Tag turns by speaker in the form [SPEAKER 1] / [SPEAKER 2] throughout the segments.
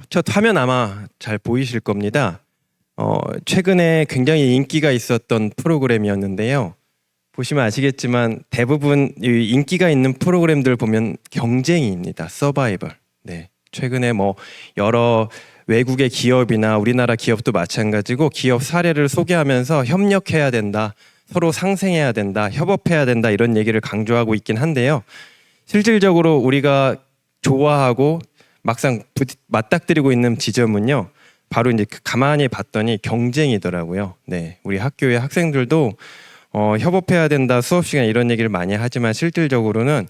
[SPEAKER 1] 첫 화면 아마 잘 보이실 겁니다. 최근에 굉장히 인기가 있었던 프로그램이었는데요. 보시면 아시겠지만 대부분 이 인기가 있는 프로그램들 보면 경쟁입니다. 서바이벌. 네. 최근에 뭐 여러 외국의 기업이나 우리나라 기업도 마찬가지고 기업 사례를 소개하면서 협력해야 된다. 서로 상생해야 된다. 협업해야 된다. 이런 얘기를 강조하고 있긴 한데요. 실질적으로 우리가 좋아하고 막상 맞닥뜨리고 있는 지점은요. 바로 이제 가만히 봤더니 경쟁이더라고요. 네, 우리 학교의 학생들도 협업해야 된다, 수업 시간에 이런 얘기를 많이 하지만 실질적으로는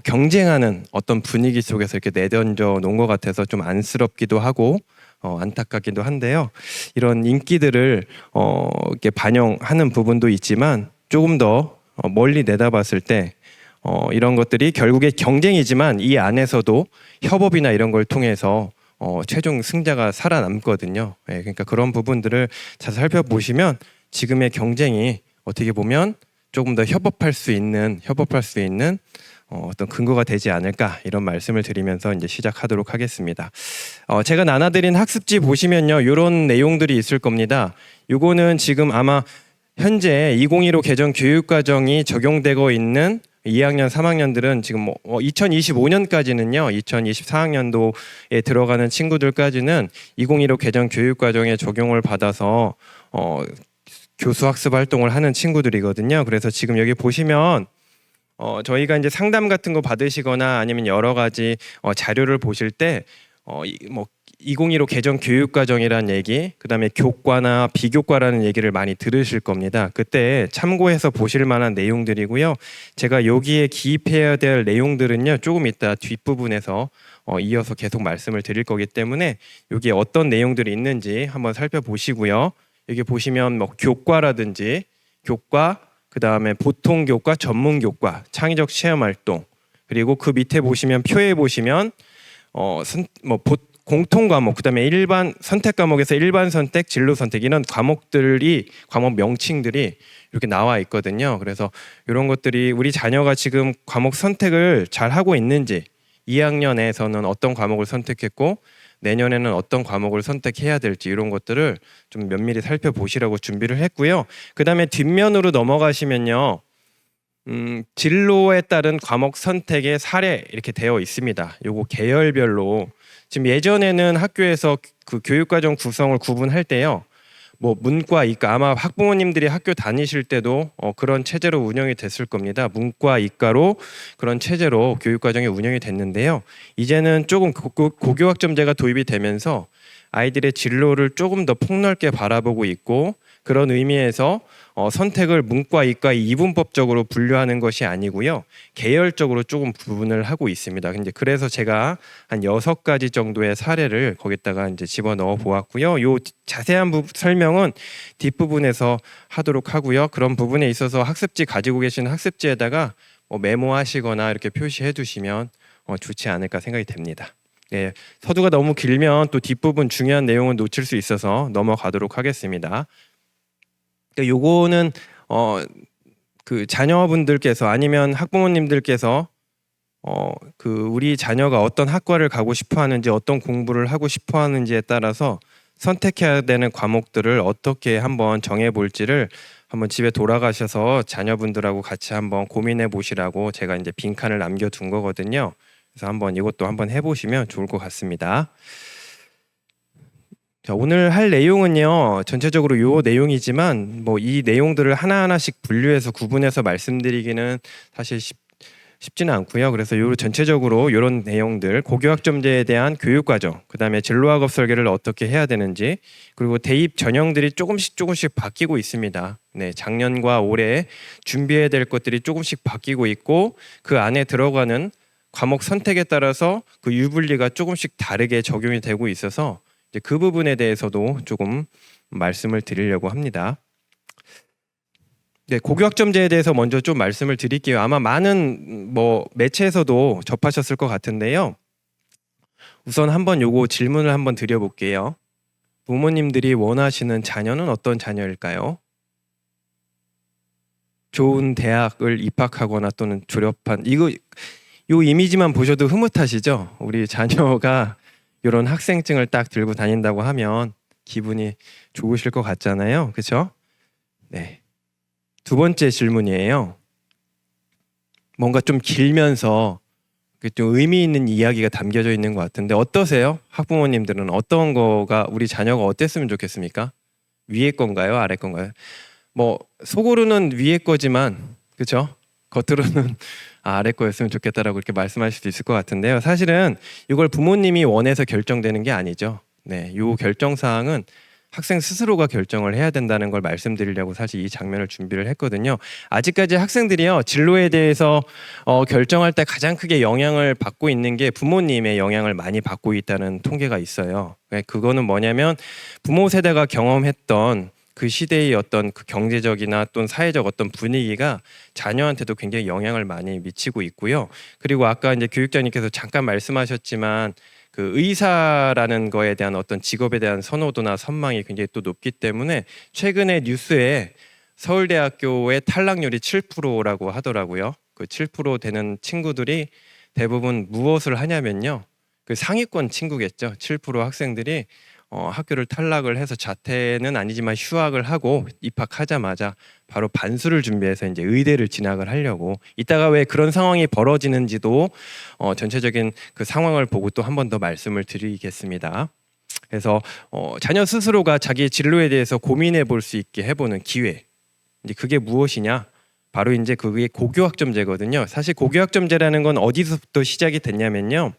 [SPEAKER 1] 경쟁하는 어떤 분위기 속에서 이렇게 내던져 놓은 것 같아서 좀 안쓰럽기도 하고 안타깝기도 한데요. 이런 인기들을 이렇게 반영하는 부분도 있지만 조금 더 멀리 내다봤을 때 이런 것들이 결국에 경쟁이지만 이 안에서도 협업이나 이런 걸 통해서 최종 승자가 살아남거든요. 네, 그러니까 그런 부분들을 잘 살펴보시면 지금의 경쟁이 어떻게 보면 조금 더 협업할 수 있는 어떤 근거가 되지 않을까 이런 말씀을 드리면서 이제 시작하도록 하겠습니다. 제가 나눠드린 학습지 보시면요, 이런 내용들이 있을 겁니다. 요거는 지금 아마 현재 2015 개정 교육과정이 적용되고 있는 2학년, 3학년들은 지금 2025년까지는요, 2024학년도에 들어가는 친구들까지는 2015 개정 교육과정에 적용을 받아서 교수 학습 활동을 하는 친구들이거든요. 그래서 지금 여기 보시면 저희가 이제 상담 같은 거 받으시거나 아니면 여러 가지 자료를 보실 때 뭐 2015 개정 교육과정이라는 얘기, 그다음에 교과나 비교과라는 얘기를 많이 들으실 겁니다. 그때 참고해서 보실 만한 내용들이고요. 제가 여기에 기입해야 될 내용들은요, 조금 이따 뒷부분에서 이어서 계속 말씀을 드릴 거기 때문에 여기에 어떤 내용들이 있는지 한번 살펴보시고요. 여기 보시면 뭐 교과라든지 교과, 그다음에 보통 교과, 전문 교과, 창의적 체험 활동, 그리고 그 밑에 보시면 표에 보시면 공통 과목, 그다음에 일반 선택 과목에서 일반 선택, 진로 선택 이런 과목 명칭들이 이렇게 나와 있거든요. 그래서 이런 것들이 우리 자녀가 지금 과목 선택을 잘 하고 있는지, 2학년에서는 어떤 과목을 선택했고 내년에는 어떤 과목을 선택해야 될지 이런 것들을 좀 면밀히 살펴보시라고 준비를 했고요. 그다음에 뒷면으로 넘어가시면요. 진로에 따른 과목 선택의 사례 이렇게 되어 있습니다. 요거 계열별로 지금 예전에는 학교에서 그 교육과정 구성을 구분할 때요. 뭐 문과, 이과 아마 학부모님들이 학교 다니실 때도 그런 체제로 운영이 됐을 겁니다. 문과, 이과로 그런 체제로 교육과정이 운영이 됐는데요. 이제는 조금 고교학점제가 도입이 되면서 아이들의 진로를 조금 더 폭넓게 바라보고 있고 그런 의미에서 선택을 문과, 이과 이분법적으로 분류하는 것이 아니고요. 계열적으로 조금 구분을 하고 있습니다. 근데 그래서 제가 한 6가지 정도의 사례를 거기다가 이제 집어넣어 보았고요. 요 자세한 설명은 뒷부분에서 하도록 하고요. 그런 부분에 있어서 학습지 가지고 계신 학습지에다가 메모하시거나 이렇게 표시해 두시면 좋지 않을까 생각이 됩니다. 네, 서두가 너무 길면 또 뒷부분 중요한 내용은 놓칠 수 있어서 넘어가도록 하겠습니다. 그러니까 요거는 그 자녀분들께서 아니면 학부모님들께서 그 우리 자녀가 어떤 학과를 가고 싶어 하는지, 어떤 공부를 하고 싶어 하는지에 따라서 선택해야 되는 과목들을 어떻게 한번 정해 볼지를 한번 집에 돌아가셔서 자녀분들하고 같이 한번 고민해 보시라고 제가 이제 빈칸을 남겨 둔 거거든요. 그래서 한번 이것도 한번 해보시면 좋을 것 같습니다. 자, 오늘 할 내용은요, 전체적으로 요 내용이지만 뭐 이 내용들을 하나하나씩 분류해서 구분해서 말씀드리기는 사실 쉽지는 않고요. 그래서 요 전체적으로 이런 내용들, 고교학점제에 대한 교육과정, 그다음에 진로학업 설계를 어떻게 해야 되는지, 그리고 대입 전형들이 조금씩 바뀌고 있습니다. 네, 작년과 올해 준비해야 될 것들이 조금씩 바뀌고 있고 그 안에 들어가는 과목 선택에 따라서 그 유불리가 조금씩 다르게 적용이 되고 있어서 이제 그 부분에 대해서도 조금 말씀을 드리려고 합니다. 네, 고교학점제에 대해서 먼저 좀 말씀을 드릴게요. 아마 많은 매체에서도 접하셨을 것 같은데요. 우선 한번 요거 질문을 한번 드려볼게요. 부모님들이 원하시는 자녀는 어떤 자녀일까요? 좋은 대학을 입학하거나 또는 졸업한 요 이미지만 보셔도 흐뭇하시죠? 우리 자녀가 이런 학생증을 딱 들고 다닌다고 하면 기분이 좋으실 것 같잖아요. 그렇죠? 네. 두 번째 질문이에요. 뭔가 좀 길면서 좀 의미 있는 이야기가 담겨져 있는 것 같은데 어떠세요? 학부모님들은 어떤 거가 우리 자녀가 어땠으면 좋겠습니까? 위에 건가요? 아래 건가요? 뭐 속으로는 위에 거지만 그렇죠? 겉으로는 아래 거였으면 좋겠다라고 이렇게 말씀하실 수 있을 것 같은데요. 사실은 이걸 부모님이 원해서 결정되는 게 아니죠. 네, 요 결정 사항은 학생 스스로가 결정을 해야 된다는 걸 말씀드리려고 사실 이 장면을 준비를 했거든요. 아직까지 학생들이요 진로에 대해서 결정할 때 가장 크게 영향을 받고 있는 게 부모님의 영향을 많이 받고 있다는 통계가 있어요. 그거는 뭐냐면 부모 세대가 경험했던 그 시대의 어떤 그 경제적이나 또는 사회적 어떤 분위기가 자녀한테도 굉장히 영향을 많이 미치고 있고요. 그리고 아까 이제 교육자님께서 잠깐 말씀하셨지만 그 의사라는 거에 대한 어떤 직업에 대한 선호도나 선망이 굉장히 또 높기 때문에 최근에 뉴스에 서울대학교의 탈락률이 7%라고 하더라고요. 그 7% 되는 친구들이 대부분 무엇을 하냐면요. 그 상위권 친구겠죠. 7% 학생들이 학교를 탈락을 해서 자퇴는 아니지만 휴학을 하고 입학하자마자 바로 반수를 준비해서 이제 의대를 진학을 하려고 이따가 왜 그런 상황이 벌어지는지도 전체적인 그 상황을 보고 또 한 번 더 말씀을 드리겠습니다. 그래서 자녀 스스로가 자기의 진로에 대해서 고민해 볼 수 있게 해보는 기회. 이제 그게 무엇이냐? 바로 이제 그게 고교학점제거든요. 사실 고교학점제라는 건 어디서부터 시작이 됐냐면요.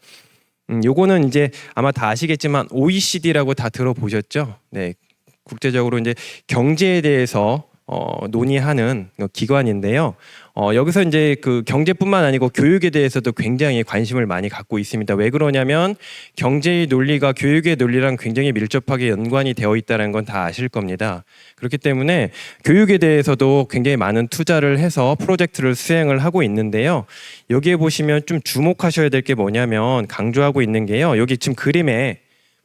[SPEAKER 1] 요거는 이제 아마 다 아시겠지만 OECD라고 다 들어보셨죠? 네, 국제적으로 이제 경제에 대해서 논의하는 기관인데요. 여기서 이제 그 경제뿐만 아니고 교육에 대해서도 굉장히 관심을 많이 갖고 있습니다. 왜 그러냐면 경제의 논리가 교육의 논리랑 굉장히 밀접하게 연관이 되어 있다는 건 다 아실 겁니다. 그렇기 때문에 교육에 대해서도 굉장히 많은 투자를 해서 프로젝트를 수행을 하고 있는데요. 여기에 보시면 좀 주목하셔야 될 게 뭐냐면 강조하고 있는 게요. 여기 지금 그림에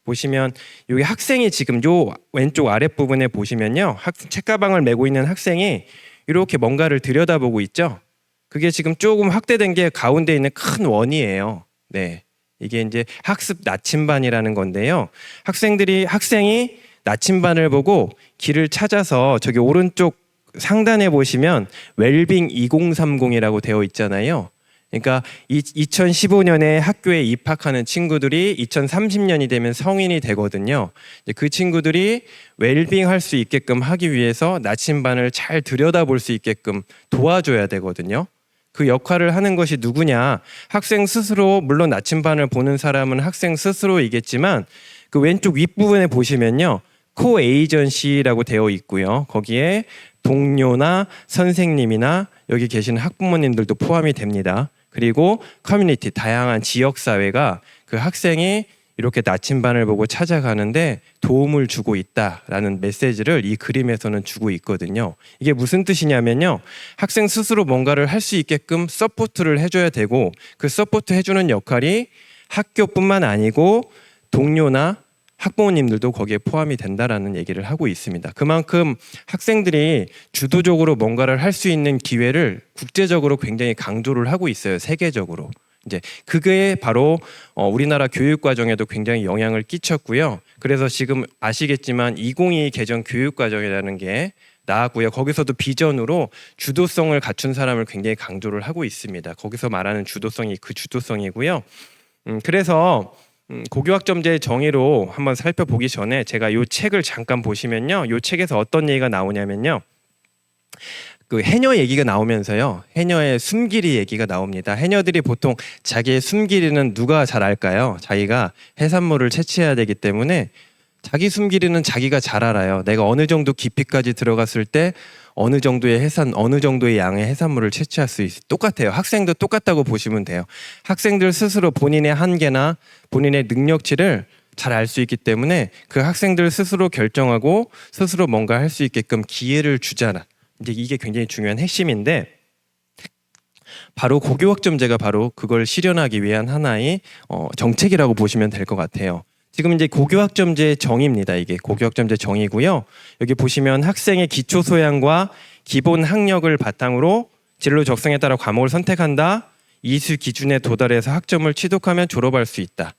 [SPEAKER 1] 보시면 여기 학생이 지금 요 왼쪽 아랫부분에 보시면요. 책가방을 메고 있는 학생이 이렇게 뭔가를 들여다보고 있죠. 그게 지금 조금 확대된 게 가운데 있는 큰 원이에요. 네. 이게 이제 학습 나침반이라는 건데요. 학생이 나침반을 보고 길을 찾아서 저기 오른쪽 상단에 보시면 웰빙 2030이라고 되어 있잖아요. 그러니까 2015년에 학교에 입학하는 친구들이 2030년이 되면 성인이 되거든요. 그 친구들이 웰빙 할 수 있게끔 하기 위해서 나침반을 잘 들여다볼 수 있게끔 도와줘야 되거든요. 그 역할을 하는 것이 누구냐? 학생 스스로, 물론 나침반을 보는 사람은 학생 스스로이겠지만 그 왼쪽 윗부분에 보시면요. 코에이전시라고 되어 있고요. 거기에 동료나 선생님이나 여기 계신 학부모님들도 포함이 됩니다. 그리고 커뮤니티, 다양한 지역사회가 그 학생이 이렇게 나침반을 보고 찾아가는데 도움을 주고 있다라는 메시지를 이 그림에서는 주고 있거든요. 이게 무슨 뜻이냐면요. 학생 스스로 뭔가를 할 수 있게끔 서포트를 해줘야 되고 그 서포트 해주는 역할이 학교뿐만 아니고 동료나 학부모님들도 거기에 포함이 된다라는 얘기를 하고 있습니다. 그만큼 학생들이 주도적으로 뭔가를 할 수 있는 기회를 국제적으로 굉장히 강조를 하고 있어요. 세계적으로. 이제 그게 바로 우리나라 교육 과정에도 굉장히 영향을 끼쳤고요. 그래서 지금 아시겠지만 2022 개정 교육 과정이라는 게 나왔고요. 거기서도 비전으로 주도성을 갖춘 사람을 굉장히 강조를 하고 있습니다. 거기서 말하는 주도성이 그 주도성이고요. 그래서 고교학점제의 정의로 한번 살펴보기 전에 제가 이 책을 잠깐 보시면요. 이 책에서 어떤 얘기가 나오냐면요. 그 해녀 얘기가 나오면서요. 해녀의 숨길이 얘기가 나옵니다. 해녀들이 보통 자기의 숨길이는 누가 잘 알까요? 자기가 해산물을 채취해야 되기 때문에 자기 숨길이는 자기가 잘 알아요. 내가 어느 정도 깊이까지 들어갔을 때 어느 정도의 양의 해산물을 채취할 수 있어요. 똑같아요. 학생도 똑같다고 보시면 돼요. 학생들 스스로 본인의 한계나 본인의 능력치를 잘 알 수 있기 때문에 그 학생들 스스로 결정하고 스스로 뭔가 할 수 있게끔 기회를 주잖아. 이제 이게 굉장히 중요한 핵심인데 바로 고교학점제가 바로 그걸 실현하기 위한 하나의 정책이라고 보시면 될 것 같아요. 지금 이제 고교학점제 정의입니다. 이게 고교학점제 정의고요. 여기 보시면 학생의 기초 소양과 기본 학력을 바탕으로 진로 적성에 따라 과목을 선택한다. 이수 기준에 도달해서 학점을 취득하면 졸업할 수 있다.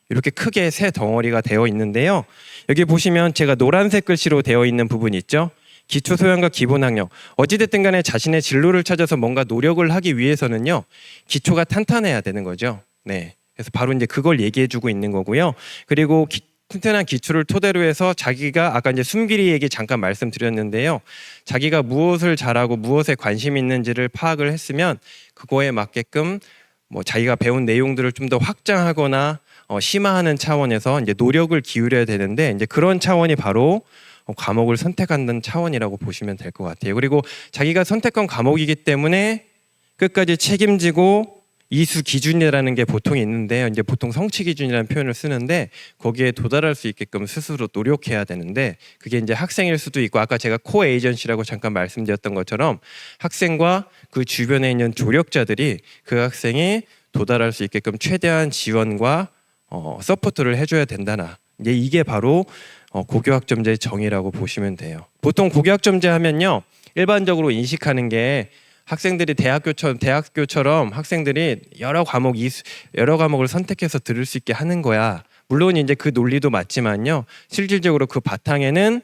[SPEAKER 1] 이렇게 크게 세 덩어리가 되어 있는데요. 여기 보시면 제가 노란색 글씨로 되어 있는 부분이 있죠. 기초 소양과 기본 학력. 어찌됐든 간에 자신의 진로를 찾아서 뭔가 노력을 하기 위해서는요. 기초가 탄탄해야 되는 거죠. 네. 그래서 바로 이제 그걸 얘기해주고 있는 거고요. 그리고 튼튼한 기초를 토대로 해서 자기가 아까 이제 숨길이 얘기 잠깐 말씀드렸는데요. 자기가 무엇을 잘하고 무엇에 관심이 있는지를 파악을 했으면 그거에 맞게끔 뭐 자기가 배운 내용들을 좀 더 확장하거나 심화하는 차원에서 이제 노력을 기울여야 되는데 이제 그런 차원이 바로 과목을 선택하는 차원이라고 보시면 될 것 같아요. 그리고 자기가 선택한 과목이기 때문에 끝까지 책임지고 이수 기준이라는 게 보통 있는데요. 이제 보통 성취 기준이라는 표현을 쓰는데 거기에 도달할 수 있게끔 스스로 노력해야 되는데 그게 이제 학생일 수도 있고 아까 제가 코 에이전시라고 잠깐 말씀드렸던 것처럼 학생과 그 주변에 있는 조력자들이 그 학생이 도달할 수 있게끔 최대한 지원과 서포트를 해줘야 된다나 이게 바로 고교학점제의 정의라고 보시면 돼요. 보통 고교학점제 하면요 일반적으로 인식하는 게 학생들이 대학교처럼 학생들이 여러 과목을 선택해서 들을 수 있게 하는 거야. 물론 이제 그 논리도 맞지만요. 실질적으로 그 바탕에는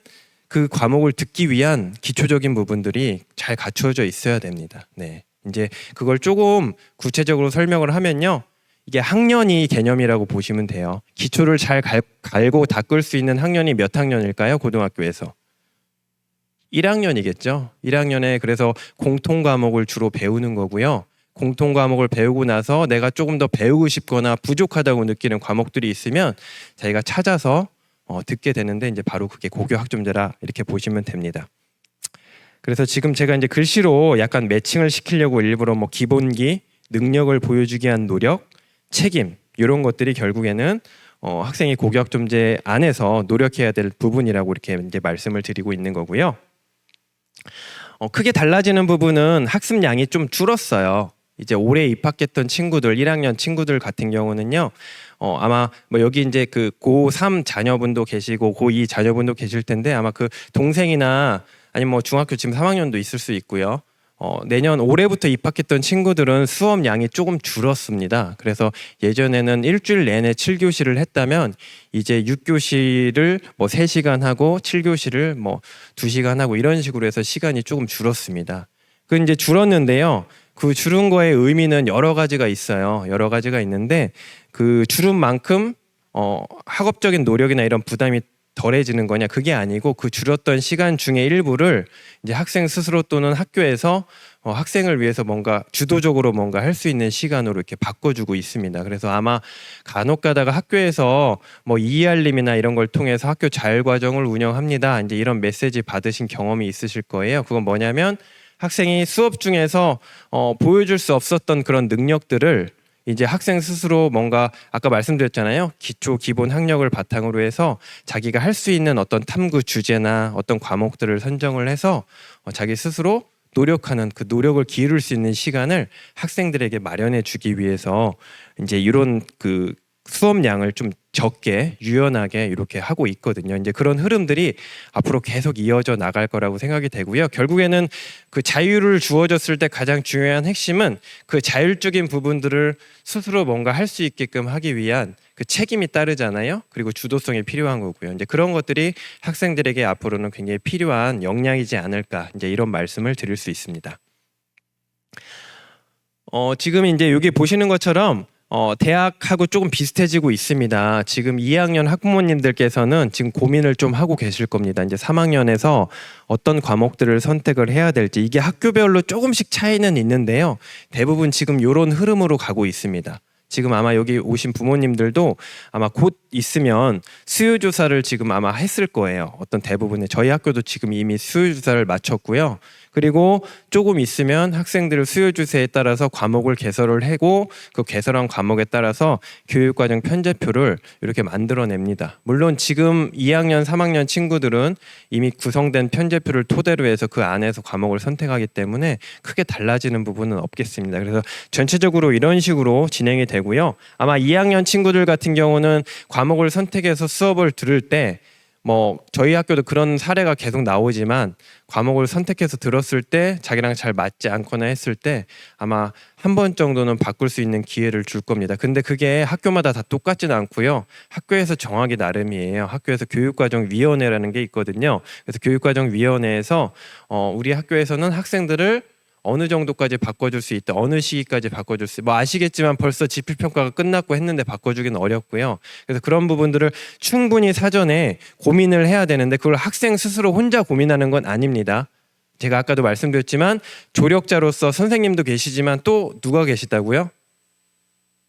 [SPEAKER 1] 그 과목을 듣기 위한 기초적인 부분들이 잘 갖추어져 있어야 됩니다. 네. 이제 그걸 조금 구체적으로 설명을 하면요. 이게 학년이 개념이라고 보시면 돼요. 기초를 잘 갈고 닦을 수 있는 학년이 몇 학년일까요? 고등학교에서. 1학년이겠죠. 1학년에 그래서 공통 과목을 주로 배우는 거고요. 공통 과목을 배우고 나서 내가 조금 더 배우고 싶거나 부족하다고 느끼는 과목들이 있으면 자기가 찾아서 듣게 되는데 이제 바로 그게 고교학점제라 이렇게 보시면 됩니다. 그래서 지금 제가 이제 글씨로 약간 매칭을 시키려고 일부러 뭐 기본기, 능력을 보여주기 위한 노력, 책임 이런 것들이 결국에는 학생이 고교학점제 안에서 노력해야 될 부분이라고 이렇게 이제 말씀을 드리고 있는 거고요. 크게 달라지는 부분은 학습량이 좀 줄었어요. 이제 올해 입학했던 친구들, 1학년 친구들 같은 경우는요, 아마 뭐 여기 이제 그 고3 자녀분도 계시고 고2 자녀분도 계실 텐데 아마 그 동생이나 아니면 뭐 중학교 지금 3학년도 있을 수 있고요. 내년 올해부터 입학했던 친구들은 수업 양이 조금 줄었습니다. 그래서 예전에는 일주일 내내 7교시를 했다면 이제 6교시를 뭐 3시간 하고 7교시를 뭐 2시간 하고 이런 식으로 해서 시간이 조금 줄었습니다. 그 이제 줄었는데요. 그 줄은 거의 의미는 여러 가지가 있어요. 여러 가지가 있는데 그 줄은 만큼 학업적인 노력이나 이런 부담이 덜해지는 거냐 그게 아니고 그 줄었던 시간 중에 일부를 이제 학생 스스로 또는 학교에서 학생을 위해서 뭔가 주도적으로 뭔가 할 수 있는 시간으로 이렇게 바꿔주고 있습니다. 그래서 아마 간혹 가다가 학교에서 뭐 이해알림이나 이런 걸 통해서 학교 자율과정을 운영합니다. 이제 이런 메시지 받으신 경험이 있으실 거예요. 그건 뭐냐면 학생이 수업 중에서 보여줄 수 없었던 그런 능력들을 이제 학생 스스로 뭔가 아까 말씀드렸잖아요. 기초 기본 학력을 바탕으로 해서 자기가 할 수 있는 어떤 탐구 주제나 어떤 과목들을 선정을 해서 자기 스스로 노력하는 그 노력을 기울일 수 있는 시간을 학생들에게 마련해 주기 위해서 이제 이런 그 수업량을 좀 적게 유연하게 이렇게 하고 있거든요. 이제 그런 흐름들이 앞으로 계속 이어져 나갈 거라고 생각이 되고요. 결국에는 그 자유를 주어졌을 때 가장 중요한 핵심은 그 자율적인 부분들을 스스로 뭔가 할 수 있게끔 하기 위한 그 책임이 따르잖아요. 그리고 주도성이 필요한 거고요. 이제 그런 것들이 학생들에게 앞으로는 굉장히 필요한 역량이지 않을까 이제 이런 말씀을 드릴 수 있습니다. 지금 이제 여기 보시는 것처럼 대학하고 조금 비슷해지고 있습니다. 지금 2학년 학부모님들께서는 지금 고민을 좀 하고 계실 겁니다. 이제 3학년에서 어떤 과목들을 선택을 해야 될지 이게 학교별로 조금씩 차이는 있는데요. 대부분 지금 이런 흐름으로 가고 있습니다. 지금 아마 여기 오신 부모님들도 아마 곧 있으면 수요조사를 지금 아마 했을 거예요. 어떤 대부분의 저희 학교도 지금 이미 수요조사를 마쳤고요. 그리고 조금 있으면 학생들을 수요조사에 따라서 과목을 개설을 하고 그 개설한 과목에 따라서 교육과정 편제표를 이렇게 만들어냅니다. 물론 지금 2학년, 3학년 친구들은 이미 구성된 편제표를 토대로 해서 그 안에서 과목을 선택하기 때문에 크게 달라지는 부분은 없겠습니다. 그래서 전체적으로 이런 식으로 진행이 되고요. 아마 2학년 친구들 같은 경우는 과목을 선택해서 수업을 들을 때 뭐 저희 학교도 그런 사례가 계속 나오지만 과목을 선택해서 들었을 때 자기랑 잘 맞지 않거나 했을 때 아마 한 번 정도는 바꿀 수 있는 기회를 줄 겁니다. 근데 그게 학교마다 다 똑같지는 않고요. 학교에서 정하기 나름이에요. 학교에서 교육과정위원회라는 게 있거든요. 그래서 교육과정위원회에서 우리 학교에서는 학생들을 어느 정도까지 바꿔줄 수 있다, 어느 시기까지 바꿔줄 수, 뭐 아시겠지만 벌써 지필평가가 끝났고 했는데 바꿔주기는 어렵고요. 그래서 그런 부분들을 충분히 사전에 고민을 해야 되는데 그걸 학생 스스로 혼자 고민하는 건 아닙니다. 제가 아까도 말씀드렸지만 조력자로서 선생님도 계시지만 또 누가 계시다고요?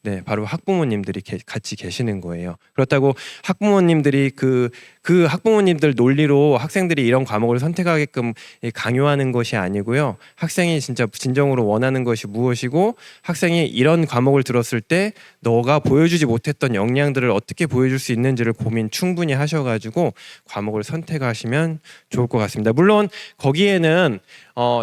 [SPEAKER 1] 네, 바로 학부모님들이 같이 계시는 거예요. 그렇다고 학부모님들이 그 학부모님들 논리로 학생들이 이런 과목을 선택하게끔 강요하는 것이 아니고요. 학생이 진짜 진정으로 원하는 것이 무엇이고 학생이 이런 과목을 들었을 때 너가 보여주지 못했던 역량들을 어떻게 보여줄 수 있는지를 고민 충분히 하셔가지고 과목을 선택하시면 좋을 것 같습니다. 물론 거기에는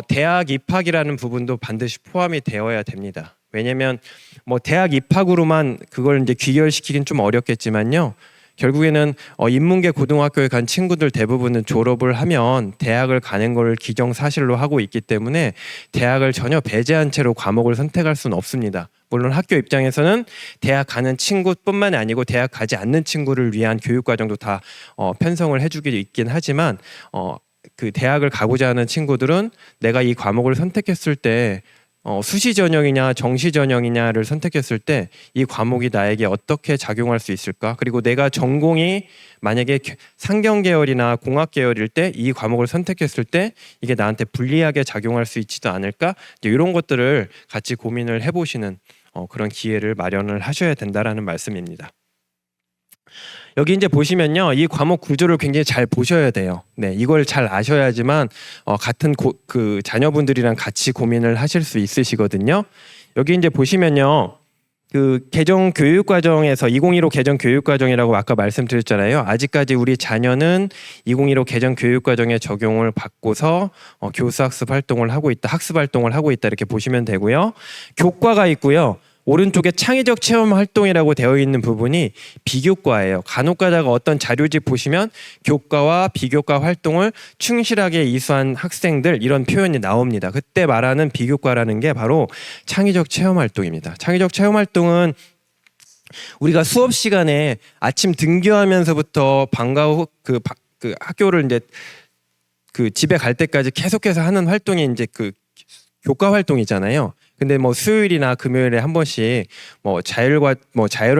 [SPEAKER 1] 대학 입학이라는 부분도 반드시 포함이 되어야 됩니다. 왜냐면 뭐 대학 입학으로만 그걸 이제 귀결시키긴 좀 어렵겠지만요. 결국에는 인문계 고등학교에 간 친구들 대부분은 졸업을 하면 대학을 가는 걸 기정사실로 하고 있기 때문에 대학을 전혀 배제한 채로 과목을 선택할 수는 없습니다. 물론 학교 입장에서는 대학 가는 친구뿐만 아니고 대학 가지 않는 친구를 위한 교육과정도 다 편성을 해주기 있긴 하지만 그 대학을 가고자 하는 친구들은 내가 이 과목을 선택했을 때 수시 전형이냐 정시 전형이냐를 선택했을 때 이 과목이 나에게 어떻게 작용할 수 있을까? 그리고 내가 전공이 만약에 상경 계열이나 공학 계열일 때 이 과목을 선택했을 때 이게 나한테 불리하게 작용할 수 있지도 않을까? 이런 것들을 같이 고민을 해보시는 그런 기회를 마련을 하셔야 된다라는 말씀입니다. 여기 이제 보시면요, 이 과목 구조를 굉장히 잘 보셔야 돼요. 네, 이걸 잘 아셔야지만 같은 그 자녀분들이랑 같이 고민을 하실 수 있으시거든요. 여기 이제 보시면요, 그 개정 교육과정에서 2015 개정 교육과정이라고 아까 말씀드렸잖아요. 아직까지 우리 자녀는 2015 개정 교육과정에 적용을 받고서 교수학습 활동을 하고 있다, 학습 활동을 하고 있다 이렇게 보시면 되고요. 교과가 있고요. 오른쪽에 창의적 체험 활동이라고 되어 있는 부분이 비교과예요. 간혹 가다가 어떤 자료집 보시면 교과와 비교과 활동을 충실하게 이수한 학생들 이런 표현이 나옵니다. 그때 말하는 비교과라는 게 바로 창의적 체험 활동입니다. 창의적 체험 활동은 우리가 수업 시간에 아침 등교하면서부터 방과 후 그 학교를 이제 그 집에 갈 때까지 계속해서 하는 활동이 이제 그 교과 활동이잖아요. 근데 뭐 수요일이나 금요일에 한 번씩 뭐 자율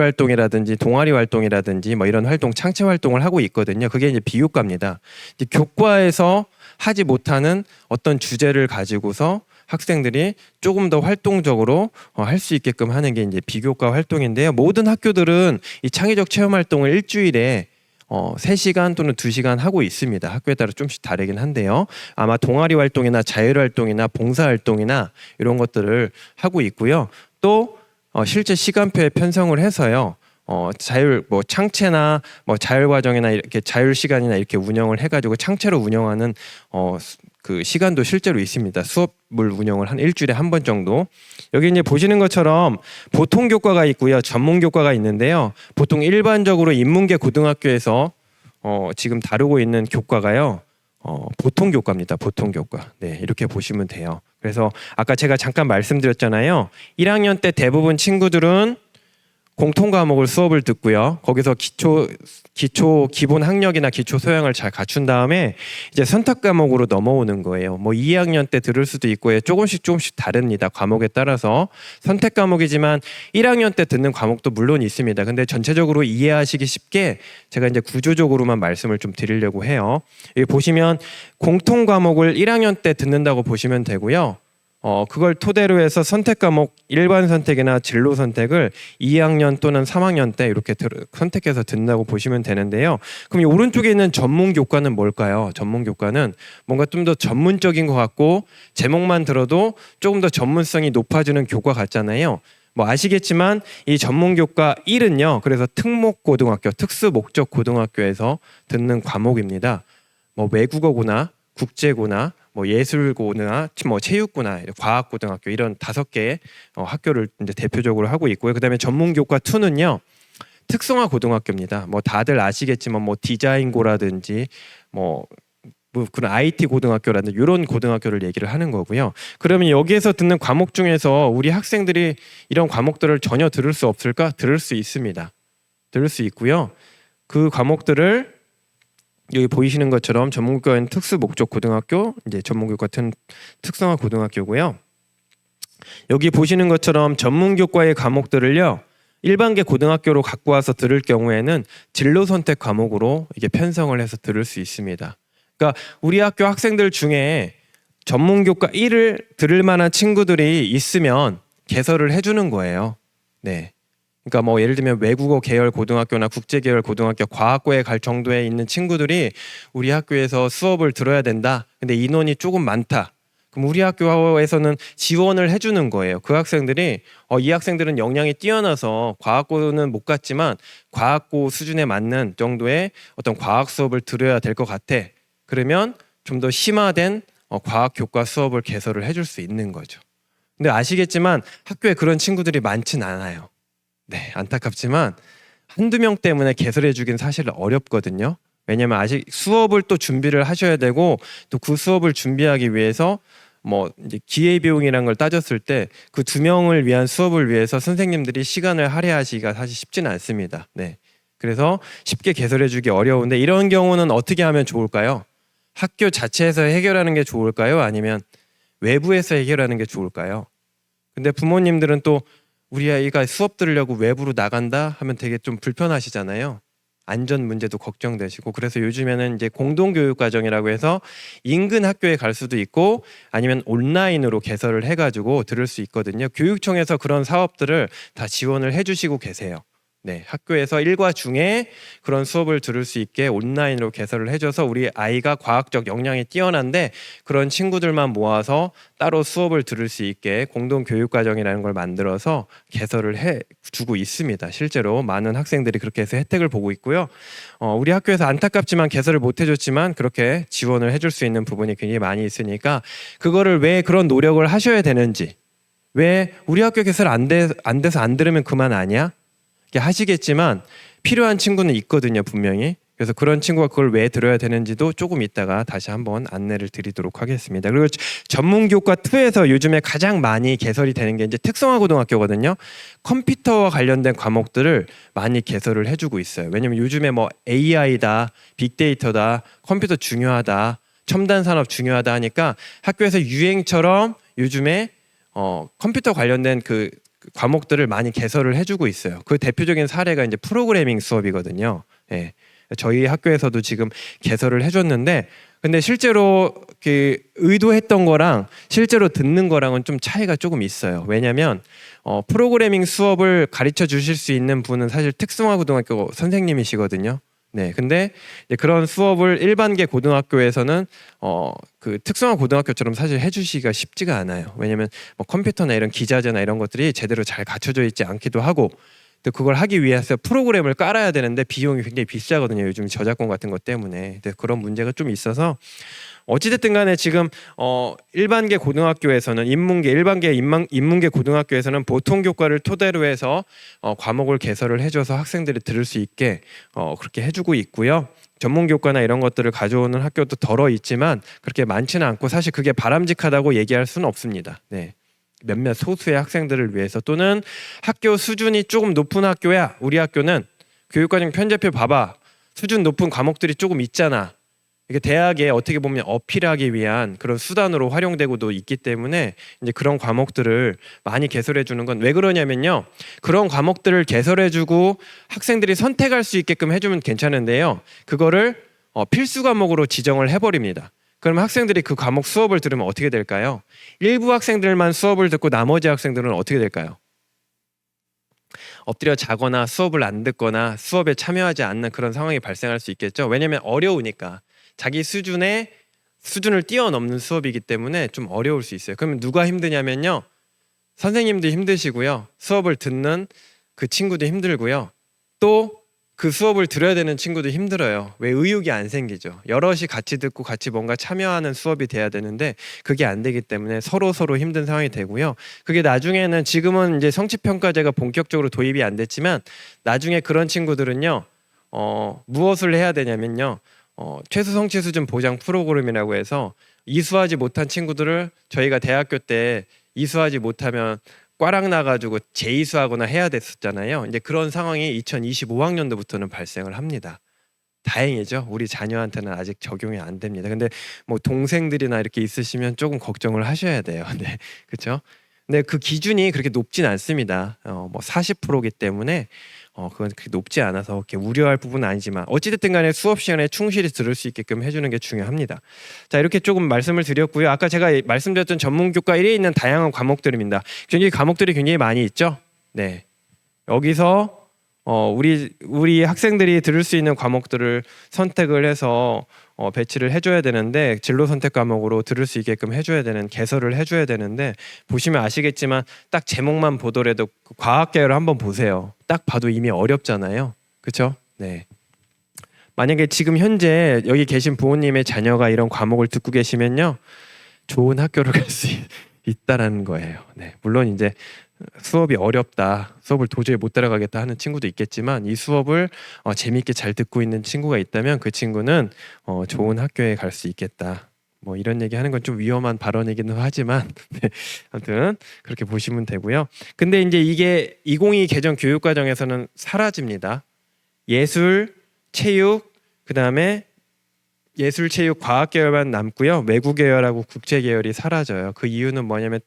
[SPEAKER 1] 활동이라든지 동아리 활동이라든지 뭐 이런 활동, 창체 활동을 하고 있거든요. 그게 이제 비교과입니다. 이제 교과에서 하지 못하는 어떤 주제를 가지고서 학생들이 조금 더 활동적으로 할 수 있게끔 하는 게 이제 비교과 활동인데요. 모든 학교들은 이 창의적 체험 활동을 일주일에 3시간 또는 2시간 하고 있습니다. 학교에 따라 좀씩 다르긴 한데요. 아마 동아리 활동이나 자율 활동이나 봉사 활동이나 이런 것들을 하고 있고요. 또 실제 시간표에 편성을 해서요. 자율 창체나 자율 과정이나 이렇게 자율 시간이나 이렇게 운영을 해가지고 창체로 운영하는 그 시간도 실제로 있습니다. 수업을 운영을 한 일주일에 한 번 정도. 여기 이제 보시는 것처럼 보통 교과가 있고요, 전문 교과가 있는데요. 보통 일반적으로 인문계 고등학교에서 지금 다루고 있는 교과가요, 보통 교과입니다. 보통 교과. 네, 이렇게 보시면 돼요. 그래서 아까 제가 잠깐 말씀드렸잖아요. 1학년 때 대부분 친구들은 공통 과목을 수업을 듣고요. 거기서 기본 학력이나 기초 소양을 잘 갖춘 다음에 이제 선택 과목으로 넘어오는 거예요. 뭐 2학년 때 들을 수도 있고 조금씩 다릅니다. 과목에 따라서. 선택 과목이지만 1학년 때 듣는 과목도 물론 있습니다. 근데 전체적으로 이해하시기 쉽게 제가 이제 구조적으로만 말씀을 좀 드리려고 해요. 여기 보시면 공통 과목을 1학년 때 듣는다고 보시면 되고요. 그걸 토대로 해서 선택 과목 일반 선택이나 진로 선택을 2학년 또는 3학년 때 이렇게 선택해서 듣는다고 보시면 되는데요. 그럼 이 오른쪽에 있는 전문 교과는 뭘까요? 전문 교과는 뭔가 좀 더 전문적인 것 같고 제목만 들어도 조금 더 전문성이 높아지는 교과 같잖아요. 뭐 아시겠지만 이 전문 교과 1은요. 그래서 특목고등학교, 특수목적 고등학교에서 듣는 과목입니다. 뭐 외국어고나 국제고나 뭐 예술고나 뭐 체육고나 과학고등학교 이런 5개의 학교를 이제 대표적으로 하고 있고요. 그다음에 전문교과 2는요. 특성화 고등학교입니다. 뭐 다들 아시겠지만 뭐 디자인고라든지 뭐 그런 IT 고등학교라든지 이런 고등학교를 얘기를 하는 거고요. 그러면 여기에서 듣는 과목 중에서 우리 학생들이 이런 과목들을 전혀 들을 수 없을까? 들을 수 있습니다. 들을 수 있고요. 그 과목들을 여기 보이시는 것처럼 전문교과는 특수 목적 고등학교, 이제 전문교과 같은 특성화 고등학교고요. 여기 보시는 것처럼 전문교과의 과목들을요, 일반계 고등학교로 갖고 와서 들을 경우에는 진로 선택 과목으로 이게 편성을 해서 들을 수 있습니다. 그러니까 우리 학교 학생들 중에 전문교과 1을 들을 만한 친구들이 있으면 개설을 해주는 거예요. 네. 그러니까 뭐 예를 들면 외국어 계열 고등학교나 국제 계열 고등학교 과학고에 갈 정도에 있는 친구들이 우리 학교에서 수업을 들어야 된다. 근데 인원이 조금 많다. 그럼 우리 학교에서는 지원을 해주는 거예요. 그 학생들이 이 학생들은 역량이 뛰어나서 과학고는 못 갔지만 과학고 수준에 맞는 정도의 어떤 과학 수업을 들어야 될 것 같아. 그러면 좀 더 심화된 과학 교과 수업을 개설을 해줄 수 있는 거죠. 근데 아시겠지만 학교에 그런 친구들이 많진 않아요. 네, 안타깝지만 한두 명 때문에 개설해주긴 사실 어렵거든요. 왜냐면 아직 수업을 또 준비를 하셔야 되고 또 그 수업을 준비하기 위해서 뭐 이제 기회비용이라는 걸 따졌을 때 그 2명을 위한 수업을 위해서 선생님들이 시간을 할애하시기가 사실 쉽지는 않습니다. 네, 그래서 쉽게 개설해주기 어려운데 이런 경우는 어떻게 하면 좋을까요? 학교 자체에서 해결하는 게 좋을까요? 아니면 외부에서 해결하는 게 좋을까요? 근데 부모님들은 또 우리 아이가 수업 들으려고 외부로 나간다 하면 되게 좀 불편하시잖아요. 안전 문제도 걱정되시고 그래서 요즘에는 이제 공동교육과정이라고 해서 인근 학교에 갈 수도 있고 아니면 온라인으로 개설을 해가지고 들을 수 있거든요. 교육청에서 그런 사업들을 다 지원을 해주시고 계세요. 네, 학교에서 일과 중에 그런 수업을 들을 수 있게 온라인으로 개설을 해줘서 우리 아이가 과학적 역량이 뛰어난데 그런 친구들만 모아서 따로 수업을 들을 수 있게 공동교육과정이라는 걸 만들어서 개설을 해주고 있습니다. 실제로 많은 학생들이 그렇게 해서 혜택을 보고 있고요. 우리 학교에서 안타깝지만 개설을 못 해줬지만 그렇게 지원을 해줄 수 있는 부분이 굉장히 많이 있으니까 그거를 왜 그런 노력을 하셔야 되는지, 왜 우리 학교 개설 안 돼서 안 들으면 그만 아니야? 하시겠지만 필요한 친구는 있거든요, 분명히. 그래서 그런 친구가 그걸 왜 들어야 되는지도 조금 이따가 다시 한번 안내를 드리도록 하겠습니다. 그리고 전문교과 2에서 요즘에 가장 많이 개설이 되는 게 이제 특성화 고등학교거든요. 컴퓨터와 관련된 과목들을 많이 개설을 해주고 있어요. 왜냐면 요즘에 뭐 AI다, 빅데이터다, 컴퓨터 중요하다, 첨단 산업 중요하다 하니까 학교에서 유행처럼 요즘에 컴퓨터 관련된 그 과목들을 많이 개설을 해주고 있어요. 그 대표적인 사례가 이제 프로그래밍 수업이거든요. 예. 저희 학교에서도 지금 개설을 해줬는데, 근데 실제로 그 의도했던 거랑 실제로 듣는 거랑은 좀 차이가 조금 있어요. 왜냐하면 프로그래밍 수업을 가르쳐 주실 수 있는 분은 사실 특성화 고등학교 선생님이시거든요. 네, 근데 그런 수업을 일반계 고등학교에서는 그 특성화 고등학교처럼 사실 해주시기가 쉽지가 않아요. 왜냐하면 뭐 컴퓨터나 이런 기자재나 이런 것들이 제대로 잘 갖춰져 있지 않기도 하고, 또 그걸 하기 위해서 프로그램을 깔아야 되는데 비용이 굉장히 비싸거든요. 요즘 저작권 같은 것 때문에. 그런 문제가 좀 있어서 어찌됐든 간에 지금 일반계 고등학교에서는 인문계 고등학교에서는 보통 교과를 토대로 해서 과목을 개설을 해줘서 학생들이 들을 수 있게 그렇게 해주고 있고요. 전문 교과나 이런 것들을 가져오는 학교도 덜어 있지만 그렇게 많지는 않고 사실 그게 바람직하다고 얘기할 수는 없습니다. 네. 몇몇 소수의 학생들을 위해서 또는 학교 수준이 조금 높은 학교야. 우리 학교는 교육과정 편제표 봐봐. 수준 높은 과목들이 조금 있잖아. 이게 대학에 어떻게 보면 어필하기 위한 그런 수단으로 활용되고도 있기 때문에 이제 그런 과목들을 많이 개설해 주는 건 왜 그러냐면요. 그런 과목들을 개설해 주고 학생들이 선택할 수 있게끔 해주면 괜찮은데요. 그거를 필수 과목으로 지정을 해버립니다. 그러면 학생들이 그 과목 수업을 들으면 어떻게 될까요? 일부 학생들만 수업을 듣고 나머지 학생들은 어떻게 될까요? 엎드려 자거나 수업을 안 듣거나 수업에 참여하지 않는 그런 상황이 발생할 수 있겠죠. 왜냐하면 어려우니까. 자기 수준을 뛰어넘는 수업이기 때문에 좀 어려울 수 있어요. 그러면 누가 힘드냐면요. 선생님도 힘드시고요. 수업을 듣는 그 친구도 힘들고요. 또 그 수업을 들어야 되는 친구도 힘들어요. 왜? 의욕이 안 생기죠. 여럿이 같이 듣고 같이 뭔가 참여하는 수업이 돼야 되는데 그게 안 되기 때문에 서로 힘든 상황이 되고요. 그게 나중에는, 지금은 이제 성취평가제가 본격적으로 도입이 안 됐지만 나중에 그런 친구들은요, 무엇을 해야 되냐면요, 최소 성취 수준 보장 프로그램이라고 해서 이수하지 못한 친구들을 저희가 대학교 때 이수하지 못하면 꽈랑 나가지고 재이수하거나 해야 됐었잖아요. 이제 그런 상황이 2025학년도부터는 발생을 합니다. 다행이죠. 우리 자녀한테는 아직 적용이 안 됩니다. 근데 뭐 동생들이나 이렇게 있으시면 조금 걱정을 하셔야 돼요. 네, 그렇죠. 근데 그 기준이 그렇게 높진 않습니다. 뭐 40%이기 때문에 그건 그렇게 높지 않아서 이렇게 우려할 부분은 아니지만 어찌됐든 간에 수업 시간에 충실히 들을 수 있게끔 해주는 게 중요합니다. 자, 이렇게 조금 말씀을 드렸고요. 아까 제가 말씀드렸던 전문교과 1에 있는 다양한 과목들입니다. 굉장히 과목들이 굉장히 많이 있죠. 네, 여기서 우리 학생들이 들을 수 있는 과목들을 선택을 해서 배치를 해줘야 되는데, 진로 선택 과목으로 들을 수 있게끔 해줘야 되는, 개설을 해줘야 되는데, 보시면 아시겠지만 딱 제목만 보더라도 과학 계열을 한번 보세요. 딱 봐도 이미 어렵잖아요. 그렇죠? 네. 만약에 지금 현재 여기 계신 부모님의 자녀가 이런 과목을 듣고 계시면요, 좋은 학교를 갈 수 있다라는 거예요. 네. 물론 이제 수업이 어렵다, 수업을 도저히 못 따라가겠다 하는 친구도 있겠지만, 이 수업을 재미있게 잘 듣고 있는 친구가 있다면 그 친구는 좋은 학교에 갈 수 있겠다. 뭐 이런 얘기 하는 건 좀 위험한 발언이기는 하지만 네, 아무튼 그렇게 보시면 되고요. 근데 이제 이게 2022 개정 교육과정에서는 사라집니다. 예술, 체육, 그다음에 예술, 체육, 과학 계열만 남고요. 외국 계열하고 국제 계열이 사라져요. 그 이유는 뭐냐면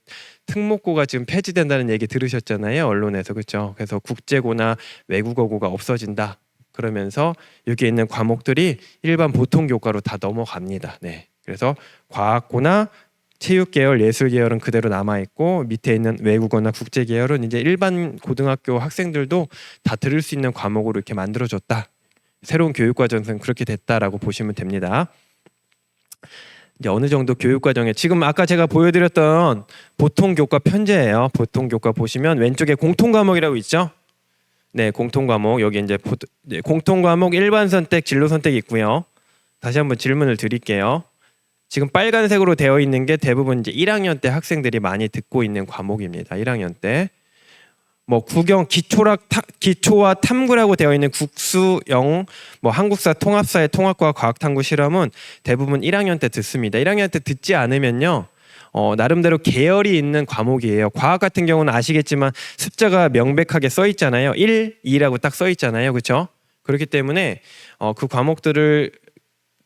[SPEAKER 1] 특목고가 지금 폐지된다는 얘기 들으셨잖아요, 언론에서. 그렇죠? 그래서 국제고나 외국어고가 없어진다. 그러면서 여기 있는 과목들이 일반 보통 교과로 다 넘어갑니다. 네. 그래서 과학고나 체육 계열, 예술 계열은 그대로 남아 있고, 밑에 있는 외국어나 국제 계열은 이제 일반 고등학교 학생들도 다 들을 수 있는 과목으로 이렇게 만들어졌다. 새로운 교육과정은 그렇게 됐다라고 보시면 됩니다. 이제 어느 정도 교육과정에, 지금 아까 제가 보여드렸던 보통교과 편제예요. 보통교과 보시면 왼쪽에 공통과목이라고 있죠. 네, 공통과목. 여기 이제 공통과목 일반 선택, 진로 선택이 있고요. 다시 한번 질문을 드릴게요. 지금 빨간색으로 되어 있는 게 대부분 이제 1학년 때 학생들이 많이 듣고 있는 과목입니다. 1학년 때. 뭐 기초와 탐구라고 되어 있는 국수, 영, 뭐 한국사, 통합사회, 통합과 과학탐구 실험은 대부분 1학년 때 듣습니다. 1학년 때 듣지 않으면요, 나름대로 계열이 있는 과목이에요. 과학 같은 경우는 아시겠지만 숫자가 명백하게 써 있잖아요. 1, 2라고 딱 써 있잖아요. 그렇죠? 그렇기 때문에 그 과목들을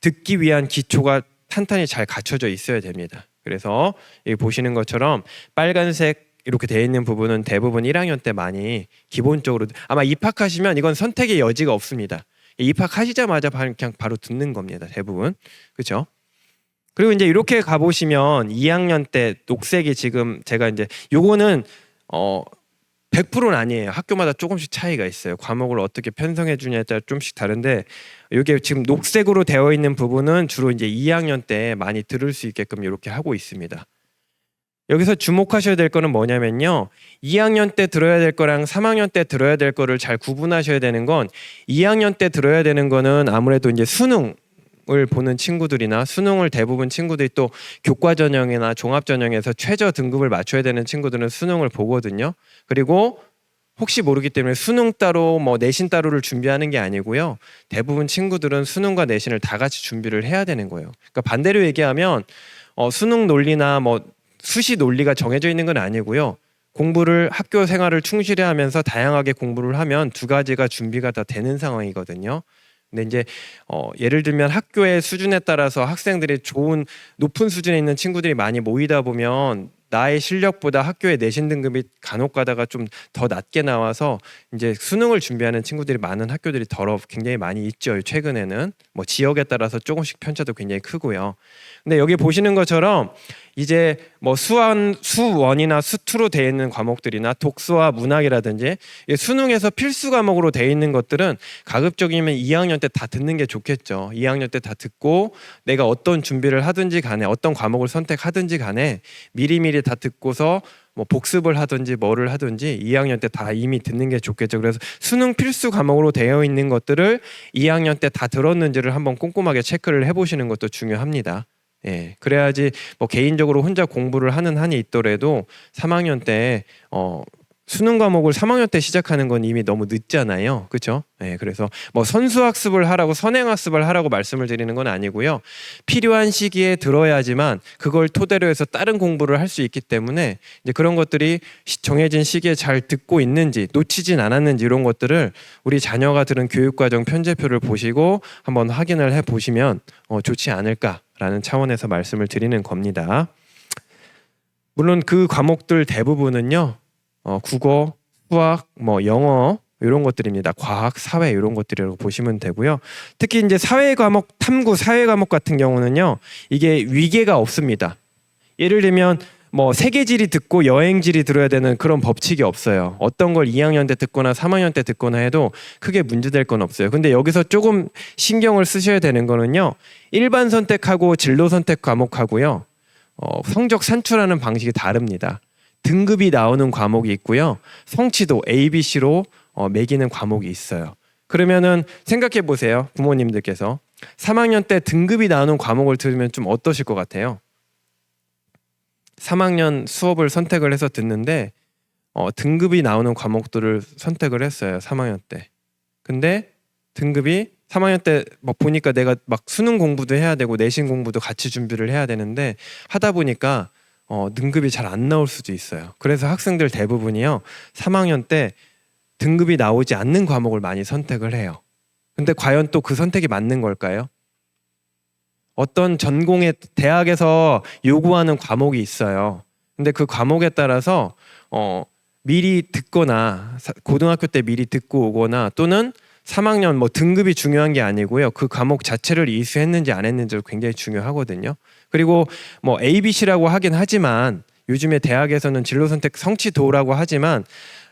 [SPEAKER 1] 듣기 위한 기초가 탄탄히 잘 갖춰져 있어야 됩니다. 그래서 여기 보시는 것처럼 빨간색 이렇게 되어 있는 부분은 대부분 1학년 때 많이 기본적으로, 아마 입학하시면 이건 선택의 여지가 없습니다. 입학하시자마자 그냥 바로 듣는 겁니다. 대부분. 그렇죠? 그리고 이제 이렇게 가보시면 2학년 때 녹색이, 지금 제가 이제 요거는 100%는 아니에요. 학교마다 조금씩 차이가 있어요. 과목을 어떻게 편성해 주냐에 따라 좀씩 다른데, 이게 지금 녹색으로 되어 있는 부분은 주로 이제 2학년 때 많이 들을 수 있게끔 이렇게 하고 있습니다. 여기서 주목하셔야 될 거는 뭐냐면요, 2학년 때 들어야 될 거랑 3학년 때 들어야 될 거를 잘 구분하셔야 되는 건, 2학년 때 들어야 되는 거는 아무래도 이제 수능을 보는 친구들이나, 수능을 대부분 친구들이 또 교과 전형이나 종합 전형에서 최저 등급을 맞춰야 되는 친구들은 수능을 보거든요. 그리고 혹시 모르기 때문에 수능 따로 뭐 내신 따로를 준비하는 게 아니고요, 대부분 친구들은 수능과 내신을 다 같이 준비를 해야 되는 거예요. 그러니까 반대로 얘기하면 수능 논리나 뭐 수시 논리가 정해져 있는 건 아니고요, 공부를, 학교 생활을 충실히 하면서 다양하게 공부를 하면 두 가지가 준비가 다 되는 상황이거든요. 근데 이제 예를 들면 학교의 수준에 따라서 학생들이 좋은 높은 수준에 있는 친구들이 많이 모이다 보면 나의 실력보다 학교의 내신 등급이 간혹 가다가 좀 더 낮게 나와서 이제 수능을 준비하는 친구들이 많은 학교들이 굉장히 많이 있죠. 최근에는 뭐 지역에 따라서 조금씩 편차도 굉장히 크고요. 근데 여기 보시는 것처럼 이제 뭐 수원이나 수투로 되어 있는 과목들이나 독서와 문학이라든지 수능에서 필수 과목으로 되어 있는 것들은 가급적이면 2학년 때 다 듣는 게 좋겠죠. 2학년 때 다 듣고 내가 어떤 준비를 하든지 간에, 어떤 과목을 선택하든지 간에 미리미리 다 듣고서 뭐 복습을 하든지 뭐를 하든지 2학년 때 다 이미 듣는 게 좋겠죠. 그래서 수능 필수 과목으로 되어 있는 것들을 2학년 때 다 들었는지를 한번 꼼꼼하게 체크를 해보시는 것도 중요합니다. 예, 그래야지 뭐 개인적으로 혼자 공부를 하는 한이 있더라도 3학년 때 수능 과목을 3학년 때 시작하는 건 이미 너무 늦잖아요. 그렇죠? 네, 그래서 뭐 선수학습을 하라고 선행학습을 하라고 말씀을 드리는 건 아니고요. 필요한 시기에 들어야지만 그걸 토대로 해서 다른 공부를 할 수 있기 때문에 이제 그런 것들이 정해진 시기에 잘 듣고 있는지 놓치진 않았는지 이런 것들을 우리 자녀가 들은 교육과정 편제표를 보시고 한번 확인을 해 보시면 좋지 않을까라는 차원에서 말씀을 드리는 겁니다. 물론 그 과목들 대부분은요. 국어, 수학, 뭐 영어 이런 것들입니다. 과학, 사회 이런 것들이라고 보시면 되고요. 특히 이제 사회 과목, 탐구 사회 과목 같은 경우는요. 이게 위계가 없습니다. 예를 들면 뭐 세계지리 듣고 여행지리 들어야 되는 그런 법칙이 없어요. 어떤 걸 2학년 때 듣거나 3학년 때 듣거나 해도 크게 문제될 건 없어요. 근데 여기서 조금 신경을 쓰셔야 되는 거는요. 일반 선택하고 진로 선택 과목하고요. 성적 산출하는 방식이 다릅니다. 등급이 나오는 과목이 있고요. 성취도 ABC로 매기는 과목이 있어요. 그러면은 생각해 보세요. 부모님들께서 3학년 때 등급이 나오는 과목을 들으면 좀 어떠실 것 같아요? 3학년 수업을 선택을 해서 듣는데 등급이 나오는 과목들을 선택을 했어요. 3학년 때. 근데 등급이 3학년 때 막 보니까 내가 막 수능 공부도 해야 되고 내신 공부도 같이 준비를 해야 되는데 하다 보니까 등급이 잘 안 나올 수도 있어요. 그래서 학생들 대부분이요 3학년 때 등급이 나오지 않는 과목을 많이 선택을 해요. 근데 과연 또 그 선택이 맞는 걸까요? 어떤 전공의 대학에서 요구하는 과목이 있어요. 근데 그 과목에 따라서 미리 듣거나 고등학교 때 미리 듣고 오거나 또는 3학년 뭐 등급이 중요한 게 아니고요. 그 과목 자체를 이수했는지 안 했는지가 굉장히 중요하거든요. 그리고 뭐 ABC라고 하긴 하지만 요즘에 대학에서는 진로 선택 성취도라고 하지만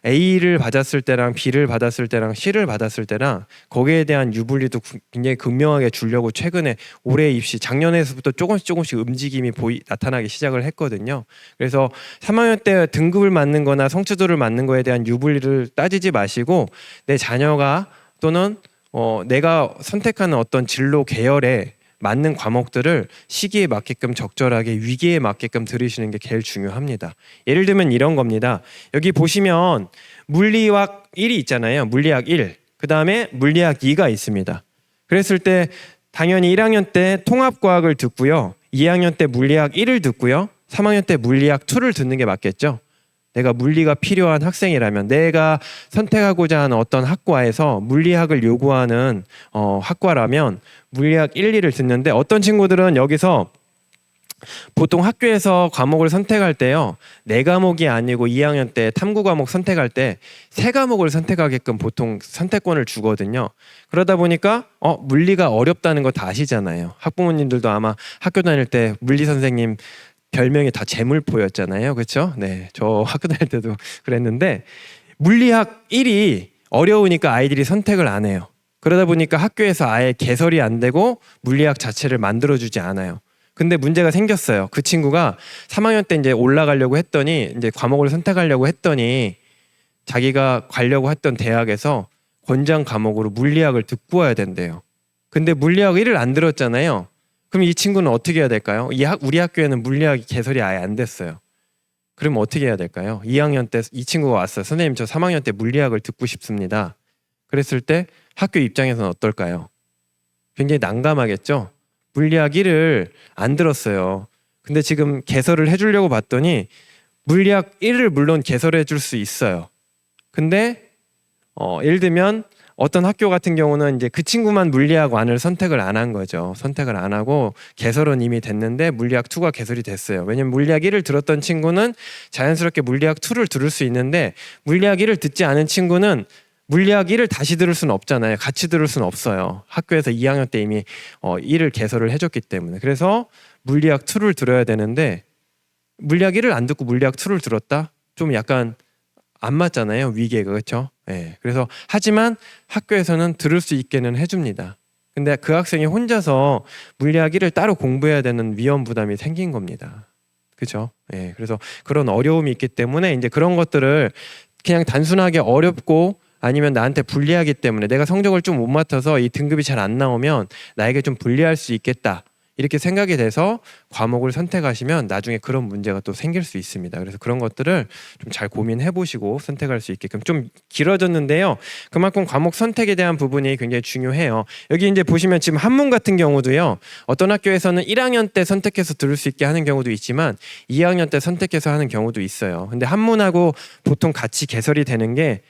[SPEAKER 1] A를 받았을 때랑 B를 받았을 때랑 C를 받았을 때랑 거기에 대한 유불리도 굉장히 극명하게 주려고 최근에 올해 입시 작년에서부터 조금씩 움직임이 나타나기 시작을 했거든요. 그래서 3학년 때 등급을 맞는 거나 성취도를 맞는 거에 대한 유불리를 따지지 마시고 내 자녀가 또는 내가 선택하는 어떤 진로 계열에 맞는 과목들을 시기에 맞게끔 적절하게 위기에 맞게끔 들으시는 게 제일 중요합니다. 예를 들면 이런 겁니다. 여기 보시면 물리학 1이 있잖아요. 물리학 1. 그 다음에 물리학 2가 있습니다. 그랬을 때 당연히 1학년 때 통합과학을 듣고요. 2학년 때 물리학 1을 듣고요. 3학년 때 물리학 2를 듣는 게 맞겠죠. 내가 물리가 필요한 학생이라면 내가 선택하고자 하는 어떤 학과에서 물리학을 요구하는 학과라면 물리학 1, 2를 듣는데 어떤 친구들은 여기서 보통 학교에서 과목을 선택할 때요. 4과목이 아니고 2학년 때 탐구 과목 선택할 때 3과목을 선택하게끔 보통 선택권을 주거든요. 그러다 보니까 물리가 어렵다는 거 다 아시잖아요. 학부모님들도 아마 학교 다닐 때 물리 선생님 별명이 다 재물포였잖아요. 그렇죠? 네, 저 학교 다닐 때도 그랬는데 물리학 1이 어려우니까 아이들이 선택을 안 해요. 그러다 보니까 학교에서 아예 개설이 안 되고 물리학 자체를 만들어주지 않아요. 근데 문제가 생겼어요. 그 친구가 3학년 때 이제 올라가려고 했더니 이제 과목을 선택하려고 했더니 자기가 가려고 했던 대학에서 권장 과목으로 물리학을 듣고 와야 된대요. 근데 물리학 1을 안 들었잖아요. 그럼 이 친구는 어떻게 해야 될까요? 우리 학교에는 물리학이 개설이 아예 안 됐어요. 그럼 어떻게 해야 될까요? 2학년 때 이 친구가 왔어요. 선생님 저 3학년 때 물리학을 듣고 싶습니다. 그랬을 때 학교 입장에서는 어떨까요? 굉장히 난감하겠죠? 물리학 1을 안 들었어요. 근데 지금 개설을 해주려고 봤더니 물리학 1을 물론 개설해 줄 수 있어요. 근데 예를 들면 어떤 학교 같은 경우는 이제 그 친구만 물리학 1을 선택을 안 한 거죠. 선택을 안 하고 개설은 이미 됐는데 물리학 2가 개설이 됐어요. 왜냐면 물리학 1을 들었던 친구는 자연스럽게 물리학 2를 들을 수 있는데 물리학 1을 듣지 않은 친구는 물리학 1을 다시 들을 수는 없잖아요. 같이 들을 수는 없어요. 학교에서 2학년 때 이미 1을 개설을 해줬기 때문에. 그래서 물리학 2를 들어야 되는데 물리학 1을 안 듣고 물리학 2를 들었다? 좀 약간 안 맞잖아요. 위계가. 그렇죠? 네. 그래서 하지만 학교에서는 들을 수 있게는 해줍니다. 근데 그 학생이 혼자서 물리학 1을 따로 공부해야 되는 위험 부담이 생긴 겁니다. 그죠? 예, 그래서 그런 어려움이 있기 때문에 이제 그런 것들을 그냥 단순하게 어렵고 아니면 나한테 불리하기 때문에 내가 성적을 좀 못 맡아서 이 등급이 잘 안 나오면 나에게 좀 불리할 수 있겠다. 이렇게 생각이 돼서 과목을 선택하시면 나중에 그런 문제가 또 생길 수 있습니다. 그래서 그런 것들을 좀 잘 고민해 보시고 선택할 수 있게끔. 좀 길어졌는데요. 그만큼 과목 선택에 대한 부분이 굉장히 중요해요. 여기 이제 보시면 지금 한문 같은 경우도요. 어떤 학교에서는 1학년 때 선택해서 들을 수 있게 하는 경우도 있지만 2학년 때 선택해서 하는 경우도 있어요. 근데 한문하고 보통 같이 개설이 되는 게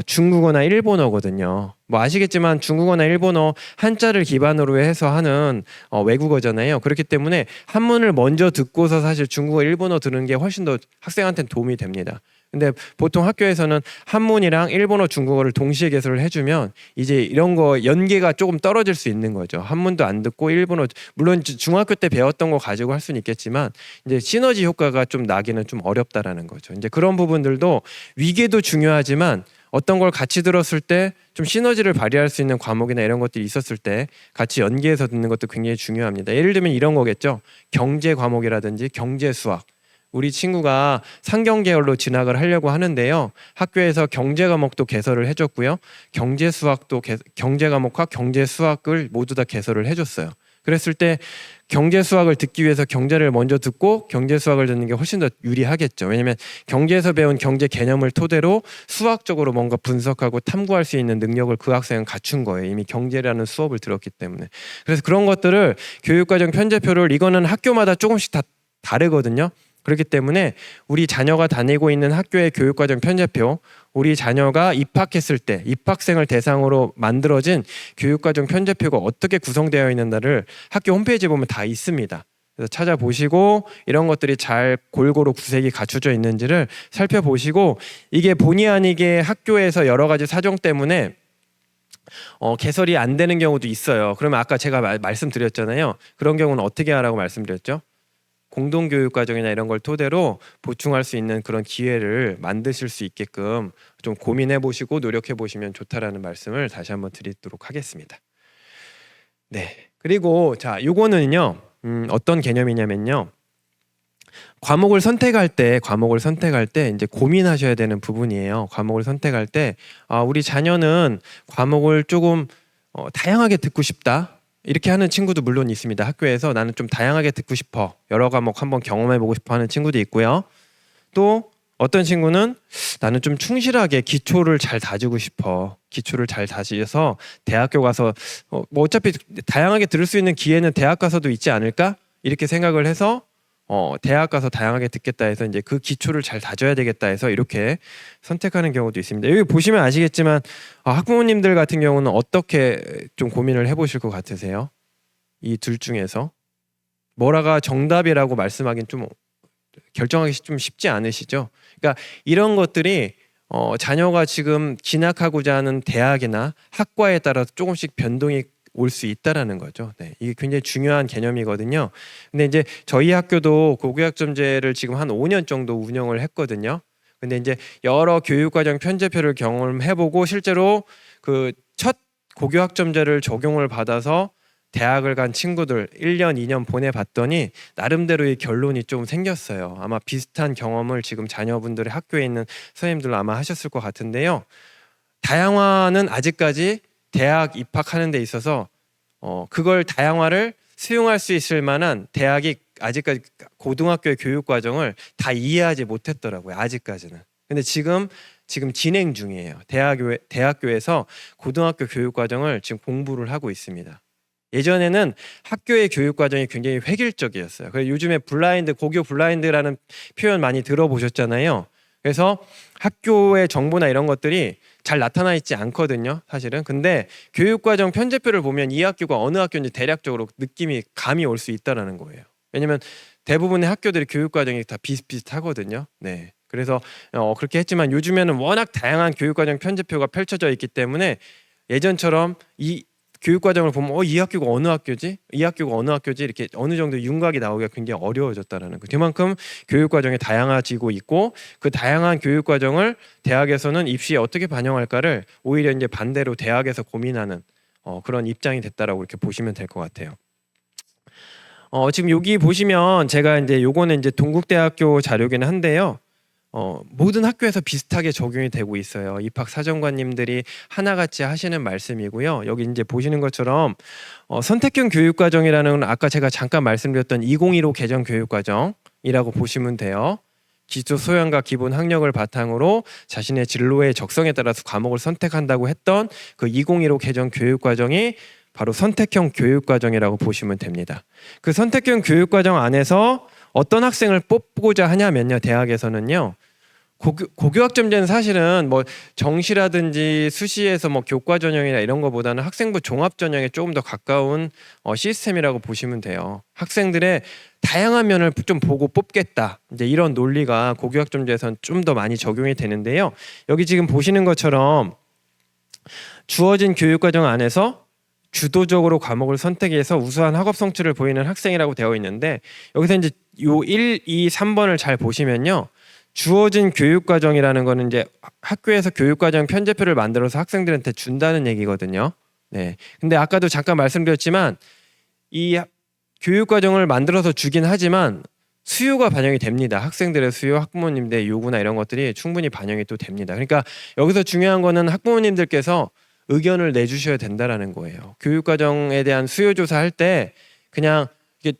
[SPEAKER 1] 중국어나 일본어거든요. 뭐 아시겠지만 중국어나 일본어 한자를 기반으로 해서 하는 외국어잖아요. 그렇기 때문에 한문을 먼저 듣고서 사실 중국어, 일본어 들은 게 훨씬 더 학생한테는 도움이 됩니다. 근데 보통 학교에서는 한문이랑 일본어, 중국어를 동시에 개설을 해주면 이제 이런 거 연계가 조금 떨어질 수 있는 거죠. 한문도 안 듣고 일본어, 물론 중학교 때 배웠던 거 가지고 할 수는 있겠지만 이제 시너지 효과가 좀 나기는 좀 어렵다라는 거죠. 이제 그런 부분들도 위계도 중요하지만 어떤 걸 같이 들었을 때 좀 시너지를 발휘할 수 있는 과목이나 이런 것들이 있었을 때 같이 연계해서 듣는 것도 굉장히 중요합니다. 예를 들면 이런 거겠죠. 경제 과목이라든지 경제 수학. 우리 친구가 상경 계열로 진학을 하려고 하는데요. 학교에서 경제 과목도 개설을 해줬고요. 경제 수학도 경제 과목과 경제 수학을 모두 다 개설을 해줬어요. 그랬을 때 경제 수학을 듣기 위해서 경제를 먼저 듣고 경제 수학을 듣는 게 훨씬 더 유리하겠죠. 왜냐하면 경제에서 배운 경제 개념을 토대로 수학적으로 뭔가 분석하고 탐구할 수 있는 능력을 그 학생은 갖춘 거예요. 이미 경제라는 수업을 들었기 때문에. 그래서 그런 것들을 교육과정 편제표를 이거는 학교마다 조금씩 다 다르거든요. 그렇기 때문에 우리 자녀가 다니고 있는 학교의 교육과정 편제표, 우리 자녀가 입학했을 때 입학생을 대상으로 만들어진 교육과정 편제표가 어떻게 구성되어 있는가를 학교 홈페이지에 보면 다 있습니다. 그래서 찾아보시고 이런 것들이 잘 골고루 구색이 갖춰져 있는지를 살펴보시고 이게 본의 아니게 학교에서 여러 가지 사정 때문에 개설이 안 되는 경우도 있어요. 그러면 아까 제가 말씀드렸잖아요. 그런 경우는 어떻게 하라고 말씀드렸죠? 공동교육과정이나 이런 걸 토대로 보충할 수 있는 그런 기회를 만드실 수 있게끔 좀 고민해 보시고 노력해 보시면 좋다라는 말씀을 다시 한번 드리도록 하겠습니다. 네. 그리고 자, 요거는요. 어떤 개념이냐면요. 과목을 선택할 때 이제 고민하셔야 되는 부분이에요. 과목을 선택할 때 우리 자녀는 과목을 조금 다양하게 듣고 싶다. 이렇게 하는 친구도 물론 있습니다. 학교에서 나는 좀 다양하게 듣고 싶어. 여러 과목 한번 경험해보고 싶어 하는 친구도 있고요. 또 어떤 친구는 나는 좀 충실하게 기초를 잘 다지고 싶어. 기초를 잘 다져서 대학교 가서 뭐 어차피 다양하게 들을 수 있는 기회는 대학 가서도 있지 않을까? 이렇게 생각을 해서 대학 가서 다양하게 듣겠다 해서 이제 그 기초를 잘 다져야 되겠다 해서 이렇게 선택하는 경우도 있습니다. 여기 보시면 아시겠지만 학부모님들 같은 경우는 어떻게 좀 고민을 해보실 것 같으세요? 이 둘 중에서 뭐라가 정답이라고 말씀하기는 좀 결정하기 좀 쉽지 않으시죠? 그러니까 이런 것들이 자녀가 지금 진학하고자 하는 대학이나 학과에 따라서 조금씩 변동이 올 수 있다라는 거죠. 네, 이게 굉장히 중요한 개념이거든요. 근데 이제 저희 학교도 고교학점제를 지금 한 5년 정도 운영을 했거든요. 근데 이제 여러 교육과정 편제표를 경험해보고 실제로 그 첫 고교학점제를 적용을 받아서 대학을 간 친구들 1년, 2년 보내봤더니 나름대로의 결론이 좀 생겼어요. 아마 비슷한 경험을 지금 자녀분들의 학교에 있는 선생님들 아마 하셨을 것 같은데요. 다양화는 아직까지 대학 입학하는 데 있어서 그걸 다양화를 수용할 수 있을 만한 대학이 아직까지 고등학교의 교육 과정을 다 이해하지 못했더라고요. 아직까지는. 근데 지금 진행 중이에요. 대학교에서 고등학교 교육 과정을 지금 공부를 하고 있습니다. 예전에는 학교의 교육 과정이 굉장히 획일적이었어요. 그래서 요즘에 고교 블라인드라는 표현 많이 들어보셨잖아요. 그래서 학교의 정보나 이런 것들이 잘 나타나 있지 않거든요, 사실은. 근데 교육과정 편제표를 보면 이 학교가 어느 학교인지 대략적으로 감이 올 수 있다라는 거예요. 왜냐면 대부분의 학교들이 교육과정이 다 비슷비슷하거든요. 네. 그래서 그렇게 했지만 요즘에는 워낙 다양한 교육과정 편제표가 펼쳐져 있기 때문에 예전처럼 이 교육과정을 보면 이 학교가 어느 학교지? 이 학교가 어느 학교지? 이렇게 어느 정도 윤곽이 나오기가 굉장히 어려워졌다는 거. 그만큼 교육과정이 다양해지고 있고 그 다양한 교육과정을 대학에서는 입시에 어떻게 반영할까를 오히려 이제 반대로 대학에서 고민하는 그런 입장이 됐다라고 이렇게 보시면 될 것 같아요. 지금 여기 보시면 제가 이제 요거는 이제 동국대학교 자료긴 한데요. 모든 학교에서 비슷하게 적용이 되고 있어요. 입학 사정관님들이 하나같이 하시는 말씀이고요. 여기 이제 보시는 것처럼 선택형 교육과정이라는 건 아까 제가 잠깐 말씀드렸던 2015 개정 교육과정이라고 보시면 돼요. 기초 소양과 기본 학력을 바탕으로 자신의 진로의 적성에 따라서 과목을 선택한다고 했던 그 2015 개정 교육과정이 바로 선택형 교육과정이라고 보시면 됩니다. 그 선택형 교육과정 안에서 어떤 학생을 뽑고자 하냐면요, 대학에서는요, 고교학점제는 사실은 뭐 정시라든지 수시에서 뭐 교과 전형이나 이런 거보다는 학생부 종합 전형에 조금 더 가까운 시스템이라고 보시면 돼요. 학생들의 다양한 면을 좀 보고 뽑겠다, 이제 이런 논리가 고교학점제에서는 좀 더 많이 적용이 되는데요. 여기 지금 보시는 것처럼 주어진 교육과정 안에서 주도적으로 과목을 선택해서 우수한 학업 성취를 보이는 학생이라고 되어 있는데, 여기서 이제 요 1, 2, 3번을 잘 보시면요, 주어진 교육과정이라는 거는 이제 학교에서 교육과정 편제표를 만들어서 학생들한테 준다는 얘기거든요. 네. 근데 아까도 잠깐 말씀드렸지만 이 교육과정을 만들어서 주긴 하지만 수요가 반영이 됩니다. 학생들의 수요, 학부모님들의 요구나 이런 것들이 충분히 반영이 또 됩니다. 그러니까 여기서 중요한 거는 학부모님들께서 의견을 내주셔야 된다라는 거예요. 교육과정에 대한 수요 조사할 때 그냥 이렇게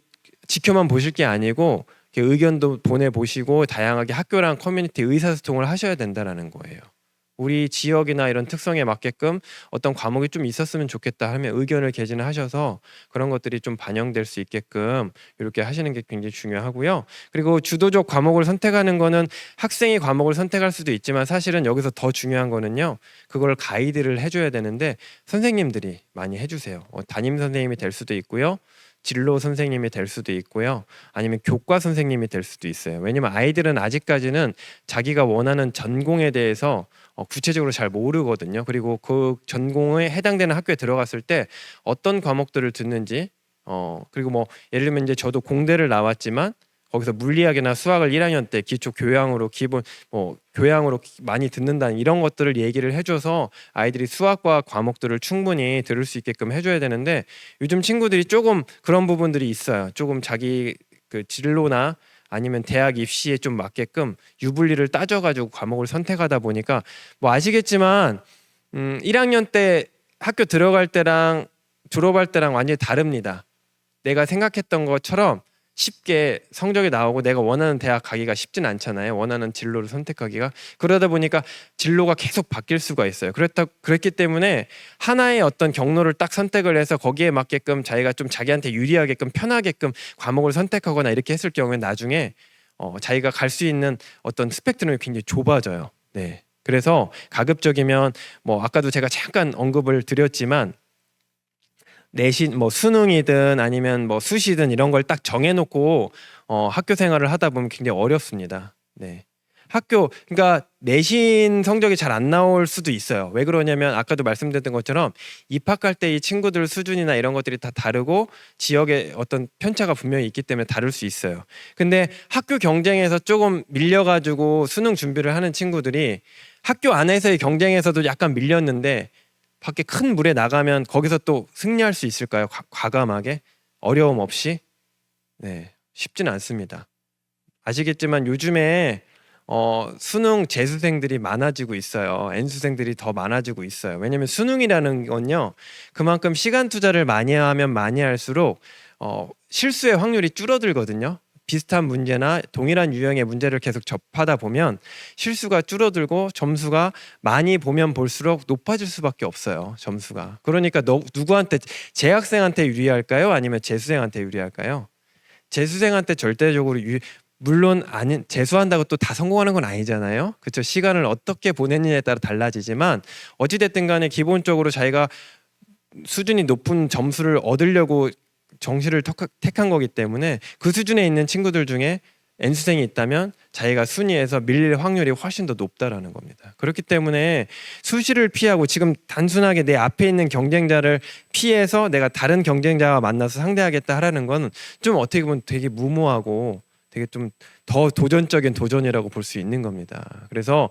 [SPEAKER 1] 지켜만 보실 게 아니고 이렇게 의견도 보내보시고 다양하게 학교랑 커뮤니티 의사소통을 하셔야 된다라는 거예요. 우리 지역이나 이런 특성에 맞게끔 어떤 과목이 좀 있었으면 좋겠다 하면 의견을 개진하셔서 그런 것들이 좀 반영될 수 있게끔 이렇게 하시는 게 굉장히 중요하고요. 그리고 주도적 과목을 선택하는 거는 학생이 과목을 선택할 수도 있지만 사실은 여기서 더 중요한 거는요, 그걸 가이드를 해줘야 되는데 선생님들이 많이 해주세요. 담임 선생님이 될 수도 있고요, 진로 선생님이 될 수도 있고요, 아니면 교과 선생님이 될 수도 있어요. 왜냐면 아이들은 아직까지는 자기가 원하는 전공에 대해서 구체적으로 잘 모르거든요. 그리고 그 전공에 해당되는 학교에 들어갔을 때 어떤 과목들을 듣는지, 그리고 뭐 예를 들면 이제 저도 공대를 나왔지만 거기서 물리학이나 수학을 1학년 때 기초 교양으로 기본 교양으로 많이 듣는다는 이런 것들을 얘기를 해줘서 아이들이 수학과 과목들을 충분히 들을 수 있게끔 해줘야 되는데, 요즘 친구들이 조금 그런 부분들이 있어요. 조금 자기 그 진로나 아니면 대학 입시에 좀 맞게끔 유불리를 따져가지고 과목을 선택하다 보니까 뭐 아시겠지만 1학년 때 학교 들어갈 때랑 졸업할 때랑 완전히 다릅니다. 내가 생각했던 것처럼 쉽게 성적이 나오고 내가 원하는 대학 가기가 쉽진 않잖아요. 원하는 진로를 선택하기가. 그러다 보니까 진로가 계속 바뀔 수가 있어요. 그랬기 때문에 하나의 어떤 경로를 딱 선택을 해서 거기에 맞게끔 자기가 좀 자기한테 유리하게끔 편하게끔 과목을 선택하거나 이렇게 했을 경우에 나중에 자기가 갈 수 있는 어떤 스펙트럼이 굉장히 좁아져요. 네. 그래서 가급적이면 뭐 아까도 제가 잠깐 언급을 드렸지만 내신 뭐 수능이든 아니면 뭐 수시든 이런 걸 딱 정해놓고 학교 생활을 하다 보면 굉장히 어렵습니다. 네. 그러니까 내신 성적이 잘 안 나올 수도 있어요. 왜 그러냐면 아까도 말씀드렸던 것처럼 입학할 때 이 친구들 수준이나 이런 것들이 다 다르고 지역에 어떤 편차가 분명히 있기 때문에 다를 수 있어요. 근데 학교 경쟁에서 조금 밀려가지고 수능 준비를 하는 친구들이 학교 안에서의 경쟁에서도 약간 밀렸는데 밖에 큰 물에 나가면 거기서 또 승리할 수 있을까요? 과감하게 어려움 없이? 네, 쉽지는 않습니다. 아시겠지만 요즘에 수능 재수생들이 많아지고 있어요. N수생들이 더 많아지고 있어요. 왜냐하면 수능이라는 건요, 그만큼 시간 투자를 많이 하면 많이 할수록 실수의 확률이 줄어들거든요. 비슷한 문제나 동일한 유형의 문제를 계속 접하다 보면 실수가 줄어들고 점수가 많이 보면 볼수록 높아질 수밖에 없어요. 점수가. 그러니까 누구한테, 재학생한테 유리할까요? 아니면 재수생한테 유리할까요? 재수생한테 절대적으로 물론 재수한다고 또 다 성공하는 건 아니잖아요. 그렇죠? 시간을 어떻게 보내느냐에 따라 달라지지만 어찌됐든 간에 기본적으로 자기가 수준이 높은 점수를 얻으려고 정시를 택한 거기 때문에 그 수준에 있는 친구들 중에 N수생이 있다면 자기가 순위에서 밀릴 확률이 훨씬 더 높다라는 겁니다. 그렇기 때문에 수시를 피하고 지금 단순하게 내 앞에 있는 경쟁자를 피해서 내가 다른 경쟁자와 만나서 상대하겠다 하라는 건 좀 어떻게 보면 되게 무모하고 되게 좀 더 도전적인 도전이라고 볼 수 있는 겁니다. 그래서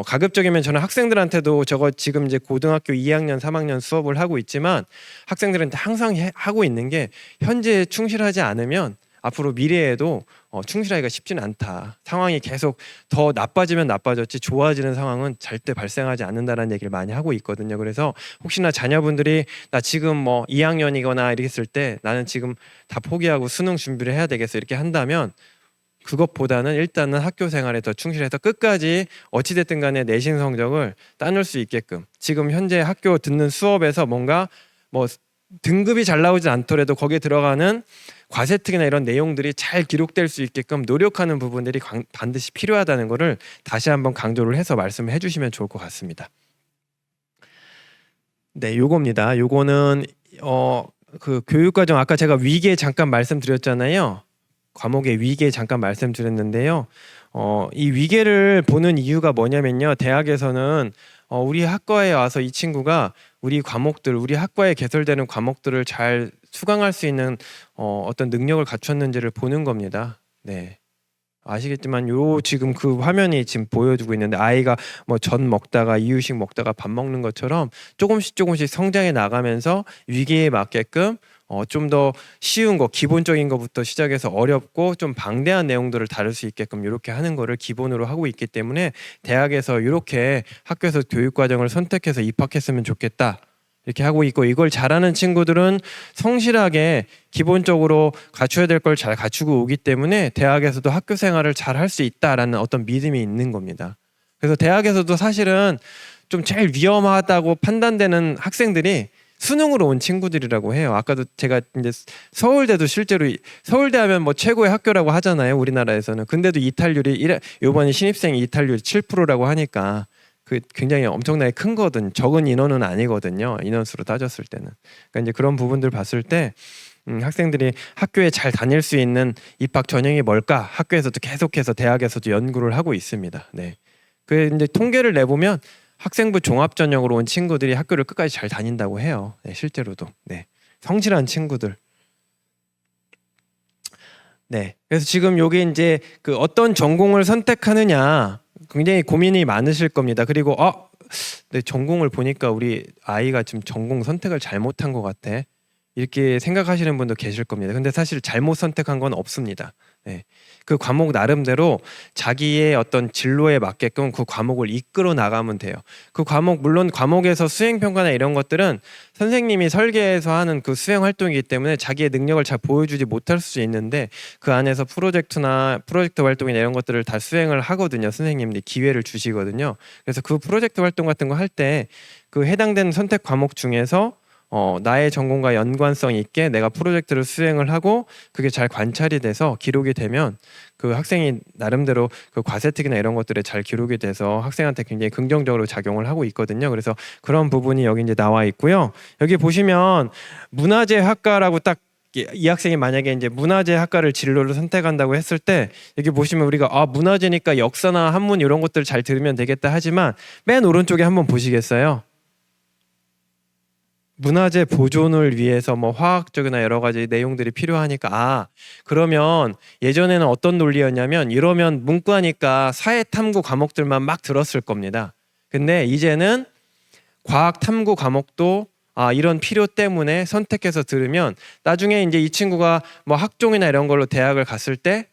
[SPEAKER 1] 가급적이면 저는 학생들한테도 저거 지금 이제 고등학교 2학년, 3학년 수업을 하고 있지만 학생들한테 항상 하고 있는 게 현재에 충실하지 않으면 앞으로 미래에도 충실하기가 쉽지는 않다. 상황이 계속 더 나빠지면 나빠졌지 좋아지는 상황은 절대 발생하지 않는다라는 얘기를 많이 하고 있거든요. 그래서 혹시나 자녀분들이 나 지금 뭐 2학년이거나 이렇게 했을 때 나는 지금 다 포기하고 수능 준비를 해야 되겠어 이렇게 한다면 그것보다는 일단은 학교 생활에 더 충실해서 끝까지 어찌됐든 간에 내신 성적을 따낼 수 있게끔 지금 현재 학교 듣는 수업에서 뭔가 뭐 등급이 잘 나오지 않더라도 거기에 들어가는 과세특이나 이런 내용들이 잘 기록될 수 있게끔 노력하는 부분들이 반드시 필요하다는 것을 다시 한번 강조를 해서 말씀을 해주시면 좋을 것 같습니다. 네, 요겁니다. 요거는 그 교육과정 아까 제가 위계 잠깐 말씀드렸잖아요. 과목의 위계 잠깐 말씀드렸는데요. 이 위계를 보는 이유가 뭐냐면요. 대학에서는 우리 학과에 와서 이 친구가 우리 과목들, 우리 학과에 개설되는 과목들을 잘 수강할 수 있는 어떤 능력을 갖췄는지를 보는 겁니다. 네. 아시겠지만 요 지금 그 화면이 지금 보여주고 있는데 아이가 뭐 전 먹다가 이유식 먹다가 밥 먹는 것처럼 조금씩 성장해 나가면서 위기에 맞게끔 좀 더 쉬운 거 기본적인 것부터 시작해서 어렵고 좀 방대한 내용들을 다룰 수 있게끔 이렇게 하는 거를 기본으로 하고 있기 때문에 대학에서 이렇게 학교에서 교육과정을 선택해서 입학했으면 좋겠다 이렇게 하고 있고 이걸 잘하는 친구들은 성실하게 기본적으로 갖춰야 될 걸 잘 갖추고 오기 때문에 대학에서도 학교 생활을 잘 할 수 있다라는 어떤 믿음이 있는 겁니다. 그래서 대학에서도 사실은 좀 제일 위험하다고 판단되는 학생들이 수능으로 온 친구들이라고 해요. 아까도 제가 이제 서울대도 실제로 서울대 하면 뭐 최고의 학교라고 하잖아요. 우리나라에서는. 근데도 이탈률이 이번에 신입생 이탈률이 7%라고 하니까 그 굉장히 엄청나게 큰 거든 적은 인원은 아니거든요. 인원수로 따졌을 때는. 그러니까 이제 그런 부분들 봤을 때 학생들이 학교에 잘 다닐 수 있는 입학 전형이 뭘까? 학교에서도 계속해서 대학에서도 연구를 하고 있습니다. 네. 그 이제 통계를 내보면 학생부 종합 전형으로 온 친구들이 학교를 끝까지 잘 다닌다고 해요. 네, 실제로도. 네. 성실한 친구들. 네. 그래서 지금 여기 이제 그 어떤 전공을 선택하느냐 굉장히 고민이 많으실 겁니다. 그리고 네, 전공을 보니까 우리 아이가 지금 전공 선택을 잘못한 것 같아. 이렇게 생각하시는 분도 계실 겁니다. 근데 사실 잘못 선택한 건 없습니다. 네. 그 과목 나름대로 자기의 어떤 진로에 맞게끔 그 과목을 이끌어 나가면 돼요. 그 과목 물론 과목에서 수행 평가나 이런 것들은 선생님이 설계해서 하는 그 수행 활동이기 때문에 자기의 능력을 잘 보여주지 못할 수 있는데 그 안에서 프로젝트 활동이나 이런 것들을 다 수행을 하거든요. 선생님들이 기회를 주시거든요. 그래서 그 프로젝트 활동 같은 거 할 때 그 해당되는 선택 과목 중에서 나의 전공과 연관성 있게 내가 프로젝트를 수행을 하고 그게 잘 관찰이 돼서 기록이 되면 그 학생이 나름대로 그 과세특이나 이런 것들에 잘 기록이 돼서 학생한테 굉장히 긍정적으로 작용을 하고 있거든요. 그래서 그런 부분이 여기 이제 나와 있고요. 여기 보시면 문화재 학과라고 딱 이 학생이 만약에 이제 문화재 학과를 진로를 선택한다고 했을 때 여기 보시면 우리가 문화재니까 역사나 한문 이런 것들을 잘 들으면 되겠다 하지만 맨 오른쪽에 한번 보시겠어요? 문화재 보존을 위해서 뭐 화학적이나 여러 가지 내용들이 필요하니까 그러면 예전에는 어떤 논리였냐면 이러면 문과니까 사회탐구 과목들만 막 들었을 겁니다. 근데 이제는 과학탐구 과목도 이런 필요 때문에 선택해서 들으면 나중에 이제 이 친구가 뭐 학종이나 이런 걸로 대학을 갔을 때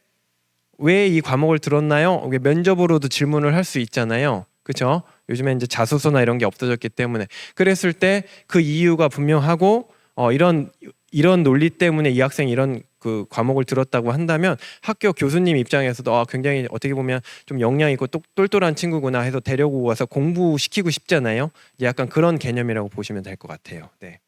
[SPEAKER 1] 왜 이 과목을 들었나요? 면접으로도 질문을 할 수 있잖아요. 그렇죠? 요즘에 이제 자소서나 이런 게 없어졌기 때문에 그랬을 때 그 이유가 분명하고 이런 논리 때문에 이 학생이 이런 그 과목을 들었다고 한다면 학교 교수님 입장에서도 굉장히 어떻게 보면 좀 역량 있고 똘똘한 친구구나 해서 데려오고 와서 공부시키고 싶잖아요. 약간 그런 개념이라고 보시면 될 것 같아요. 네.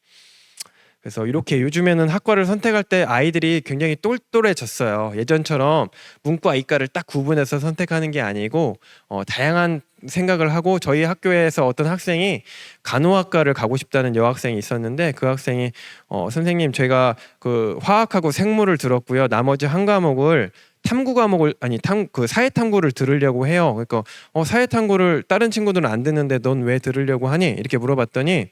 [SPEAKER 1] 그래서 이렇게 요즘에는 학과를 선택할 때 아이들이 굉장히 똘똘해졌어요. 예전처럼 문과, 이과를 딱 구분해서 선택하는 게 아니고 다양한 생각을 하고 저희 학교에서 어떤 학생이 간호학과를 가고 싶다는 여학생이 있었는데 그 학생이 선생님 제가 그 화학하고 생물을 들었고요. 나머지 한 과목을 탐구 과목을 그 사회 탐구를 들으려고 해요. 그러니까 사회 탐구를 다른 친구들은 안 듣는데 넌 왜 들으려고 하니? 이렇게 물어봤더니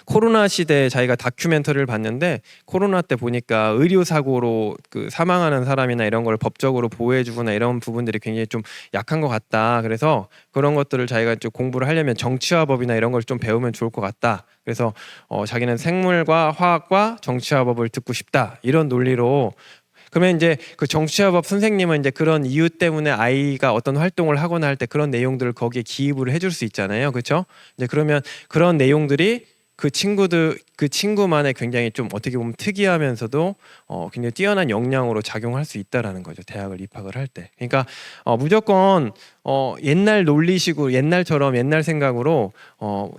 [SPEAKER 1] 코로나 시대에 자기가 다큐멘터리를 봤는데 코로나 때 보니까 의료 사고로 그 사망하는 사람이나 이런 걸 법적으로 보호해주거나 이런 부분들이 굉장히 좀 약한 것 같다. 그래서 그런 것들을 자기가 좀 공부를 하려면 정치화법이나 이런 걸 좀 배우면 좋을 것 같다. 그래서 자기는 생물과 화학과 정치화법을 듣고 싶다. 이런 논리로 그러면 이제 그 정치화법 선생님은 이제 그런 이유 때문에 아이가 어떤 활동을 하거나 할 때 그런 내용들을 거기에 기입을 해줄 수 있잖아요, 그렇죠? 이제 그러면 그런 내용들이 그 친구만의 굉장히 좀 어떻게 보면 특이하면서도 굉장히 뛰어난 역량으로 작용할 수 있다라는 거죠. 대학을 입학을 할 때. 그러니까 무조건 옛날 논리식으로 옛날처럼 옛날 생각으로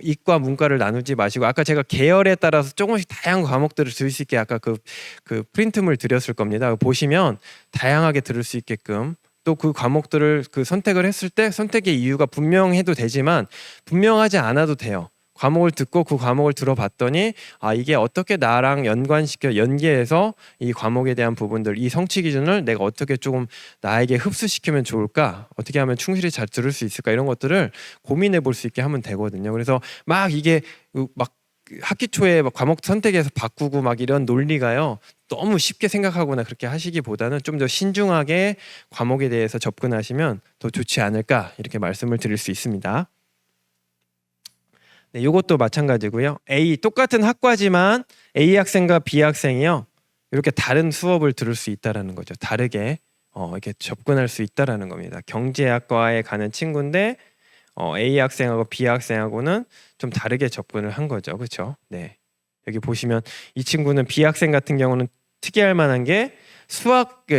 [SPEAKER 1] 이과 문과를 나누지 마시고 아까 제가 계열에 따라서 조금씩 다양한 과목들을 들을 수 있게 아까 그 프린트물 드렸을 겁니다. 보시면 다양하게 들을 수 있게끔 또 그 과목들을 그 선택을 했을 때 선택의 이유가 분명해도 되지만 분명하지 않아도 돼요. 과목을 듣고 그 과목을 들어봤더니 이게 어떻게 나랑 연계해서 이 과목에 대한 부분들 이 성취 기준을 내가 어떻게 조금 나에게 흡수시키면 좋을까, 어떻게 하면 충실히 잘 들을 수 있을까, 이런 것들을 고민해 볼 수 있게 하면 되거든요. 그래서 막 이게 막 학기 초에 막 과목 선택해서 바꾸고 막 이런 논리가요 너무 쉽게 생각하거나 그렇게 하시기보다는 좀 더 신중하게 과목에 대해서 접근하시면 더 좋지 않을까, 이렇게 말씀을 드릴 수 있습니다. 네, 이것도 마찬가지고요. 똑같은 학과지만 A 학생과 B 학생이요 이렇게 다른 수업을 들을 수 있다라는 거죠. 다르게 이렇게 접근할 수 있다라는 겁니다. 경제학과에 가는 친구인데 A 학생하고 B 학생하고는 좀 다르게 접근을 한 거죠, 그렇죠? 네, 여기 보시면 이 친구는 B 학생 같은 경우는 특이할 만한 게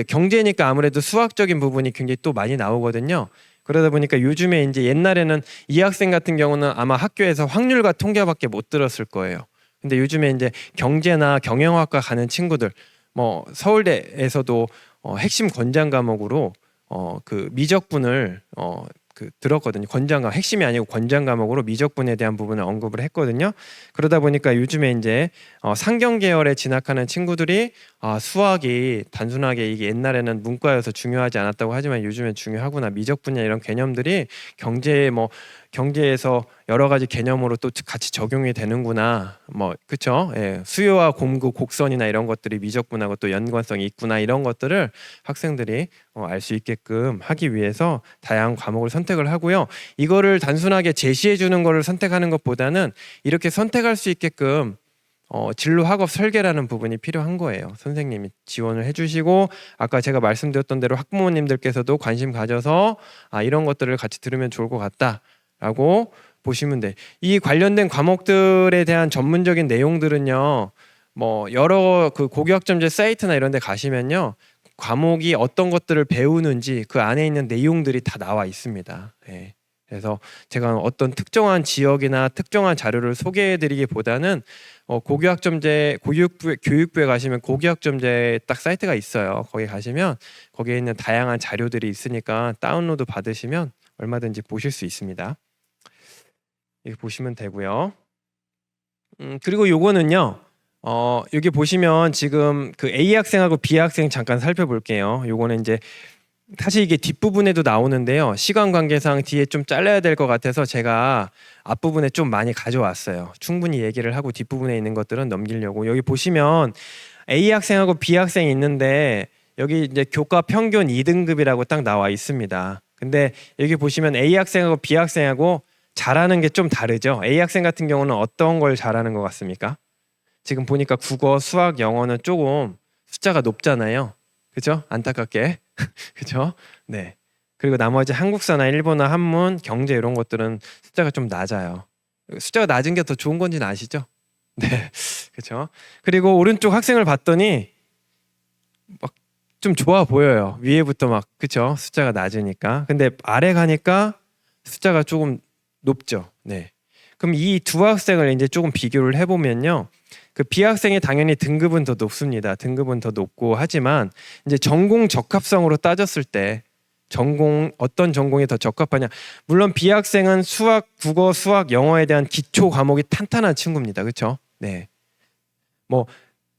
[SPEAKER 1] 경제니까 아무래도 수학적인 부분이 굉장히 또 많이 나오거든요. 그러다 보니까 요즘에 이제 옛날에는 이 학생 같은 경우는 아마 학교에서 확률과 통계밖에 못 들었을 거예요. 근데 요즘에 이제 경제나 경영학과 가는 친구들, 뭐 서울대에서도 핵심 권장 과목으로 그 미적분을 들었거든요. 핵심이 아니고 권장 과목으로 미적분에 대한 부분을 언급을 했거든요. 그러다 보니까 요즘에 이제 상경 계열에 진학하는 친구들이 수학이 단순하게 이게 옛날에는 문과여서 중요하지 않았다고 하지만 요즘엔 중요하구나, 미적분이나 이런 개념들이 경제에서 여러 가지 개념으로 또 같이 적용이 되는구나, 뭐 그렇죠? 예, 수요와 공급 곡선이나 이런 것들이 미적분하고 또 연관성이 있구나, 이런 것들을 학생들이 알 수 있게끔 하기 위해서 다양한 과목을 선택을 하고요. 이거를 단순하게 제시해 주는 거를 선택하는 것보다는 이렇게 선택할 수 있게끔 진로 학업 설계라는 부분이 필요한 거예요. 선생님이 지원을 해주시고 아까 제가 말씀드렸던 대로 학부모님들께서도 관심 가져서 이런 것들을 같이 들으면 좋을 것 같다라고 보시면 돼. 이 관련된 과목들에 대한 전문적인 내용들은요, 뭐 여러 그 고교학점제 사이트나 이런 데 가시면요 과목이 어떤 것들을 배우는지 그 안에 있는 내용들이 다 나와 있습니다. 예. 그래서 제가 어떤 특정한 지역이나 특정한 자료를 소개해드리기보다는 교육부에 가시면 고교학점제 딱 사이트가 있어요. 거기 가시면 거기에 있는 다양한 자료들이 있으니까 다운로드 받으시면 얼마든지 보실 수 있습니다. 이렇게 보시면 되고요. 그리고 요거는요. 여기 보시면 지금 그 A 학생하고 B 학생 잠깐 살펴볼게요. 요거는 이제 사실 이게 뒷부분에도 나오는데요. 시간 관계상 뒤에 좀 잘라야 될 것 같아서 제가 앞부분에 좀 많이 가져왔어요. 충분히 얘기를 하고 뒷부분에 있는 것들은 넘기려고. 여기 보시면 A 학생하고 B 학생이 있는데 여기 이제 교과 평균 2등급이라고 딱 나와 있습니다. 근데 여기 보시면 A 학생하고 B 학생하고 잘하는 게 좀 다르죠. A 학생 같은 경우는 어떤 걸 잘하는 것 같습니까? 지금 보니까 국어, 수학, 영어는 조금 숫자가 높잖아요. 그죠? 안타깝게. 그죠? 네. 그리고 나머지 한국사나 일본어, 한문, 경제 이런 것들은 숫자가 좀 낮아요. 숫자가 낮은 게 더 좋은 건지는 아시죠? 네. 그죠? 그리고 오른쪽 학생을 봤더니 막 좀 좋아 보여요. 위에부터 막, 그죠? 숫자가 낮으니까. 근데 아래 가니까 숫자가 조금 높죠. 네. 그럼 이 두 학생을 이제 조금 비교를 해보면요. 그 B 학생이 당연히 등급은 더 높습니다. 등급은 더 높고 하지만 이제 전공 적합성으로 따졌을 때 어떤 전공이 더 적합하냐. 물론 B 학생은 국어, 수학, 영어에 대한 기초 과목이 탄탄한 친구입니다. 그렇죠? 네. 뭐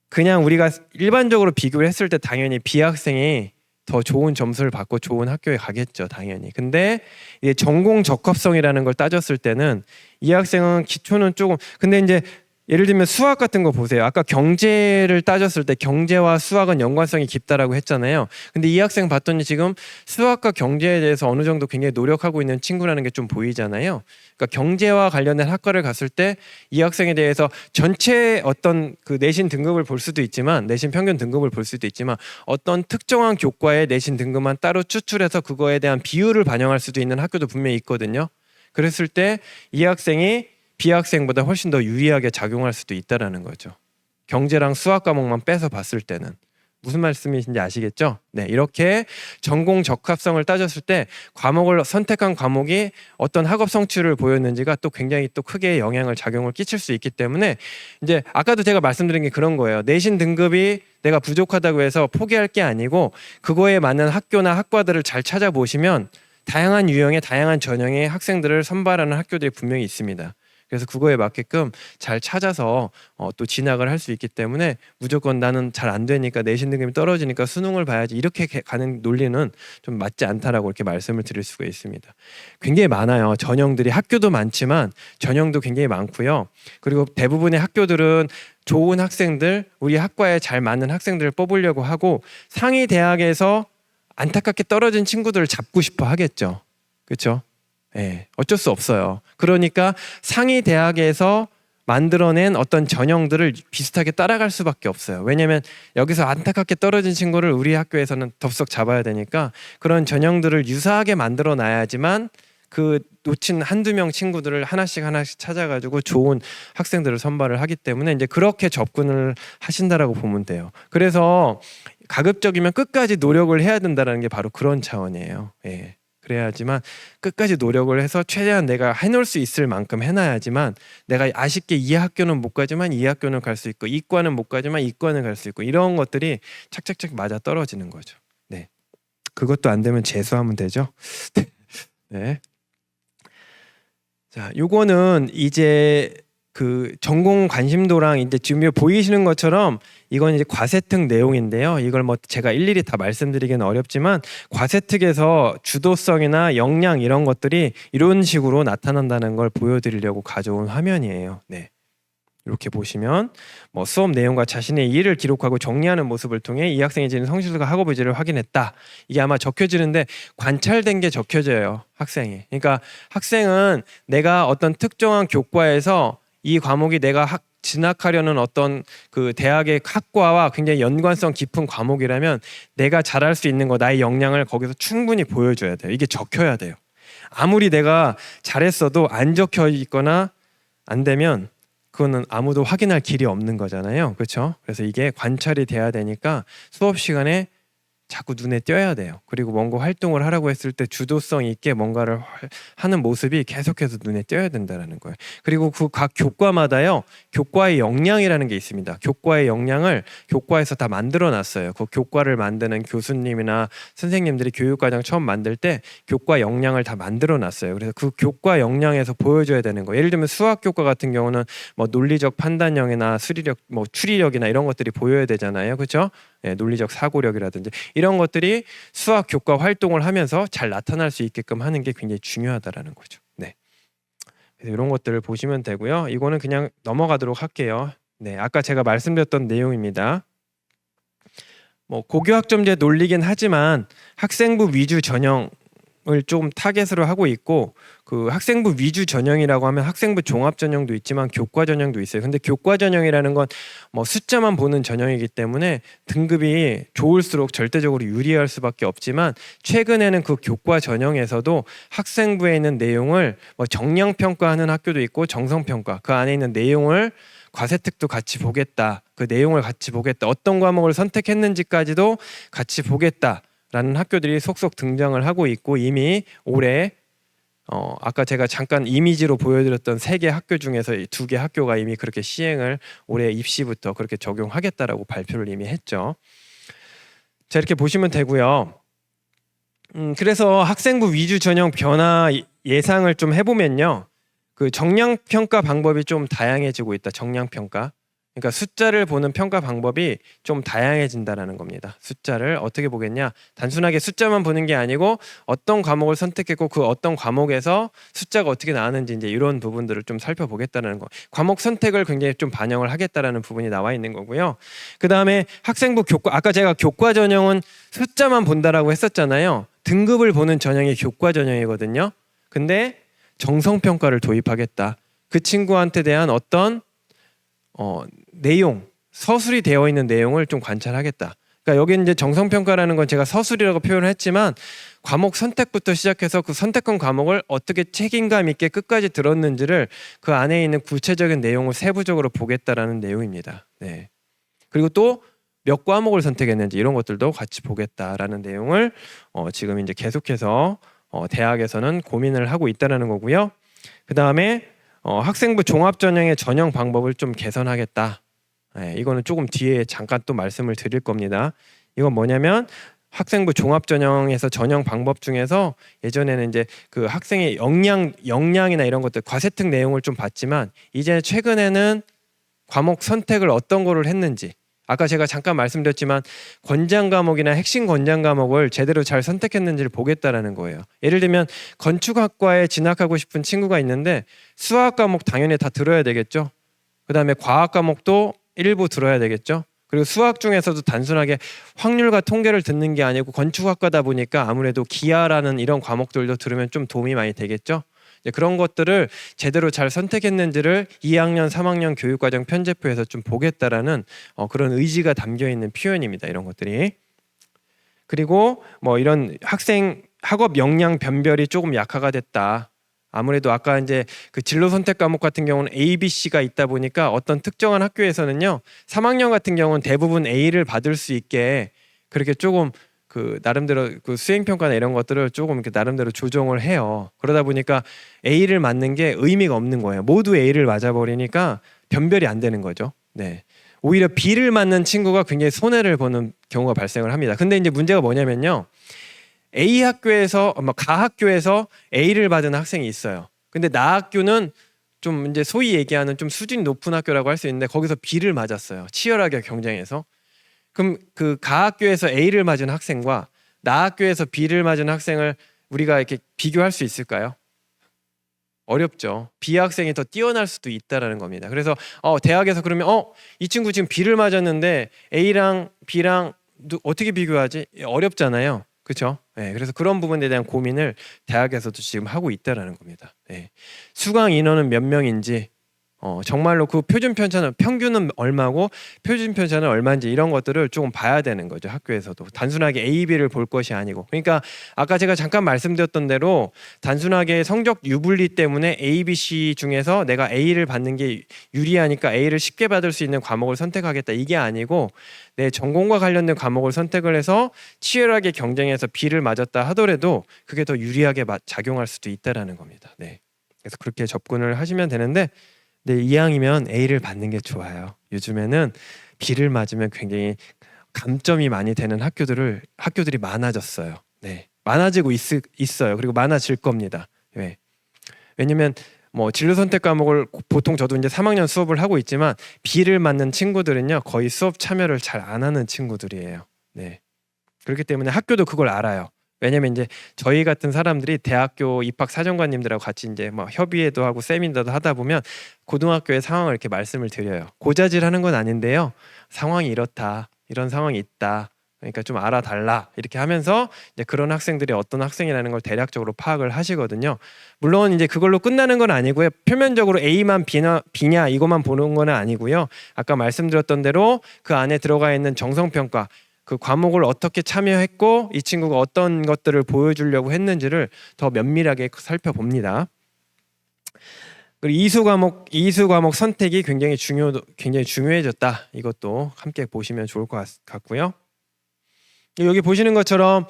[SPEAKER 1] 그냥 우리가 일반적으로 비교를 했을 때 당연히 B 학생이 더 좋은 점수를 받고 좋은 학교에 가겠죠, 당연히. 근데 이제 전공 적합성이라는 걸 따졌을 때는 이 학생은 기초는 조금 근데 이제 예를 들면 수학 같은 거 보세요. 아까 경제를 따졌을 때 경제와 수학은 연관성이 깊다라고 했잖아요. 근데 이 학생 봤더니 지금 수학과 경제에 대해서 어느 정도 굉장히 노력하고 있는 친구라는 게 좀 보이잖아요. 그러니까 경제와 관련된 학과를 갔을 때 이 학생에 대해서 전체 어떤 그 내신 등급을 볼 수도 있지만, 내신 평균 등급을 볼 수도 있지만, 어떤 특정한 교과의 내신 등급만 따로 추출해서 그거에 대한 비율을 반영할 수도 있는 학교도 분명히 있거든요. 그랬을 때 이 학생이 비학생보다 훨씬 더 유리하게 작용할 수도 있다라는 거죠. 경제랑 수학 과목만 빼서 봤을 때는. 무슨 말씀이신지 아시겠죠? 네, 이렇게 전공 적합성을 따졌을 때 과목을 선택한 과목이 어떤 학업 성취를 보였는지가 또 굉장히 또 크게 영향을 작용을 끼칠 수 있기 때문에, 이제 아까도 제가 말씀드린 게 그런 거예요. 내신 등급이 내가 부족하다고 해서 포기할 게 아니고 그거에 맞는 학교나 학과들을 잘 찾아보시면 다양한 유형의 다양한 전형의 학생들을 선발하는 학교들이 분명히 있습니다. 그래서 그거에 맞게끔 잘 찾아서 또 진학을 할 수 있기 때문에 무조건 나는 잘 안 되니까 내신 등급이 떨어지니까 수능을 봐야지 이렇게 가는 논리는 좀 맞지 않다라고 이렇게 말씀을 드릴 수가 있습니다. 굉장히 많아요. 전형들이 학교도 많지만 전형도 굉장히 많고요. 그리고 대부분의 학교들은 좋은 학생들, 우리 학과에 잘 맞는 학생들을 뽑으려고 하고 상위 대학에서 안타깝게 떨어진 친구들을 잡고 싶어 하겠죠. 그렇죠? 예, 어쩔 수 없어요. 그러니까 상위 대학에서 만들어낸 어떤 전형들을 비슷하게 따라갈 수밖에 없어요. 왜냐하면 여기서 안타깝게 떨어진 친구를 우리 학교에서는 덥석 잡아야 되니까 그런 전형들을 유사하게 만들어 놔야지만 그 놓친 한두 명 친구들을 하나씩 찾아가지고 좋은 학생들을 선발을 하기 때문에 이제 그렇게 접근을 하신다라고 보면 돼요. 그래서 가급적이면 끝까지 노력을 해야 된다는 게 바로 그런 차원이에요. 예. 그래야지만 끝까지 노력을 해서 최대한 내가 해놓을 수 있을 만큼 해놔야지만 내가 아쉽게 이 학교는 못 가지만 이 학교는 갈 수 있고 이과는 못 가지만 이과는 갈 수 있고 이런 것들이 착착착 맞아 떨어지는 거죠. 네, 그것도 안 되면 재수하면 되죠. 네. 자, 요거는 이제 그 전공 관심도랑 이제 지금 보이시는 것처럼 이건 이제 과세특 내용인데요. 이걸 뭐 제가 일일이 다 말씀드리기는 어렵지만 과세특에서 주도성이나 역량 이런 것들이 이런 식으로 나타난다는 걸 보여드리려고 가져온 화면이에요. 네. 이렇게 보시면 뭐 수업 내용과 자신의 일을 기록하고 정리하는 모습을 통해 이 학생이 지닌 성실과 학업 의지를 확인했다. 이게 아마 적혀지는데 관찰된 게 적혀져요. 학생이. 그러니까 학생은 내가 어떤 특정한 교과에서 이 과목이 내가 진학하려는 어떤 그 대학의 학과와 굉장히 연관성 깊은 과목이라면 내가 잘할 수 있는 거, 나의 역량을 거기서 충분히 보여줘야 돼요. 이게 적혀야 돼요. 아무리 내가 잘했어도 안 적혀 있거나 안 되면 그거는 아무도 확인할 길이 없는 거잖아요. 그렇죠? 그래서 이게 관찰이 돼야 되니까 수업 시간에 자꾸 눈에 띄어야 돼요. 그리고 뭔가 활동을 하라고 했을 때 주도성 있게 뭔가를 하는 모습이 계속해서 눈에 띄어야 된다는 거예요. 그리고 그 각 교과마다요, 교과의 역량이라는 게 있습니다. 교과의 역량을 교과에서 다 만들어 놨어요. 그 교과를 만드는 교수님이나 선생님들이 교육과정 처음 만들 때 교과 역량을 다 만들어 놨어요. 그래서 그 교과 역량에서 보여줘야 되는 거예요. 예를 들면 수학 교과 같은 경우는 뭐 논리적 판단력이나 수리력, 뭐 추리력이나 이런 것들이 보여야 되잖아요. 그렇죠? 네, 논리적 사고력이라든지 이런 것들이 수학 교과 활동을 하면서 잘 나타날 수 있게끔 하는 게 굉장히 중요하다라는 거죠. 네. 그래서 이런 것들을 보시면 되고요. 이거는 그냥 넘어가도록 할게요. 네, 아까 제가 말씀드렸던 내용입니다. 뭐 고교학점제 논리긴 하지만 학생부 위주 전형을 좀 타겟으로 하고 있고, 그 학생부 위주 전형이라고 하면 학생부 종합 전형도 있지만 교과 전형도 있어요. 근데 교과 전형이라는 건 뭐 숫자만 보는 전형이기 때문에 등급이 좋을수록 절대적으로 유리할 수밖에 없지만, 최근에는 그 교과 전형에서도 학생부에 있는 내용을 뭐 정량 평가하는 학교도 있고 정성 평가, 그 안에 있는 내용을 과세특도 같이 보겠다, 그 내용을 같이 보겠다, 어떤 과목을 선택했는지까지도 같이 보겠다라는 학교들이 속속 등장을 하고 있고, 이미 올해 아까 제가 잠깐 이미지로 보여드렸던 3개 학교 중에서 2개 학교가 이미 그렇게 시행을 올해 입시부터 그렇게 적용하겠다라고 발표를 이미 했죠. 자, 이렇게 보시면 되고요. 그래서 학생부 위주 전형 변화 예상을 좀 해보면요, 그 정량 평가 방법이 좀 다양해지고 있다. 정량 평가. 그러니까 숫자를 보는 평가 방법이 좀 다양해진다라는 겁니다. 숫자를 어떻게 보겠냐? 단순하게 숫자만 보는 게 아니고 어떤 과목을 선택했고 그 어떤 과목에서 숫자가 어떻게 나왔는지 이제 이런 부분들을 좀 살펴보겠다는 거. 과목 선택을 굉장히 좀 반영을 하겠다라는 부분이 나와 있는 거고요. 그다음에 학생부 교과, 아까 제가 교과 전형은 숫자만 본다라고 했었잖아요. 등급을 보는 전형이 교과 전형이거든요. 근데 정성 평가를 도입하겠다. 그 친구한테 대한 어떤 내용, 서술이 되어 있는 내용을 좀 관찰하겠다. 그러니까 여기 이제 정성평가라는 건 제가 서술이라고 표현을 했지만 과목 선택부터 시작해서 그 선택한 과목을 어떻게 책임감 있게 끝까지 들었는지를 그 안에 있는 구체적인 내용을 세부적으로 보겠다라는 내용입니다. 네. 그리고 또 몇 과목을 선택했는지 이런 것들도 같이 보겠다라는 내용을 지금 이제 계속해서 대학에서는 고민을 하고 있다라는 거고요. 그 다음에 학생부 종합 전형의 전형 방법을 좀 개선하겠다. 네, 이거는 조금 뒤에 잠깐 또 말씀을 드릴 겁니다. 이건 뭐냐면 학생부 종합 전형에서 전형 방법 중에서 예전에는 이제 그 학생의 역량이나 이런 것들 과세특 내용을 좀 봤지만 이제 최근에는 과목 선택을 어떤 거를 했는지 아까 제가 잠깐 말씀드렸지만 권장 과목이나 핵심 권장 과목을 제대로 잘 선택했는지를 보겠다라는 거예요. 예를 들면 건축학과에 진학하고 싶은 친구가 있는데 수학 과목 당연히 다 들어야 되겠죠. 그다음에 과학 과목도 일부 들어야 되겠죠. 그리고 수학 중에서도 단순하게 확률과 통계를 듣는 게 아니고 건축학과다 보니까 아무래도 기하라는 이런 과목들도 들으면 좀 도움이 많이 되겠죠. 그런 것들을 제대로 잘 선택했는지를 2학년, 3학년 교육과정 편제표에서 좀 보겠다라는 그런 의지가 담겨 있는 표현입니다. 이런 것들이. 그리고 뭐 이런 학생 학업 역량 변별이 조금 약화가 됐다. 아무래도 아까 이제 그 진로 선택 과목 같은 경우는 A, B, C가 있다 보니까 어떤 특정한 학교에서는요 3학년 같은 경우는 대부분 A를 받을 수 있게 그렇게 조금 그 나름대로 그 수행 평가나 이런 것들을 조금 이렇게 나름대로 조정을 해요. 그러다 보니까 A를 맞는 게 의미가 없는 거예요. 모두 A를 맞아 버리니까 변별이 안 되는 거죠. 네. 오히려 B를 맞는 친구가 굉장히 손해를 보는 경우가 발생을 합니다. 근데 이제 문제가 뭐냐면요. A 학교에서 가 학교에서 A를 받은 학생이 있어요. 근데 나 학교는 좀 이제 소위 얘기하는 좀 수준이 높은 학교라고 할 수 있는데 거기서 B를 맞았어요. 치열하게 경쟁해서. 그럼 그 가 학교에서 A를 맞은 학생과 나 학교에서 B를 맞은 학생을 우리가 이렇게 비교할 수 있을까요? 어렵죠. B 학생이 더 뛰어날 수도 있다라는 겁니다. 그래서 대학에서 그러면 이 친구 지금 B를 맞았는데 A랑 B랑 어떻게 비교하지? 어렵잖아요. 그렇죠? 네, 그래서 그런 부분에 대한 고민을 대학에서도 지금 하고 있다라는 겁니다. 네. 수강 인원은 몇 명인지 정말로 그 표준 편차는 평균은 얼마고 표준 편차는 얼마인지 이런 것들을 조금 봐야 되는 거죠. 학교에서도 단순하게 A, B를 볼 것이 아니고 그러니까 아까 제가 잠깐 말씀드렸던 대로 단순하게 성적 유불리 때문에 A, B, C 중에서 내가 A를 받는 게 유리하니까 A를 쉽게 받을 수 있는 과목을 선택하겠다 이게 아니고 내 전공과 관련된 과목을 선택을 해서 치열하게 경쟁해서 B를 맞았다 하더라도 그게 더 유리하게 작용할 수도 있다라는 겁니다. 네. 그래서 그렇게 접근을 하시면 되는데 네, 이왕이면 A를 받는 게 좋아요. 요즘에는 B를 맞으면 굉장히 감점이 많이 되는 학교들이 많아졌어요. 네, 많아지고 있어요. 그리고 많아질 겁니다. 네. 왜냐면 뭐 진로 선택 과목을 보통 저도 이제 3학년 수업을 하고 있지만 B를 맞는 친구들은요 거의 수업 참여를 잘 안 하는 친구들이에요. 네, 그렇기 때문에 학교도 그걸 알아요. 왜냐면 이제 저희 같은 사람들이 대학교 입학 사정관님들하고 같이 이제 뭐 협의회도 하고 세미나도 하다 보면 고등학교의 상황을 이렇게 말씀을 드려요. 고자질하는 건 아닌데요. 상황이 이렇다. 이런 상황이 있다. 그러니까 좀 알아달라. 이렇게 하면서 이제 그런 학생들이 어떤 학생이라는 걸 대략적으로 파악을 하시거든요. 물론 이제 그걸로 끝나는 건 아니고요. 표면적으로 A만 B냐 이것만 보는 건 아니고요. 아까 말씀드렸던 대로 그 안에 들어가 있는 정성평가 그 과목을 어떻게 참여했고 이 친구가 어떤 것들을 보여주려고 했는지를 더 면밀하게 살펴봅니다. 그리고 이수 과목 선택이 굉장히 중요해졌다. 이것도 함께 보시면 좋을 것 같고요. 여기 보시는 것처럼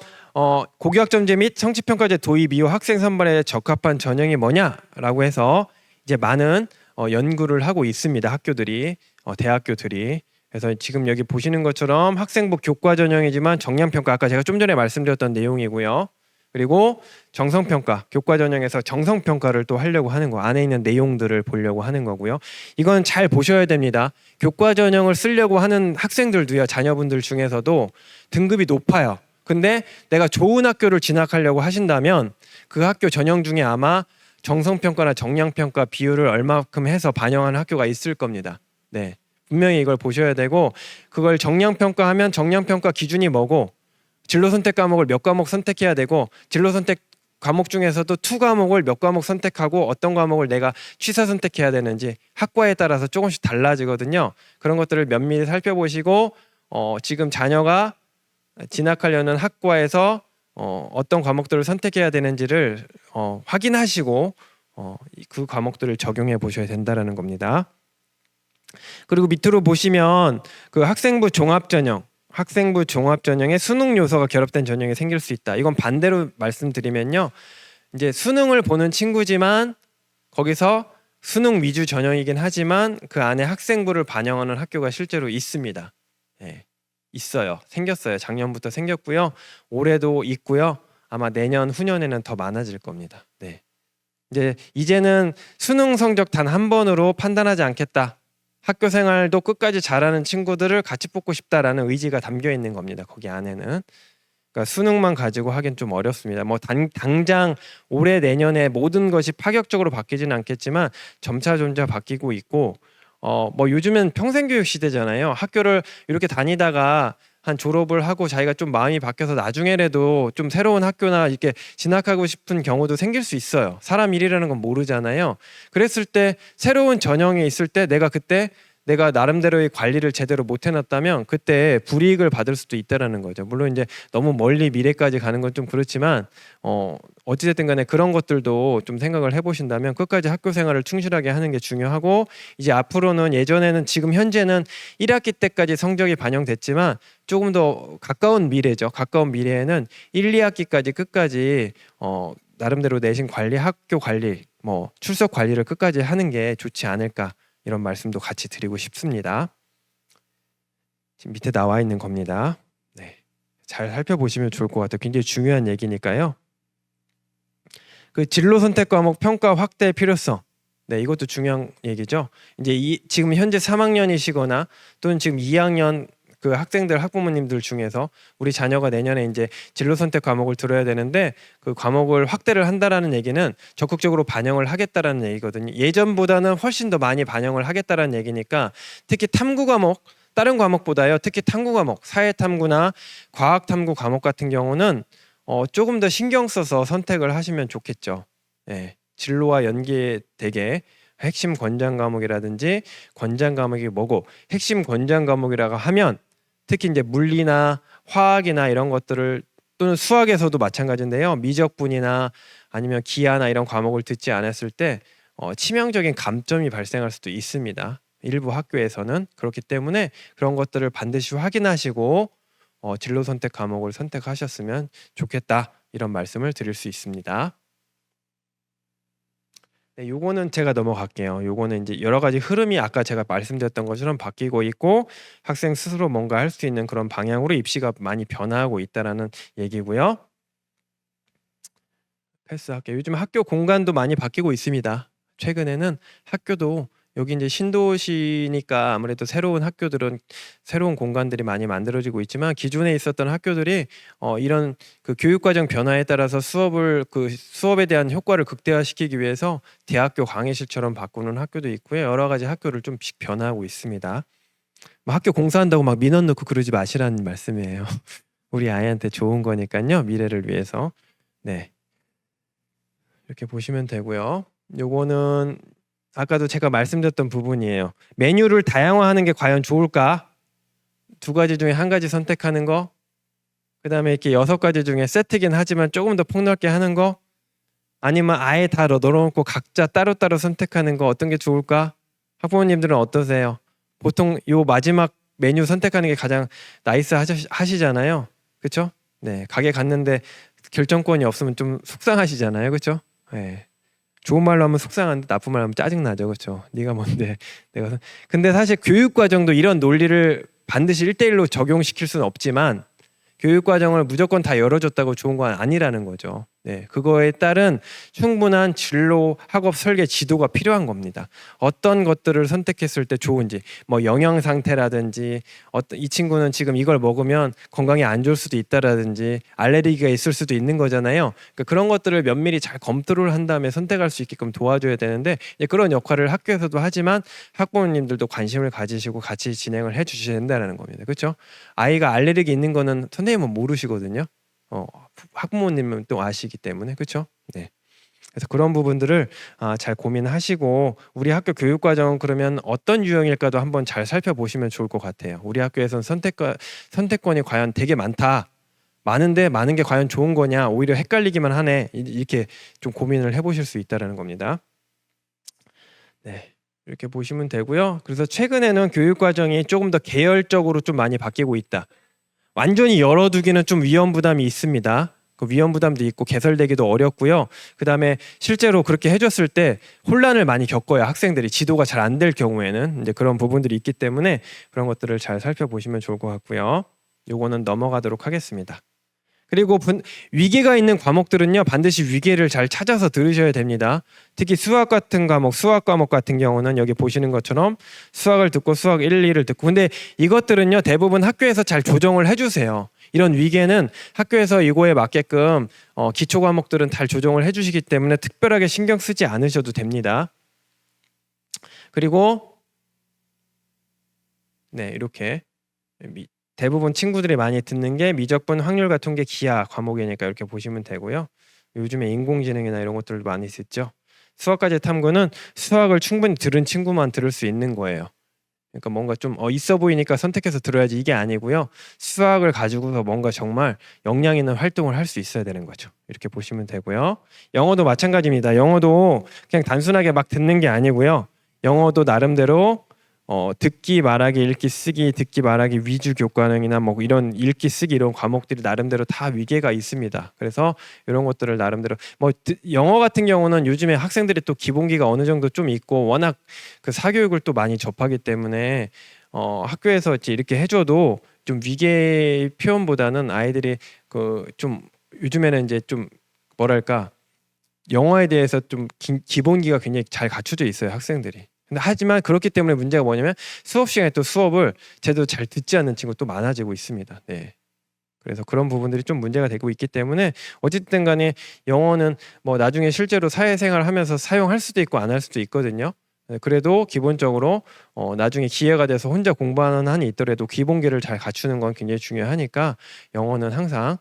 [SPEAKER 1] 고교학점제 및 성취평가제 도입 이후 학생 선발에 적합한 전형이 뭐냐라고 해서 이제 많은 연구를 하고 있습니다. 학교들이 대학교들이. 그래서 지금 여기 보시는 것처럼 학생부 교과 전형이지만 정량평가 아까 제가 좀 전에 말씀드렸던 내용이고요. 그리고 정성평가, 교과 전형에서 정성평가를 또 하려고 하는 거, 안에 있는 내용들을 보려고 하는 거고요. 이건 잘 보셔야 됩니다. 교과 전형을 쓰려고 하는 학생들도요, 자녀분들 중에서도 등급이 높아요. 근데 내가 좋은 학교를 진학하려고 하신다면 그 학교 전형 중에 아마 정성평가나 정량평가 비율을 얼마큼 해서 반영하는 학교가 있을 겁니다. 네, 분명히 이걸 보셔야 되고, 그걸 정량평가하면 정량평가 기준이 뭐고, 진로 선택 과목을 몇 과목 선택해야 되고, 진로 선택 과목 중에서도 투 과목을 몇 과목 선택하고 어떤 과목을 내가 취사 선택해야 되는지 학과에 따라서 조금씩 달라지거든요. 그런 것들을 면밀히 살펴보시고 지금 자녀가 진학하려는 학과에서 어떤 과목들을 선택해야 되는지를 확인하시고 그 과목들을 적용해 보셔야 된다라는 겁니다. 그리고 밑으로 보시면 그 학생부 종합전형에 수능 요소가 결합된 전형이 생길 수 있다. 이건 반대로 말씀드리면요, 이제 수능을 보는 친구지만 거기서 수능 위주 전형이긴 하지만 그 안에 학생부를 반영하는 학교가 실제로 있습니다. 예, 있어요. 생겼어요. 작년부터 생겼고요. 올해도 있고요. 아마 내년 후년에는 더 많아질 겁니다. 네. 이제는 수능 성적 단 한 번으로 판단하지 않겠다. 학교 생활도 끝까지 잘하는 친구들을 같이 뽑고 싶다라는 의지가 담겨 있는 겁니다. 거기 안에는. 그러니까 수능만 가지고 하긴 좀 어렵습니다. 뭐 당장 올해 내년에 모든 것이 파격적으로 바뀌지는 않겠지만 점차 바뀌고 있고, 뭐 요즘엔 평생교육 시대잖아요. 학교를 이렇게 다니다가 한 졸업을 하고 자기가 좀 마음이 바뀌어서 나중에라도 좀 새로운 학교나 이렇게 진학하고 싶은 경우도 생길 수 있어요. 사람 일이라는 건 모르잖아요. 그랬을 때 새로운 전형에 있을 때 내가 나름대로의 관리를 제대로 못 해놨다면 그때 불이익을 받을 수도 있다라는 거죠. 물론 이제 너무 멀리 미래까지 가는 건 좀 그렇지만 어찌됐든 간에 그런 것들도 좀 생각을 해보신다면 끝까지 학교 생활을 충실하게 하는 게 중요하고, 이제 앞으로는 예전에는 지금 현재는 1학기 때까지 성적이 반영됐지만 조금 더 가까운 미래죠. 가까운 미래에는 1, 2학기까지 끝까지 나름대로 내신 관리, 학교 관리, 뭐 출석 관리를 끝까지 하는 게 좋지 않을까, 이런 말씀도 같이 드리고 싶습니다. 지금 밑에 나와 있는 겁니다. 네, 잘 살펴보시면 좋을 것 같아요. 굉장히 중요한 얘기니까요. 그 진로 선택 과목 평가 확대의 필요성. 네, 이것도 중요한 얘기죠. 이제 지금 현재 3학년이시거나 또는 지금 2학년 그 학생들, 학부모님들 중에서 우리 자녀가 내년에 이제 진로 선택 과목을 들어야 되는데 그 과목을 확대를 한다라는 얘기는 적극적으로 반영을 하겠다라는 얘기거든요. 예전보다는 훨씬 더 많이 반영을 하겠다라는 얘기니까, 특히 탐구 과목, 다른 과목보다요, 특히 탐구 과목, 사회 탐구나 과학 탐구 과목 같은 경우는 조금 더 신경 써서 선택을 하시면 좋겠죠. 예, 진로와 연계되게 핵심 권장 과목이라든지 권장 과목이 뭐고, 핵심 권장 과목이라고 하면 특히 이제 물리나 화학이나 이런 것들을, 또는 수학에서도 마찬가지인데요, 미적분이나 아니면 기하나 이런 과목을 듣지 않았을 때 치명적인 감점이 발생할 수도 있습니다. 일부 학교에서는. 그렇기 때문에 그런 것들을 반드시 확인하시고 진로 선택 과목을 선택하셨으면 좋겠다, 이런 말씀을 드릴 수 있습니다. 네, 요거는 제가 넘어갈게요. 요거는 이제 여러 가지 흐름이 아까 제가 말씀드렸던 것처럼 바뀌고 있고, 학생 스스로 뭔가 할 수 있는 그런 방향으로 입시가 많이 변화하고 있다라는 얘기고요. 패스할게요. 요즘 학교 공간도 많이 바뀌고 있습니다. 최근에는 학교도, 여기 이제 신도시니까 아무래도 새로운 학교들은 새로운 공간들이 많이 만들어지고 있지만, 기존에 있었던 학교들이 이런 그 교육과정 변화에 따라서 수업에 대한 효과를 극대화시키기 위해서 대학교 강의실처럼 바꾸는 학교도 있고요. 여러 가지 학교를 좀씩 변화하고 있습니다. 뭐 학교 공사한다고 막 민원 넣고 그러지 마시라는 말씀이에요. 우리 아이한테 좋은 거니까요, 미래를 위해서. 네, 이렇게 보시면 되고요. 요거는 아까도 제가 말씀드렸던 부분이에요. 메뉴를 다양화하는 게 과연 좋을까? 2가지 중에 1가지 선택하는 거, 그 다음에 이렇게 6가지 중에 세트긴 하지만 조금 더 폭넓게 하는 거, 아니면 아예 다 넣어놓고 각자 따로따로 선택하는 거, 어떤 게 좋을까? 학부모님들은 어떠세요? 보통 요 마지막 메뉴 선택하는 게 가장 나이스 하시잖아요. 그렇죠? 네, 가게 갔는데 결정권이 없으면 좀 속상하시잖아요. 그렇죠? 네. 좋은 말로 하면 속상한데 나쁜 말로 하면 짜증나죠. 그렇죠? 네가 뭔데 내가. 근데 사실 교육 과정도 이런 논리를 반드시 1대1로 적용시킬 수는 없지만, 교육 과정을 무조건 다 열어줬다고 좋은 건 아니라는 거죠. 네, 그거에 따른 충분한 진로 학업 설계 지도가 필요한 겁니다. 어떤 것들을 선택했을 때 좋은지, 뭐 영양 상태라든지, 이 친구는 지금 이걸 먹으면 건강에 안 좋을 수도 있다라든지, 알레르기가 있을 수도 있는 거잖아요. 그러니까 그런 것들을 면밀히 잘 검토를 한 다음에 선택할 수 있게끔 도와줘야 되는데, 이제 그런 역할을 학교에서도 하지만 학부모님들도 관심을 가지시고 같이 진행을 해주셔야 된다는 겁니다. 그렇죠? 아이가 알레르기 있는 거는 선생님은 모르시거든요. 학부모님은 또 아시기 때문에 그렇죠? 네. 그래서 그런 부분들을 잘 고민하시고 우리 학교 교육과정 그러면 어떤 유형일까도 한번 잘 살펴보시면 좋을 것 같아요. 우리 학교에서는 선택권이 과연 되게 많다. 많은데 많은 게 과연 좋은 거냐 오히려 헷갈리기만 하네 이렇게 좀 고민을 해보실 수 있다는 겁니다. 네. 이렇게 보시면 되고요. 그래서 최근에는 교육과정이 조금 더 계열적으로 좀 많이 바뀌고 있다. 완전히 열어두기는 좀 위험 부담이 있습니다. 그 위험 부담도 있고 개설되기도 어렵고요. 그다음에 실제로 그렇게 해줬을 때 혼란을 많이 겪어요. 학생들이 지도가 잘 안 될 경우에는 이제 그런 부분들이 있기 때문에 그런 것들을 잘 살펴보시면 좋을 것 같고요. 요거는 넘어가도록 하겠습니다. 그리고 위계가 있는 과목들은요 반드시 위계를 잘 찾아서 들으셔야 됩니다. 특히 수학 같은 과목, 수학 과목 같은 경우는 여기 보시는 것처럼 수학을 듣고 수학 1, 2를 듣고 근데 이것들은요 대부분 학교에서 잘 조정을 해주세요. 이런 위계는 학교에서 이거에 맞게끔 기초 과목들은 잘 조정을 해주시기 때문에 특별하게 신경 쓰지 않으셔도 됩니다. 그리고 네 이렇게 대부분 친구들이 많이 듣는 게 미적분, 확률과 통계, 기하 과목이니까 이렇게 보시면 되고요. 요즘에 인공지능이나 이런 것들도 많이 듣죠. 수학까지 탐구는 수학을 충분히 들은 친구만 들을 수 있는 거예요. 그러니까 뭔가 좀 있어 보이니까 선택해서 들어야지 이게 아니고요. 수학을 가지고서 뭔가 정말 역량 있는 활동을 할 수 있어야 되는 거죠. 이렇게 보시면 되고요. 영어도 마찬가지입니다. 영어도 그냥 단순하게 막 듣는 게 아니고요. 영어도 나름대로 듣기, 말하기, 읽기, 쓰기, 듣기, 말하기, 위주 교과능이나 뭐 이런 읽기, 쓰기 이런 과목들이 나름대로 다 위계가 있습니다. 그래서 이런 것들을 나름대로 뭐 영어 같은 경우는 요즘에 학생들이 또 기본기가 어느 정도 좀 있고 워낙 그 사교육을 또 많이 접하기 때문에 학교에서 이렇게 해줘도 좀 위계 표현보다는 아이들이 그 좀 요즘에는 이제 좀 뭐랄까 영어에 대해서 좀 기본기가 굉장히 잘 갖춰져 있어요 학생들이. 근데 하지만 그렇기 때문에 문제가 뭐냐면 수업 시간에 또 수업을 제대로 잘 듣지 않는 친구가 또 많아지고 있습니다. 네. 그래서 그런 부분들이 좀 문제가 되고 있기 때문에 어쨌든 간에 영어는 뭐 나중에 실제로 사회생활 하면서 사용할 수도 있고 안 할 수도 있거든요. 그래도 기본적으로 나중에 기회가 돼서 혼자 공부하는 한이 있더라도 기본기를 잘 갖추는 건 굉장히 중요하니까 영어는 항상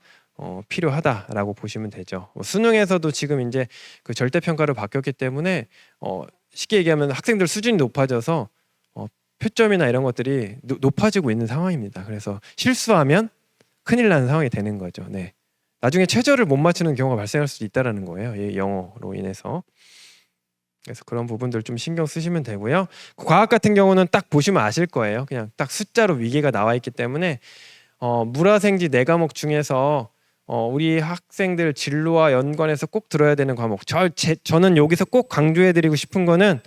[SPEAKER 1] 필요하다라고 보시면 되죠. 수능에서도 지금 이제 그 절대평가로 바뀌었기 때문에 쉽게 얘기하면 학생들 수준이 높아져서 표점이나 이런 것들이 높아지고 있는 상황입니다. 그래서 실수하면 큰일 나는 상황이 되는 거죠. 네. 나중에 최저를 못 맞추는 경우가 발생할 수도 있다는 거예요. 이 영어로 인해서. 그래서 그런 부분들 좀 신경 쓰시면 되고요. 과학 같은 경우는 딱 보시면 아실 거예요. 그냥 딱 숫자로 위계가 나와 있기 때문에 물화생지 4과목 중에서 우리 학생들 진로와 연관해서 꼭 들어야 되는 과목. 저는 여기서 꼭 강조해드리고 싶은 거는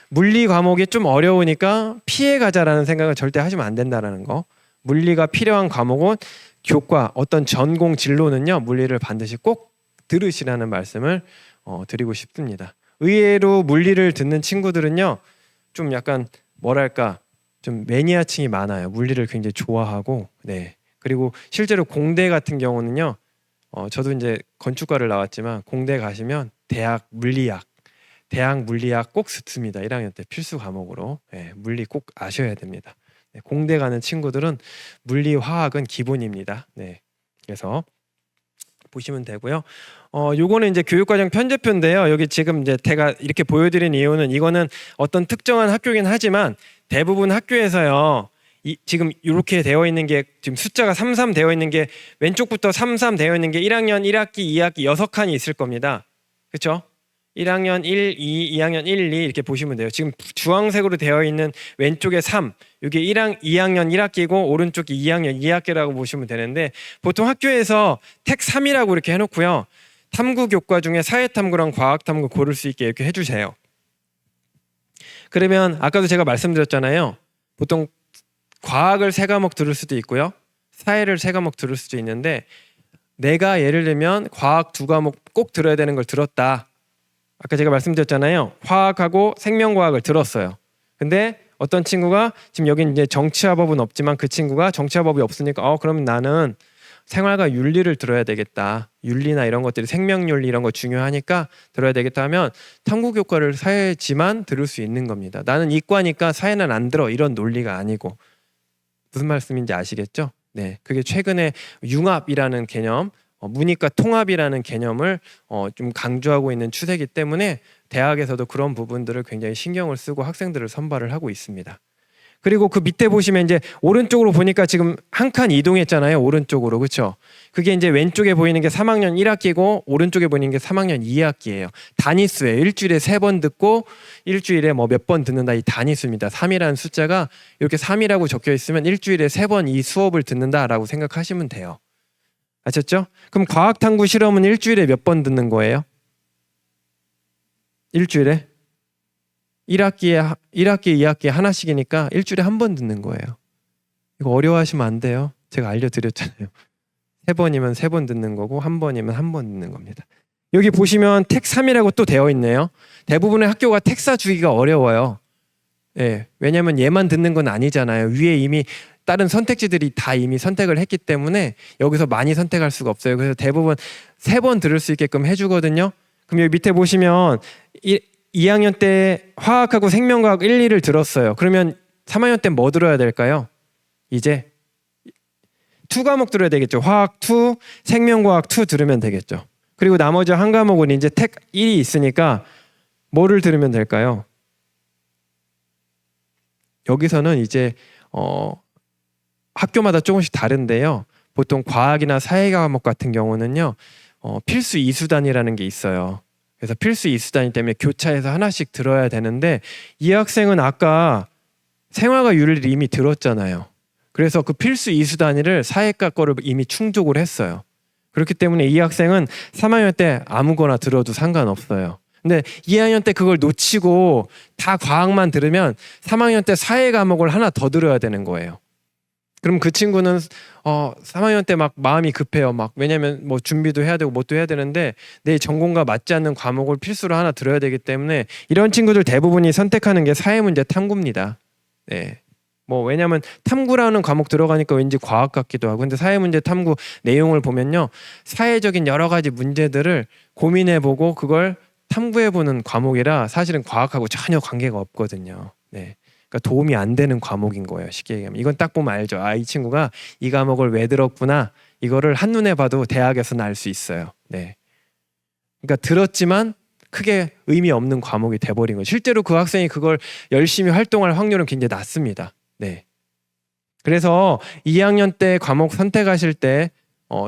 [SPEAKER 1] 물리 과목이 좀 어려우니까 피해 가자라는 생각을 절대 하시면 안 된다는 거. 물리가 필요한 과목은 교과 어떤 전공 진로는요 물리를 반드시 꼭 들으시라는 말씀을 드리고 싶습니다. 의외로 물리를 듣는 친구들은요 좀 약간 뭐랄까 좀 매니아층이 많아요. 물리를 굉장히 좋아하고 네. 그리고 실제로 공대 같은 경우는요 저도 이제 건축과를 나왔지만 공대 가시면 대학 물리학 꼭 듣습니다. 1학년 때 필수 과목으로 네, 물리 꼭 아셔야 됩니다. 네, 공대 가는 친구들은 물리 화학은 기본입니다. 네, 그래서 보시면 되고요. 요거는 이제 교육과정 편제표인데요. 여기 지금 이제 제가 이렇게 보여드린 이유는 이거는 어떤 특정한 학교긴 하지만 대부분 학교에서요. 지금 이렇게 되어 있는 게 지금 숫자가 33 되어 있는 게 왼쪽부터 33 되어 있는 게 1학년 1학기, 2학기 6칸이 있을 겁니다. 그렇죠? 1학년 1, 2, 2학년 1, 2 이렇게 보시면 돼요. 지금 주황색으로 되어 있는 왼쪽에 3, 이게 2학년 1학기고 오른쪽이 2학년 2학기라고 보시면 되는데 보통 학교에서 택 3이라고 이렇게 해놓고요. 탐구 교과 중에 사회탐구랑 과학탐구 고를 수 있게 이렇게 해주세요. 그러면 아까도 제가 말씀드렸잖아요. 보통 과학을 3과목 들을 수도 있고요. 사회를 3과목 들을 수도 있는데 내가 예를 들면 과학 2과목 꼭 들어야 되는 걸 들었다. 아까 제가 말씀드렸잖아요. 화학하고 생명과학을 들었어요. 근데 어떤 친구가 지금 여기 이제 정치화법은 없지만 그 친구가 정치화법이 없으니까 그러면 나는 생활과 윤리를 들어야 되겠다. 윤리나 이런 것들이 생명윤리 이런 거 중요하니까 들어야 되겠다 하면 탐구교과를 사회지만 들을 수 있는 겁니다. 나는 이과니까 사회는 안 들어 이런 논리가 아니고 무슨 말씀인지 아시겠죠? 네, 그게 최근에 융합이라는 개념, 문이과 통합이라는 개념을 좀 강조하고 있는 추세이기 때문에 대학에서도 그런 부분들을 굉장히 신경을 쓰고 학생들을 선발을 하고 있습니다. 그리고 그 밑에 보시면 이제 오른쪽으로 보니까 지금 한 칸 이동했잖아요. 오른쪽으로. 그렇죠? 그게 이제 왼쪽에 보이는 게 3학년 1학기고 오른쪽에 보이는 게 3학년 2학기예요. 단위수예요. 일주일에 3번 듣고 일주일에 뭐 몇 번 듣는다 이 단위수입니다. 3이라는 숫자가 이렇게 3이라고 적혀 있으면 일주일에 3번 이 수업을 듣는다라고 생각하시면 돼요. 아셨죠? 그럼 과학탐구 실험은 일주일에 몇 번 듣는 거예요? 일주일에? 1학기에 2학기에 하나씩이니까 일주일에 한 번 듣는 거예요. 이거 어려워하시면 안 돼요. 제가 알려드렸잖아요. 3번이면 3번 듣는 거고 한 번이면 한 번 듣는 겁니다. 여기 보시면 택 3이라고 또 되어 있네요. 대부분의 학교가 택사 주기가 어려워요. 예, 왜냐하면 얘만 듣는 건 아니잖아요. 위에 이미 다른 선택지들이 다 이미 선택을 했기 때문에 여기서 많이 선택할 수가 없어요. 그래서 대부분 3번 들을 수 있게끔 해주거든요. 그럼 여기 밑에 보시면 2학년 때 화학하고 생명과학 1, 2를 들었어요. 그러면 3학년 때 뭐 들어야 될까요? 이제 2과목 들어야 되겠죠. 화학 2, 생명과학 2 들으면 되겠죠. 그리고 나머지 한 과목은 이제 택 1이 있으니까 뭐를 들으면 될까요? 여기서는 이제 학교마다 조금씩 다른데요. 보통 과학이나 사회 과목 같은 경우는요. 필수 2수단이라는 게 있어요. 그래서 필수 2수단이기 때문에 교차해서 하나씩 들어야 되는데 이 학생은 아까 생활과 윤리를 이미 들었잖아요. 그래서 그 필수 2수단위를 사회과 거를 이미 충족을 했어요. 그렇기 때문에 이 학생은 3학년 때 아무거나 들어도 상관없어요. 근데 2학년 때 그걸 놓치고 다 과학만 들으면 3학년 때 사회 과목을 하나 더 들어야 되는 거예요. 그럼 그 친구는 3학년 때 막 마음이 급해요. 막 왜냐면 뭐 준비도 해야 되고 뭣도 해야 되는데 내 전공과 맞지 않는 과목을 필수로 하나 들어야 되기 때문에 이런 친구들 대부분이 선택하는 게 사회문제 탐구입니다. 네. 뭐 왜냐면 탐구라는 과목 들어가니까 왠지 과학 같기도 하고 근데 사회문제 탐구 내용을 보면요. 사회적인 여러 가지 문제들을 고민해보고 그걸 탐구해보는 과목이라 사실은 과학하고 전혀 관계가 없거든요. 네. 그러니까 도움이 안 되는 과목인 거예요. 쉽게 얘기하면 이건 딱 보면 알죠. 이 친구가 이 과목을 왜 들었구나. 이거를 한눈에 봐도 대학에서는 알 수 있어요. 네. 그러니까 들었지만 크게 의미 없는 과목이 돼버린 거예요. 실제로 그 학생이 그걸 열심히 활동할 확률은 굉장히 낮습니다. 네. 그래서 2학년 때 과목 선택하실 때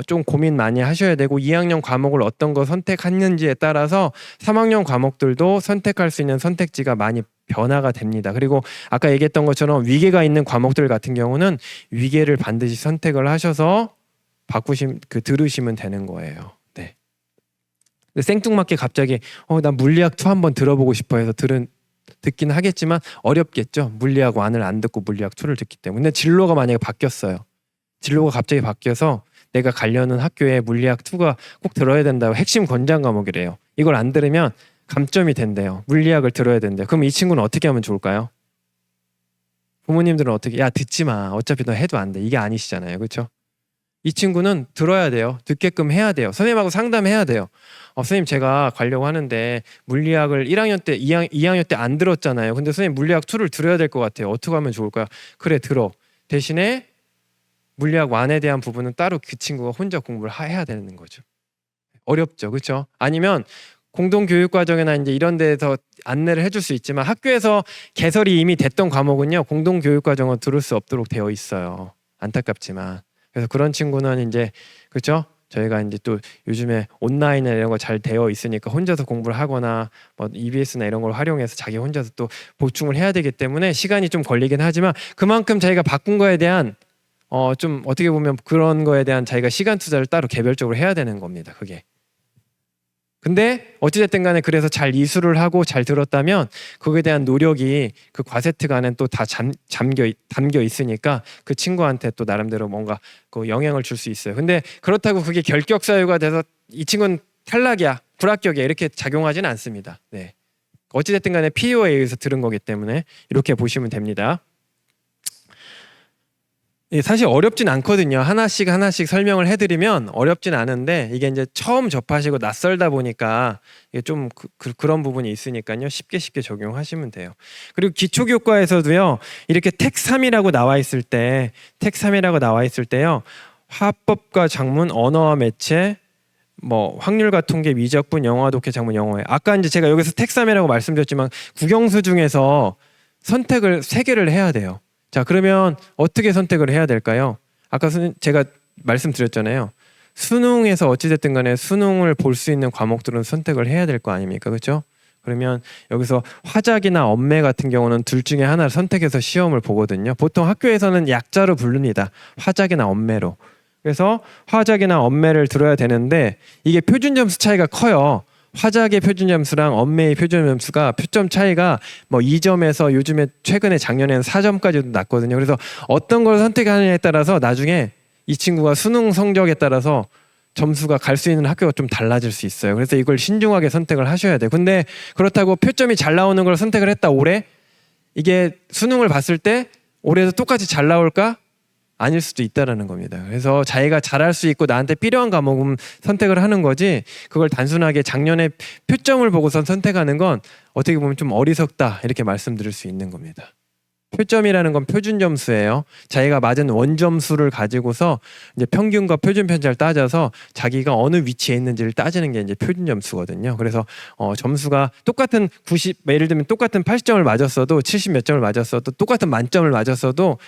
[SPEAKER 1] 좀 고민 많이 하셔야 되고 2학년 과목을 어떤 거 선택했는지에 따라서 3학년 과목들도 선택할 수 있는 선택지가 많이 변화가 됩니다. 그리고 아까 얘기했던 것처럼 위계가 있는 과목들 같은 경우는 위계를 반드시 선택을 하셔서 들으시면 되는 거예요. 네. 생뚱맞게 갑자기 나 물리학 2 한번 들어보고 싶어 해서 듣긴 하겠지만 어렵겠죠. 물리학 1을 안 듣고 물리학 2를 듣기 때문에. 근데 진로가 만약에 바뀌었어요. 진로가 갑자기 바뀌어서 내가 가려는 학교에 물리학 2가 꼭 들어야 된다고 핵심 권장 과목이래요. 이걸 안 들으면 감점이 된대요. 물리학을 들어야 된대요. 그럼 이 친구는 어떻게 하면 좋을까요? 부모님들은 어떻게 듣지 마. 어차피 너 해도 안 돼. 이게 아니시잖아요. 그렇죠? 이 친구는 들어야 돼요. 듣게끔 해야 돼요. 선생님하고 상담해야 돼요. 선생님 제가 가려고 하는데 물리학을 1학년 때 2학년 때 안 들었잖아요. 근데 선생님 물리학 2를 들어야 될 것 같아요. 어떻게 하면 좋을까요? 그래 들어. 대신에 물리학 1에 대한 부분은 따로 그 친구가 혼자 공부를 해야 되는 거죠. 어렵죠. 그렇죠? 아니면 공동교육과정이나 이제 이런 데서 안내를 해줄 수 있지만 학교에서 개설이 이미 됐던 과목은요. 공동교육과정은 들을 수 없도록 되어 있어요. 안타깝지만. 그래서 그런 친구는 이제 그렇죠? 저희가 이제 또 요즘에 온라인이나 이런 거 잘 되어 있으니까 혼자서 공부를 하거나 뭐 EBS나 이런 걸 활용해서 자기 혼자서 또 보충을 해야 되기 때문에 시간이 좀 걸리긴 하지만 그만큼 자기가 바꾼 거에 대한 좀 어떻게 보면 그런 거에 대한 자기가 시간 투자를 따로 개별적으로 해야 되는 겁니다. 그게. 근데 어찌됐든 간에 그래서 잘 이수를 하고 잘 들었다면 그거에 대한 노력이 그 과세특 안에 또 다 담겨 있으니까 그 친구한테 또 나름대로 뭔가 그 영향을 줄 수 있어요. 근데 그렇다고 그게 결격 사유가 돼서 이 친구는 탈락이야, 불합격이야 이렇게 작용하지는 않습니다. 네. 어찌됐든 간에 PO에 의해서 들은 거기 때문에 이렇게 보시면 됩니다. 사실 어렵진 않거든요. 하나씩 설명을 해드리면 어렵진 않은데 이게 이제 처음 접하시고 낯설다 보니까 이게 좀 그런 부분이 있으니까요. 쉽게 적용하시면 돼요. 그리고 기초교과에서도요. 이렇게 택3이라고 나와 있을 때요. 화법과 작문, 언어와 매체, 뭐 확률과 통계, 미적분, 영어, 독해, 작문, 영어회. 아까 이제 제가 여기서 택3이라고 말씀드렸지만 국영수 중에서 선택을 3개를 해야 돼요. 자, 그러면 어떻게 선택을 해야 될까요? 아까 제가 말씀드렸잖아요. 수능에서 어찌됐든 간에 수능을 볼 수 있는 과목들은 선택을 해야 될 거 아닙니까? 그렇죠? 그러면 여기서 화작이나 언매 같은 경우는 둘 중에 하나를 선택해서 시험을 보거든요. 보통 학교에서는 약자로 부릅니다. 화작이나 언매로. 그래서 화작이나 언매를 들어야 되는데 이게 표준 점수 차이가 커요. 화작의 표준 점수랑 언매의 표준 점수가 표점 차이가 뭐 2점에서 요즘에 최근에 작년에는 4점까지도 났거든요. 그래서 어떤 걸 선택하느냐에 따라서 나중에 이 친구가 수능 성적에 따라서 점수가 갈 수 있는 학교가 좀 달라질 수 있어요. 그래서 이걸 신중하게 선택을 하셔야 돼요. 근데 그렇다고 표점이 잘 나오는 걸 선택을 했다 올해 이게 수능을 봤을 때 올해도 똑같이 잘 나올까? 아닐 수도 있다라는 겁니다. 그래서 자기가 잘할 수 있고 나한테 필요한 과목은 선택을 하는 거지 그걸 단순하게 작년에 표점을 보고선 선택하는 건 어떻게 보면 좀 어리석다 이렇게 말씀드릴 수 있는 겁니다. 표점이라는 건 표준 점수예요. 자기가 맞은 원점수를 가지고서 이제 평균과 표준 편차를 따져서 자기가 어느 위치에 있는지를 따지는 게 이제 표준 점수거든요. 그래서 점수가 똑같은 90, 예를 들면 똑같은 80점을 맞았어도 70 몇 점을 맞았어도 똑같은 만점을 맞았어도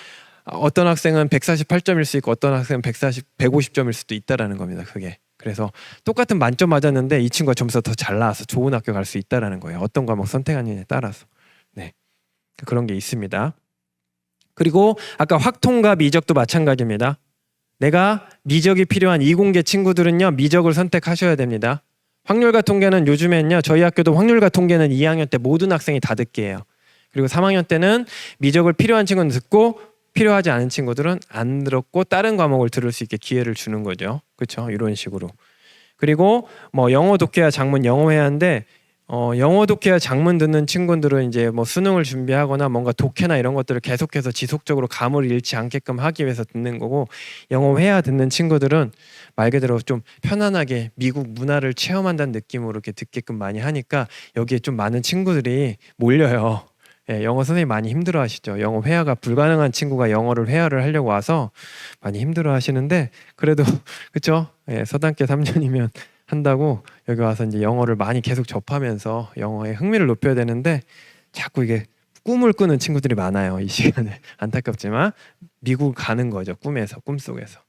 [SPEAKER 1] 어떤 학생은 148점일 수 있고 어떤 학생은 150점일 수도 있다라는 겁니다. 그게. 그래서 똑같은 만점 맞았는데 이 친구가 점수가 더 잘 나와서 좋은 학교 갈 수 있다라는 거예요. 어떤 과목 선택하느냐에 따라서. 네. 그런 게 있습니다. 그리고 아까 확통과 미적도 마찬가지입니다. 내가 미적이 필요한 이공계 친구들은요. 미적을 선택하셔야 됩니다. 확률과 통계는 요즘엔요. 저희 학교도 확률과 통계는 2학년 때 모든 학생이 다 듣게 해요. 그리고 3학년 때는 미적을 필요한 친구는 듣고 필요하지 않은 친구들은 안 들었고 다른 과목을 들을 수 있게 기회를 주는 거죠. 그렇죠? 이런 식으로. 그리고 뭐 영어 독해와 작문 영어회화인데 영어 독해와 작문 듣는 친구들은 이제 뭐 수능을 준비하거나 뭔가 독해나 이런 것들을 계속해서 지속적으로 감을 잃지 않게끔 하기 위해서 듣는 거고 영어 회화 듣는 친구들은 말 그대로 좀 편안하게 미국 문화를 체험한다는 느낌으로 이렇게 듣게끔 많이 하니까 여기에 좀 많은 친구들이 몰려요. 예, 영어 선생님 많이 힘들어하시죠. 영어 회화가 불가능한 친구가 영어를 회화를 하려고 와서 많이 힘들어하시는데 그래도 그렇죠. 예, 서당계 3년이면 한다고 여기 와서 이제 영어를 많이 계속 접하면서 영어에 흥미를 높여야 되는데 자꾸 이게 꿈을 꾸는 친구들이 많아요. 이 시간에 안타깝지만 미국 가는 거죠. 꿈속에서.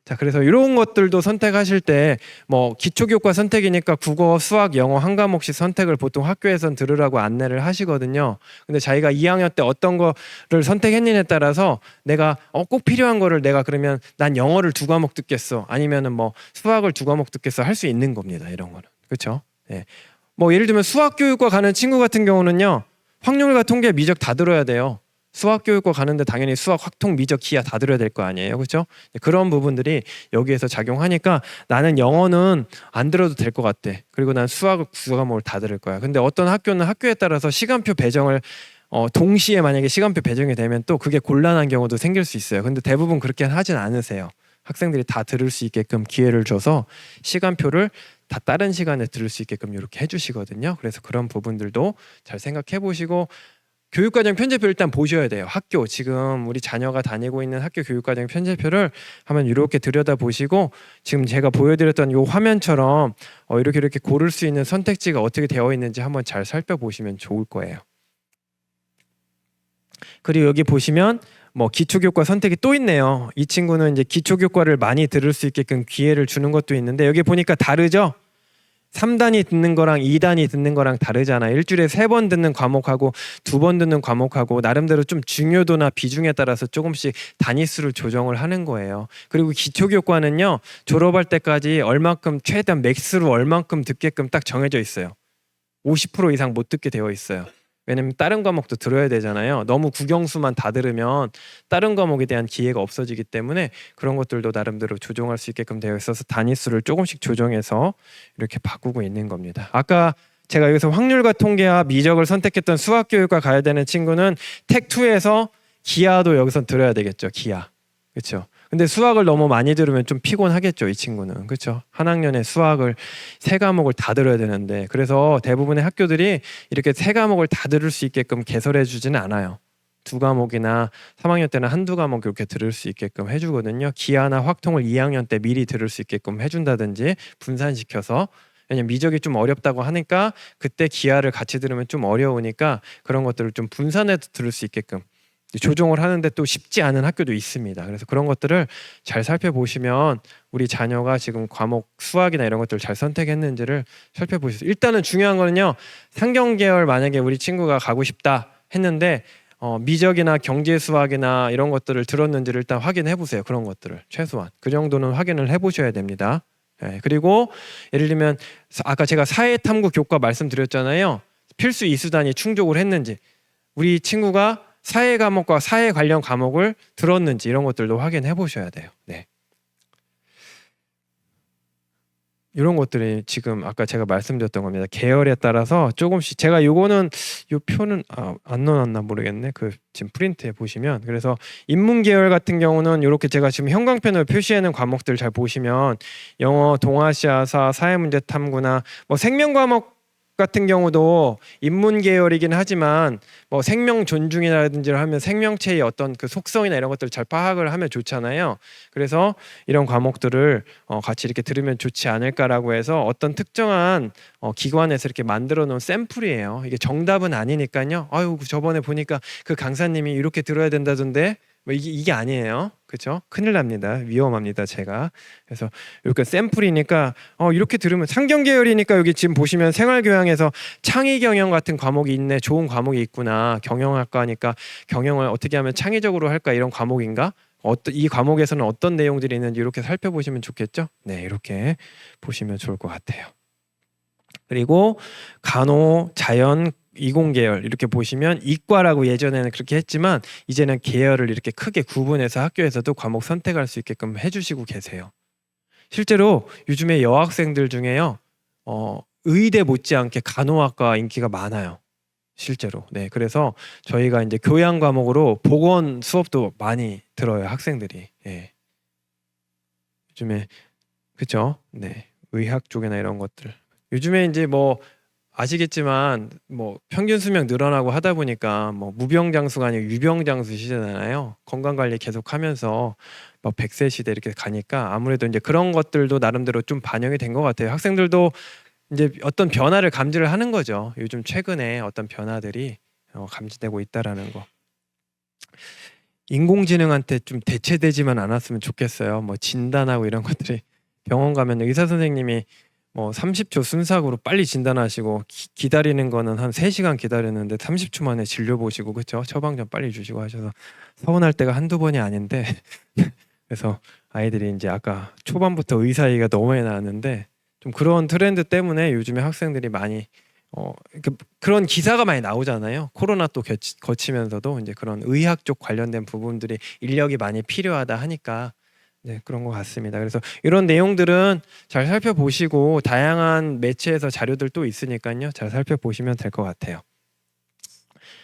[SPEAKER 1] 자, 그래서 이런 것들도 선택하실 때 뭐 기초교과 선택이니까 국어, 수학, 영어 한 과목씩 선택을 보통 학교에선 들으라고 안내를 하시거든요. 근데 자기가 2학년 때 어떤 거를 선택했느냐에 따라서 내가 꼭 필요한 거를 내가 그러면 난 영어를 2과목 듣겠어. 아니면은 뭐 수학을 2과목 듣겠어 할 수 있는 겁니다. 이런 거는. 그렇죠? 예. 뭐 예를 들면 수학교육과 가는 친구 같은 경우는요. 확률과 통계, 미적 다 들어야 돼요. 수학교육과 가는데 당연히 수학, 확통, 미적, 기하 다 들어야 될 거 아니에요. 그렇죠? 그런 부분들이 여기에서 작용하니까 나는 영어는 안 들어도 될 것 같아. 그리고 난 수학을 9과목을 다 들을 거야. 근데 어떤 학교는 학교에 따라서 시간표 배정을 동시에 만약에 시간표 배정이 되면 또 그게 곤란한 경우도 생길 수 있어요. 근데 대부분 그렇게 하진 않으세요. 학생들이 다 들을 수 있게끔 기회를 줘서 시간표를 다 다른 시간에 들을 수 있게끔 이렇게 해주시거든요. 그래서 그런 부분들도 잘 생각해 보시고 교육과정 편제표 일단 보셔야 돼요. 학교 지금 우리 자녀가 다니고 있는 학교 교육과정 편제표를 한번 이렇게 들여다보시고 지금 제가 보여드렸던 이 화면처럼 이렇게 고를 수 있는 선택지가 어떻게 되어 있는지 한번 잘 살펴보시면 좋을 거예요. 그리고 여기 보시면 뭐 기초교과 선택이 또 있네요. 이 친구는 이제 기초교과를 많이 들을 수 있게끔 기회를 주는 것도 있는데 여기 보니까 다르죠? 3단이 듣는 거랑 2단이 듣는 거랑 다르잖아요. 일주일에 3번 듣는 과목하고 2번 듣는 과목하고 나름대로 좀 중요도나 비중에 따라서 조금씩 단위수를 조정을 하는 거예요. 그리고 기초교과는요. 졸업할 때까지 얼만큼 최대한 맥스로 얼만큼 듣게끔 딱 정해져 있어요. 50% 이상 못 듣게 되어 있어요. 왜냐면 다른 과목도 들어야 되잖아요. 너무 국영수만 다 들으면 다른 과목에 대한 기회가 없어지기 때문에 그런 것들도 나름대로 조정할 수 있게끔 되어 있어서 단위수를 조금씩 조정해서 이렇게 바꾸고 있는 겁니다. 아까 제가 여기서 확률과 통계와 미적을 선택했던 수학교육과 가야 되는 친구는 텍2에서 기하도 여기서 들어야 되겠죠. 기하. 그렇죠. 근데 수학을 너무 많이 들으면 좀 피곤하겠죠, 이 친구는. 그렇죠? 한 학년에 수학을 3과목을 다 들어야 되는데 그래서 대부분의 학교들이 이렇게 3과목을 다 들을 수 있게끔 개설해 주지는 않아요. 2과목이나 3학년 때는 한두 과목 이렇게 들을 수 있게끔 해주거든요. 기하나 확통을 2학년 때 미리 들을 수 있게끔 해준다든지 분산시켜서. 왜냐면 미적이 좀 어렵다고 하니까 그때 기하를 같이 들으면 좀 어려우니까 그런 것들을 좀 분산해서 들을 수 있게끔 조정을 하는데 또 쉽지 않은 학교도 있습니다. 그래서 그런 것들을 잘 살펴보시면 우리 자녀가 지금 과목 수학이나 이런 것들을 잘 선택했는지를 살펴보시죠. 일단은 중요한 거는요. 상경 계열 만약에 우리 친구가 가고 싶다 했는데 미적이나 경제 수학이나 이런 것들을 들었는지를 일단 확인해 보세요. 그런 것들을 최소한 그 정도는 확인을 해 보셔야 됩니다. 네, 그리고 예를 들면 아까 제가 사회탐구 교과 말씀드렸잖아요. 필수 이수단이 충족을 했는지 우리 친구가 사회 과목과 사회 관련 과목을 들었는지 이런 것들도 확인해 보셔야 돼요. 네. 이런 것들이 지금 아까 제가 말씀드렸던 겁니다. 계열에 따라서 조금씩 제가 요거는 요 표는 안 넣어놨나 모르겠네. 그 지금 프린트에 보시면 그래서 인문 계열 같은 경우는 이렇게 제가 지금 형광펜으로 표시하는 과목들 잘 보시면 영어, 동아시아사, 사회문제 탐구나 뭐 생명 과목 같은 경우도 인문 계열이긴 하지만 뭐 생명 존중이라든지를 하면 생명체의 어떤 그 속성이나 이런 것들을 잘 파악을 하면 좋잖아요. 그래서 이런 과목들을 같이 이렇게 들으면 좋지 않을까라고 해서 어떤 특정한 기관에서 이렇게 만들어 놓은 샘플이에요. 이게 정답은 아니니까요. 아유 저번에 보니까 그 강사님이 이렇게 들어야 된다던데 뭐 이게 아니에요. 그렇죠? 큰일 납니다. 위험합니다. 제가. 그래서 이렇게 샘플이니까 이렇게 들으면 상경 계열이니까 여기 지금 보시면 생활교양에서 창의 경영 같은 과목이 있네. 좋은 과목이 있구나. 경영학과니까 경영을 어떻게 하면 창의적으로 할까 이런 과목인가? 이 과목에서는 어떤 내용들이 있는지 이렇게 살펴보시면 좋겠죠? 네, 이렇게 보시면 좋을 것 같아요. 그리고 간호, 자연, 이공계열 이렇게 보시면 이과라고 예전에는 그렇게 했지만 이제는 계열을 이렇게 크게 구분해서 학교에서도 과목 선택할 수 있게끔 해주시고 계세요. 실제로 요즘에 여학생들 중에요 의대 못지않게 간호학과 인기가 많아요. 실제로. 네, 그래서 저희가 이제 교양 과목으로 보건 수업도 많이 들어요 학생들이. 예. 요즘에 그렇죠. 네, 의학 쪽이나 이런 것들. 요즘에 이제 뭐 아시겠지만 뭐 평균 수명 늘어나고 하다 보니까 뭐 무병장수가 아니고 유병장수 시대잖아요. 건강 관리 계속하면서 뭐 100세 시대 이렇게 가니까 아무래도 이제 그런 것들도 나름대로 좀 반영이 된 것 같아요. 학생들도 이제 어떤 변화를 감지를 하는 거죠. 요즘 최근에 어떤 변화들이 감지되고 있다라는 거. 인공지능한테 좀 대체되지만 않았으면 좋겠어요. 뭐 진단하고 이런 것들이 병원 가면 의사 선생님이 뭐 30초 순삭으로 빨리 진단하시고 기다리는 거는 한 3시간 기다리는데 30초 만에 진료 보시고 그렇죠? 처방전 빨리 주시고 하셔서 서운할 때가 한두 번이 아닌데 그래서 아이들이 이제 아까 초반부터 의사 얘기가 너무 많이 나왔는데 좀 그런 트렌드 때문에 요즘에 학생들이 많이 그런 기사가 많이 나오잖아요. 코로나 또 거치면서도 이제 그런 의학 쪽 관련된 부분들이 인력이 많이 필요하다 하니까 네, 그런 것 같습니다. 그래서 이런 내용들은 잘 살펴보시고 다양한 매체에서 자료들 또 있으니까요. 잘 살펴보시면 될 것 같아요.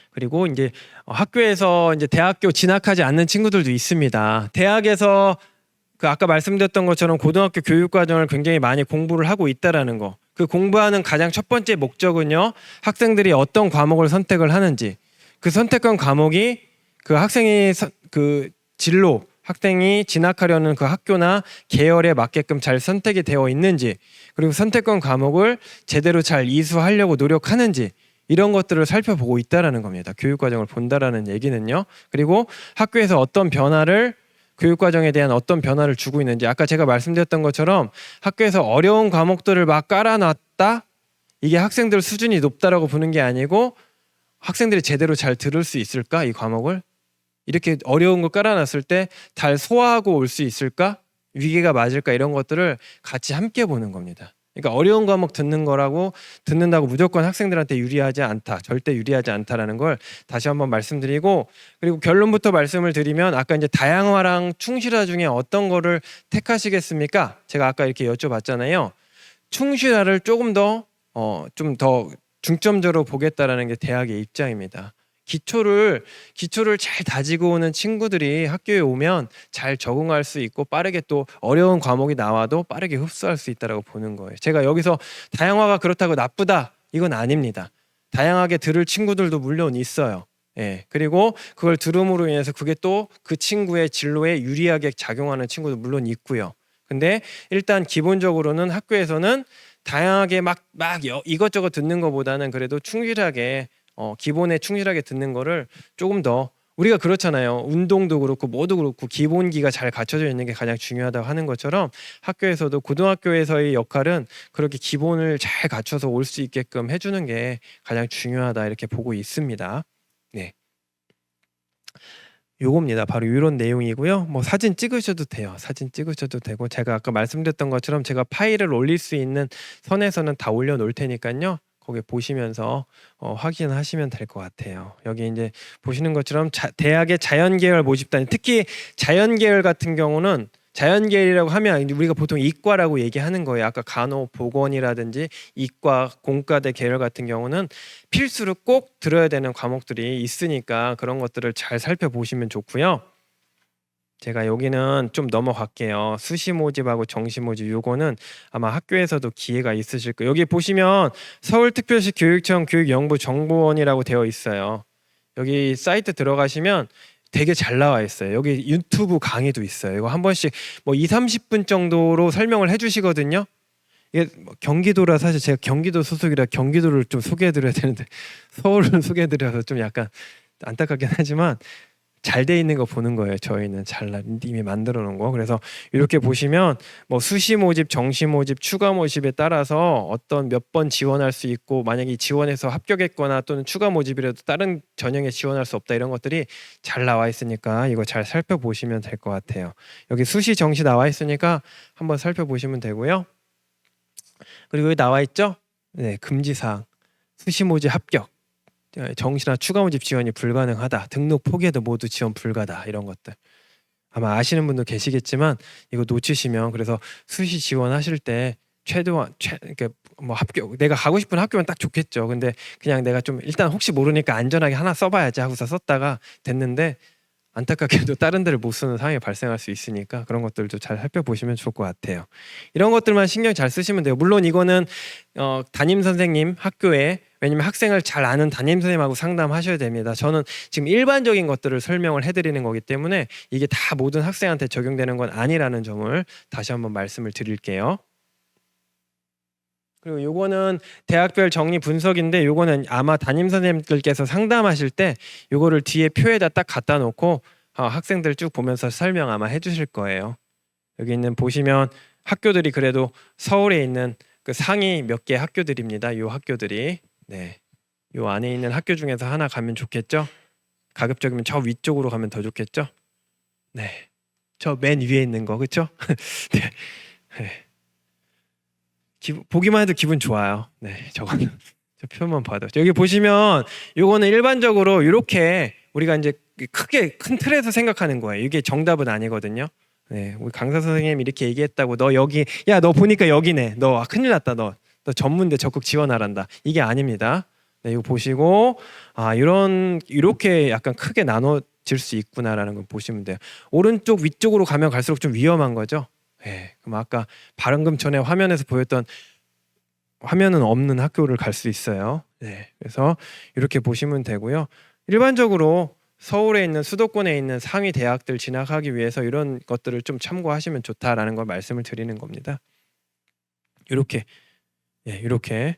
[SPEAKER 1] 그리고 이제 학교에서 이제 대학교 진학하지 않는 친구들도 있습니다. 대학에서 그 아까 말씀드렸던 것처럼 고등학교 교육 과정을 굉장히 많이 공부를 하고 있다라는 거. 그 공부하는 가장 첫 번째 목적은요. 학생들이 어떤 과목을 선택을 하는지, 그 선택한 과목이 그 학생이 그 진로 학생이 진학하려는 그 학교나 계열에 맞게끔 잘 선택이 되어 있는지, 그리고 선택한 과목을 제대로 잘 이수하려고 노력하는지 이런 것들을 살펴보고 있다라는 겁니다. 교육과정을 본다라는 얘기는요. 그리고 학교에서 어떤 변화를 교육과정에 대한 어떤 변화를 주고 있는지 아까 제가 말씀드렸던 것처럼 학교에서 어려운 과목들을 막 어렵다? 이게 학생들 수준이 높다라고 보는 게 아니고 학생들이 제대로 잘 들을 수 있을까? 이 과목을 이렇게 어려운 걸 깔아놨을 때 잘 소화하고 올 수 있을까? 위계가 맞을까? 이런 것들을 같이 함께 보는 겁니다. 그러니까 어려운 과목 듣는다고 무조건 학생들한테 유리하지 않다, 절대 유리하지 않다라는 걸 다시 한번 말씀드리고, 그리고 결론부터 말씀을 드리면 아까 이제 다양화랑 충실화 중에 어떤 거를 택하시겠습니까? 제가 아까 이렇게 여쭤봤잖아요. 충실화를 조금 더 좀 더 중점적으로 보겠다라는 게 대학의 입장입니다. 기초를 잘 다지고 오는 친구들이 학교에 오면 잘 적응할 수 있고 빠르게 또 어려운 과목이 나와도 빠르게 흡수할 수 있다라고 보는 거예요. 제가 여기서 다양화가 그렇다고 나쁘다 이건 아닙니다. 다양하게 들을 친구들도 물론 있어요. 예. 그리고 그걸 들음으로 인해서 그게 또 그 친구의 진로에 유리하게 작용하는 친구도 물론 있고요. 근데 일단 기본적으로는 학교에서는 다양하게 막 이것저것 듣는 것보다는 그래도 충실하게 기본에 충실하게 듣는 거를 조금 더, 우리가 그렇잖아요. 운동도 그렇고 뭐도 그렇고 기본기가 잘 갖춰져 있는 게 가장 중요하다고 하는 것처럼 학교에서도 고등학교에서의 역할은 그렇게 기본을 잘 갖춰서 올 수 있게끔 해주는 게 가장 중요하다 이렇게 보고 있습니다. 네. 요겁니다. 바로 이런 내용이고요. 뭐 사진 찍으셔도 돼요. 사진 찍으셔도 되고, 제가 아까 말씀드렸던 것처럼 제가 파일을 올릴 수 있는 선에서는 다 올려놓을 테니까요. 거기 보시면서 확인하시면 될 것 같아요. 여기 이제 보시는 것처럼 대학의 자연계열 모집단, 특히 자연계열 같은 경우는, 자연계열이라고 하면 우리가 보통 이과라고 얘기하는 거예요. 아까 간호보건이라든지 이과, 공과대 계열 같은 경우는 필수로 꼭 들어야 되는 과목들이 있으니까 그런 것들을 잘 살펴보시면 좋고요. 제가 여기는 좀 넘어갈게요. 수시 모집하고 정시 모집, 요거는 아마 학교에서도 기회가 있으실 거예요. 여기 보시면 서울특별시 교육청 교육연구 정보원이라고 되어 있어요. 여기 사이트 들어가시면 되게 잘 나와 있어요. 여기 유튜브 강의도 있어요. 이거 한 번씩 뭐 2-30분 정도로 설명을 해주시거든요. 이게 경기도라, 사실 제가 경기도 소속이라 경기도를 좀 소개해드려야 되는데 서울을 소개해드려서 좀 약간 안타깝긴 하지만 잘 돼 있는 거 보는 거예요. 저희는 잘 이미 만들어 놓은 거. 그래서 이렇게 보시면 뭐 수시 모집, 정시 모집, 추가 모집에 따라서 어떤 몇 번 지원할 수 있고, 만약에 지원해서 합격했거나 또는 추가 모집이라도 다른 전형에 지원할 수 없다, 이런 것들이 잘 나와 있으니까 이거 잘 살펴보시면 될 것 같아요. 여기 수시, 정시 나와 있으니까 한번 살펴보시면 되고요. 그리고 여기 나와 있죠? 네, 금지사항. 수시 모집 합격, 정시나 추가 모집 지원이 불가능하다, 등록 포기해도 모두 지원 불가다, 이런 것들 아마 아시는 분도 계시겠지만 이거 놓치시면, 그래서 수시 지원하실 때 최대한 그러니까 뭐 합격, 내가 가고 싶은 학교면 딱 좋겠죠. 근데 그냥 내가 좀 일단 혹시 모르니까 안전하게 하나 써봐야지 하고서 썼다가 됐는데 안타깝게도 다른 데를 못 쓰는 상황이 발생할 수 있으니까 그런 것들도 잘 살펴보시면 좋을 것 같아요. 이런 것들만 신경 잘 쓰시면 돼요. 물론 이거는 담임 선생님 학교에, 왜냐면 학생을 잘 아는 담임 선생님하고 상담하셔야 됩니다. 저는 지금 일반적인 것들을 설명을 해드리는 거기 때문에 이게 다 모든 학생한테 적용되는 건 아니라는 점을 다시 한번 말씀을 드릴게요. 그리고 요거는 대학별 정리 분석인데, 요거는 아마 담임 선생님들께서 상담하실 때 요거를 뒤에 표에다 딱 갖다 놓고 학생들 쭉 보면서 설명 아마 해주실 거예요. 여기 있는 보시면 학교들이 그래도 서울에 있는 그 상위 몇 개 학교들입니다. 요 학교들이. 네, 요 안에 있는 학교 중에서 하나 가면 좋겠죠. 가급적이면 저 위쪽으로 가면 더 좋겠죠. 네, 저 맨 위에 있는 거, 그렇죠? 네. 네. 보기만 해도 기분 좋아요. 네, 저거는 저 표만 봐도. 여기 보시면 요거는 일반적으로 이렇게 우리가 이제 크게 큰 틀에서 생각하는 거예요. 이게 정답은 아니거든요. 네, 우리 강사 선생님 이렇게 얘기했다고 너 여기, 야 너 보니까 여기네, 너 큰일 났다, 너 전문대 적극 지원하란다, 이게 아닙니다. 네, 이거 보시고 이렇게 약간 크게 나눠질 수 있구나라는 걸 보시면 돼요. 오른쪽 위쪽으로 가면 갈수록 좀 위험한 거죠. 네, 그럼 아까 방금 전에 화면에서 보였던 화면은 없는 학교를 갈 수 있어요. 네, 그래서 이렇게 보시면 되고요. 일반적으로 서울에 있는, 수도권에 있는 상위 대학들 진학하기 위해서 이런 것들을 좀 참고하시면 좋다라는 걸 말씀을 드리는 겁니다. 이렇게, 예, 이렇게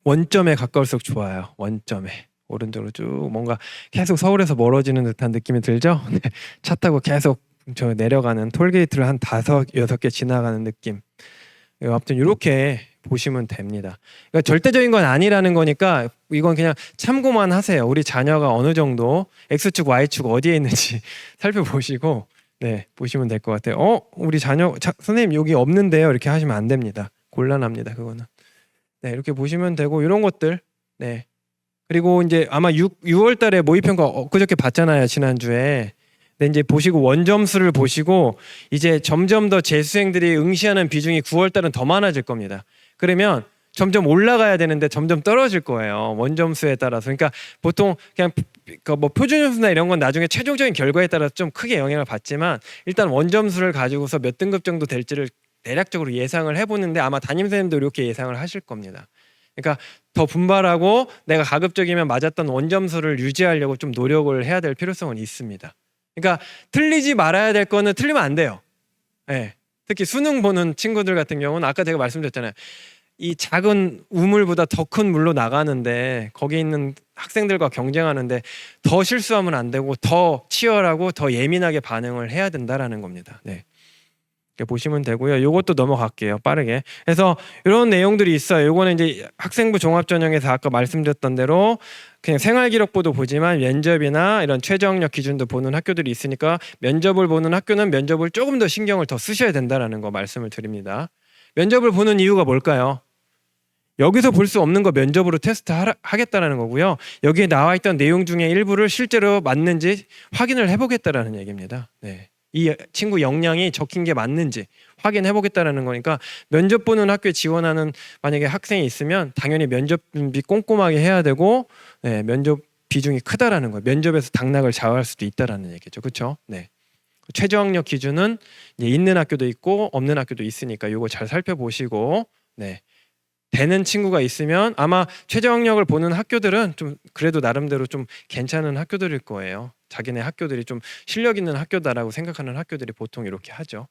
[SPEAKER 1] 원점에 가까울수록 좋아요. 원점에 오른쪽으로 쭉 뭔가 계속 서울에서 멀어지는 듯한 느낌이 들죠? 네, 차 타고 계속 저 내려가는 톨게이트를 한 5-6개 지나가는 느낌. 아무튼 이렇게 보시면 됩니다. 그러니까 절대적인 건 아니라는 거니까 이건 그냥 참고만 하세요. 우리 자녀가 어느 정도 X축, Y축 어디에 있는지 살펴보시고 네, 보시면 될 것 같아요. 우리 자녀 선생님 여기 없는데요. 이렇게 하시면 안 됩니다. 곤란합니다. 그거는. 네, 이렇게 보시면 되고 이런 것들. 네. 그리고 이제 아마 6월 달에 모의평가 엊그저께 봤잖아요. 지난주에. 근데 이제 보시고 원점수를 보시고 이제 점점 더 재수생들이 응시하는 비중이 9월 달은 더 많아질 겁니다. 그러면 점점 올라가야 되는데 점점 떨어질 거예요. 원점수에 따라서. 그러니까 보통 그냥 뭐 표준점수나 이런 건 나중에 최종적인 결과에 따라서 좀 크게 영향을 받지만 일단 원점수를 가지고서 몇 등급 정도 될지를 대략적으로 예상을 해보는데 아마 담임선생님도 이렇게 예상을 하실 겁니다. 그러니까 더 분발하고 내가 가급적이면 맞았던 원점수를 유지하려고 좀 노력을 해야 될 필요성은 있습니다. 그러니까 틀리지 말아야 될 거는 틀리면 안 돼요. 네. 특히 수능 보는 친구들 같은 경우는 아까 제가 말씀드렸잖아요. 이 작은 우물보다 더 큰 물로 나가는데 거기 있는 학생들과 경쟁하는데 더 실수하면 안 되고 더 치열하고 더 예민하게 반응을 해야 된다라는 겁니다. 네. 이렇게 보시면 되고요. 이것도 넘어갈게요. 빠르게. 그래서 이런 내용들이 있어요. 이거는 이제 학생부 종합전형에서 아까 말씀드렸던 대로 그냥 생활기록부도 보지만 면접이나 이런 최저학력 기준도 보는 학교들이 있으니까 면접을 보는 학교는 면접을 조금 더 신경을 더 쓰셔야 된다는 거 말씀을 드립니다. 면접을 보는 이유가 뭘까요? 여기서 볼 수 없는 거 면접으로 테스트 하겠다라는 거고요. 여기에 나와 있던 내용 중에 일부를 실제로 맞는지 확인을 해보겠다라는 얘기입니다. 네. 이 친구 역량이 적힌 게 맞는지 확인해 보겠다라는 거니까 면접 보는 학교에 지원하는 만약에 학생이 있으면 당연히 면접 준비 꼼꼼하게 해야 되고 네, 면접 비중이 크다라는 거예요. 면접에서 당락을 좌우할 수도 있다라는 얘기죠. 그렇죠? 네. 최저학력 기준은 이제 있는 학교도 있고 없는 학교도 있으니까 이거 잘 살펴보시고 네. 되는 친구가 있으면 아마 최저학력을 보는 학교들은 좀 그래도 나름대로 좀 괜찮은 학교들일 거예요. 자기네 학교들이 좀 실력 있는 학교다라고 생각하는 학교들이 보통 이렇게 하죠.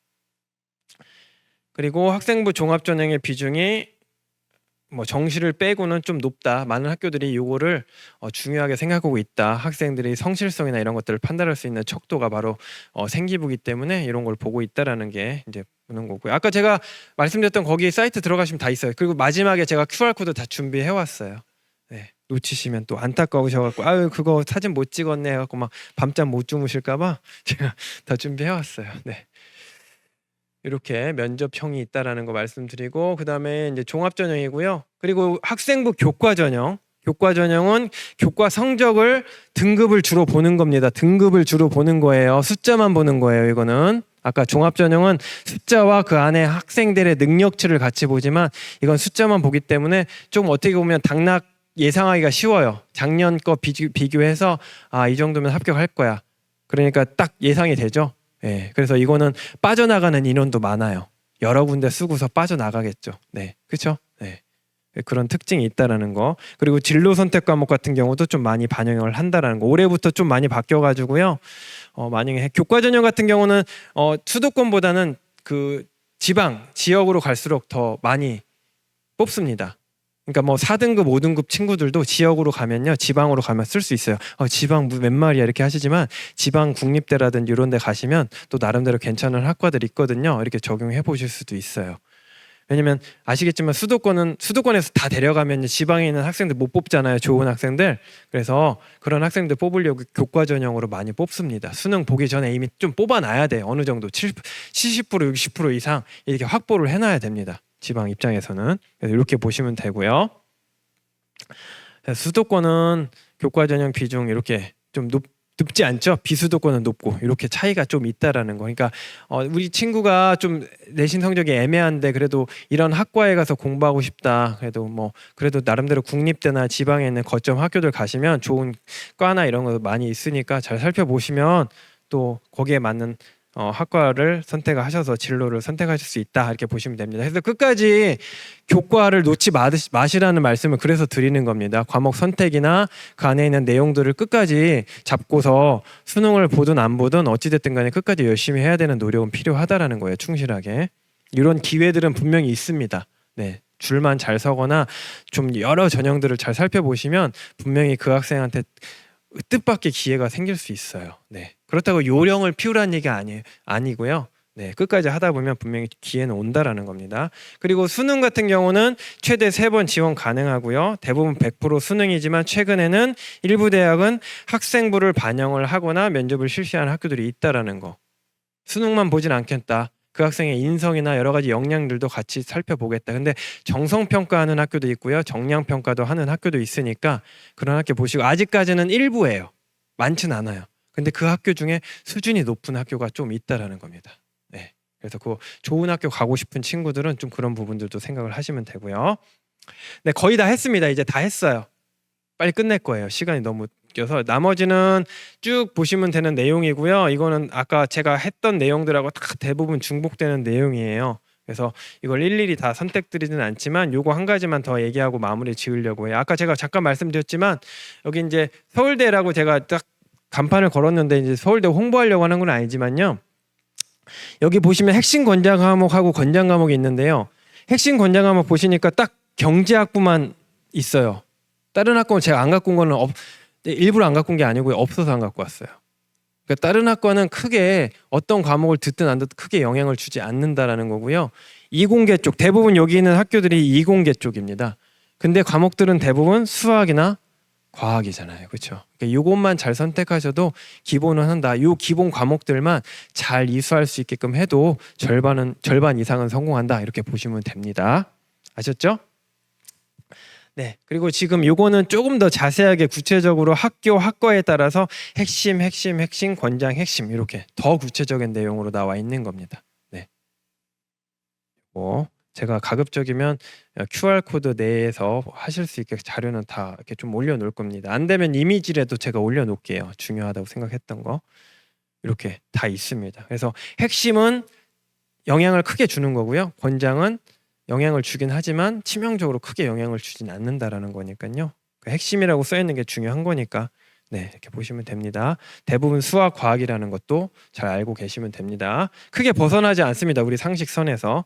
[SPEAKER 1] 그리고 학생부 종합전형의 비중이 뭐 정시를 빼고는 좀 높다. 많은 학교들이 이거를 중요하게 생각하고 있다. 학생들이 성실성이나 이런 것들을 판단할 수 있는 척도가 바로 생기부기 때문에 이런 걸 보고 있다라는 게 이제 보는 거고요. 아까 제가 말씀드렸던 거기 사이트 들어가시면 다 있어요. 그리고 마지막에 제가 QR 코드 다 준비해 왔어요. 네, 놓치시면 또 안타까우셔갖고 아유 그거 사진 못 찍었네 해갖고 막 밤잠 못 주무실까봐 제가 다 준비해 왔어요. 네. 이렇게 면접형이 있다라는 거 말씀드리고 그다음에 이제 종합전형이고요. 그리고 학생부 교과전형. 교과전형은 교과 성적을 등급을 주로 보는 겁니다. 등급을 주로 보는 거예요. 숫자만 보는 거예요. 이거는 아까 종합전형은 숫자와 그 안에 학생들의 능력치를 같이 보지만 이건 숫자만 보기 때문에 좀 어떻게 보면 당락 예상하기가 쉬워요. 작년 거 비교해서 이 정도면 합격할 거야. 그러니까 딱 예상이 되죠. 네, 그래서 이거는 빠져나가는 인원도 많아요. 여러 군데 쓰고서 빠져나가겠죠. 네, 그렇죠? 네, 그런 특징이 있다라는 거. 그리고 진로 선택 과목 같은 경우도 좀 많이 반영을 한다라는 거. 올해부터 좀 많이 바뀌어가지고요. 만약에 교과 전형 같은 경우는 수도권보다는 그 지역으로 갈수록 더 많이 뽑습니다. 그러니까 뭐 4등급, 5등급 친구들도 지역으로 가면요, 지방으로 가면 쓸 수 있어요. 지방 몇 말이야 이렇게 하시지만 지방 국립대라든지 이런 데 가시면 또 나름대로 괜찮은 학과들이 있거든요. 이렇게 적용해 보실 수도 있어요. 왜냐면 아시겠지만 수도권에서 다 데려가면 지방에 있는 학생들 못 뽑잖아요. 좋은 학생들. 그래서 그런 학생들 뽑으려고 교과 전형으로 많이 뽑습니다. 수능 보기 전에 이미 좀 뽑아놔야 돼요. 어느 정도 70%, 60% 이상 이렇게 확보를 해놔야 됩니다. 지방 입장에서는. 그래서 이렇게 보시면 되고요. 수도권은 교과 전형 비중 이렇게 좀 높지 않죠? 비수도권은 높고 이렇게 차이가 좀 있다라는 거. 그러니까 우리 친구가 좀 내신 성적이 애매한데 그래도 이런 학과에 가서 공부하고 싶다. 그래도 나름대로 국립대나 지방에 있는 거점 학교들 가시면 좋은 과나 이런 거 많이 있으니까 잘 살펴보시면 또 거기에 맞는 학과를 선택하셔서 진로를 선택하실 수 있다 이렇게 보시면 됩니다. 그래서 끝까지 교과를 놓지 마시라는 말씀을 그래서 드리는 겁니다. 과목 선택이나 그 안에 있는 내용들을 끝까지 잡고서 수능을 보든 안 보든 어찌됐든 간에 끝까지 열심히 해야 되는 노력은 필요하다라는 거예요. 충실하게. 이런 기회들은 분명히 있습니다. 네, 줄만 잘 서거나 좀 여러 전형들을 잘 살펴보시면 분명히 그 학생한테 뜻밖의 기회가 생길 수 있어요. 네. 그렇다고 요령을 피우라는 얘기가 아니고요. 네, 끝까지 하다 보면 분명히 기회는 온다라는 겁니다. 그리고 수능 같은 경우는 최대 3번 지원 가능하고요. 대부분 100% 수능이지만 최근에는 일부 대학은 학생부를 반영을 하거나 면접을 실시하는 학교들이 있다라는 거. 수능만 보진 않겠다. 그 학생의 인성이나 여러 가지 역량들도 같이 살펴보겠다. 근데 정성평가하는 학교도 있고요. 정량평가도 하는 학교도 있으니까 그런 학교 보시고, 아직까지는 일부예요. 많진 않아요. 근데 그 학교 중에 수준이 높은 학교가 좀 있다라는 겁니다. 네. 그래서 그 좋은 학교 가고 싶은 친구들은 좀 그런 부분들도 생각을 하시면 되고요. 네, 거의 다 했습니다. 이제 다 했어요. 빨리 끝낼 거예요. 시간이 너무 껴서. 나머지는 쭉 보시면 되는 내용이고요. 이거는 아까 제가 했던 내용들하고 다 대부분 중복되는 내용이에요. 그래서 이걸 일일이 다 선택드리진 않지만 요거 한 가지만 더 얘기하고 마무리 지으려고 해요. 아까 제가 잠깐 말씀드렸지만 여기 이제 서울대라고 제가 딱 간판을 걸었는데 이제 서울대 홍보하려고 하는 건 아니지만요. 여기 보시면 핵심 권장 과목하고 권장 과목이 있는데요. 핵심 권장 과목 보시니까 딱 경제학부만 있어요. 다른 학과는 제가 안 갖고 온 거는 일부러 안 갖고 온 게 아니고요. 없어서 안 갖고 왔어요. 그러니까 다른 학과는 크게 어떤 과목을 듣든 안 듣든 크게 영향을 주지 않는다라는 거고요. 이공계 쪽, 대부분 여기 있는 학교들이 이공계 쪽입니다. 근데 과목들은 대부분 수학이나 과학이잖아요. 그렇죠? 그러니까 이것만 잘 선택하셔도 기본은 한다. 이 기본 과목들만 잘 이수할 수 있게끔 해도 절반 이상은 성공한다. 이렇게 보시면 됩니다. 아셨죠? 네. 그리고 지금 요거는 조금 더 자세하게 구체적으로 학과에 따라서 핵심, 권장, 핵심 이렇게 더 구체적인 내용으로 나와 있는 겁니다. 네. 제가 가급적이면 QR 코드 내에서 하실 수 있게 자료는 다 이렇게 좀 올려놓을 겁니다. 안 되면 이미지라도 제가 올려놓을게요. 중요하다고 생각했던 거 이렇게 다 있습니다. 그래서 핵심은 영향을 크게 주는 거고요. 권장은 영향을 주긴 하지만 치명적으로 크게 영향을 주진 않는다라는 거니까요. 그 핵심이라고 써 있는 게 중요한 거니까 네, 이렇게 보시면 됩니다. 대부분 수학, 과학이라는 것도 잘 알고 계시면 됩니다. 크게 벗어나지 않습니다. 우리 상식선에서.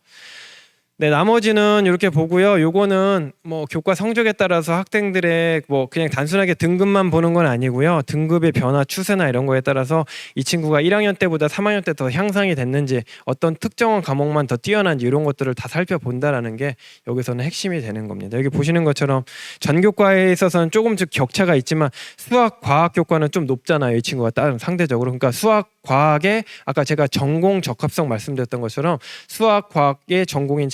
[SPEAKER 1] 네, 나머지는 이렇게 보고요. 요거는 뭐 교과 성적에 따라서 학생들의 뭐 그냥 단순하게 등급만 보는 건 아니고요. 등급의 변화 추세나 이런 거에 따라서 이 친구가 1학년 때보다 3학년 때 더 향상이 됐는지, 어떤 특정한 과목만 더 뛰어난지 이런 것들을 다 살펴본다라는 게 여기서는 핵심이 되는 겁니다. 여기 보시는 것처럼 전교과에 있어서는 조금씩 격차가 있지만 수학, 과학 교과는 좀 높잖아요. 이 친구가 다른 상대적으로. 그러니까 수학, 과학에 아까 제가 전공 적합성 말씀드렸던 것처럼 수학, 과학의 전공인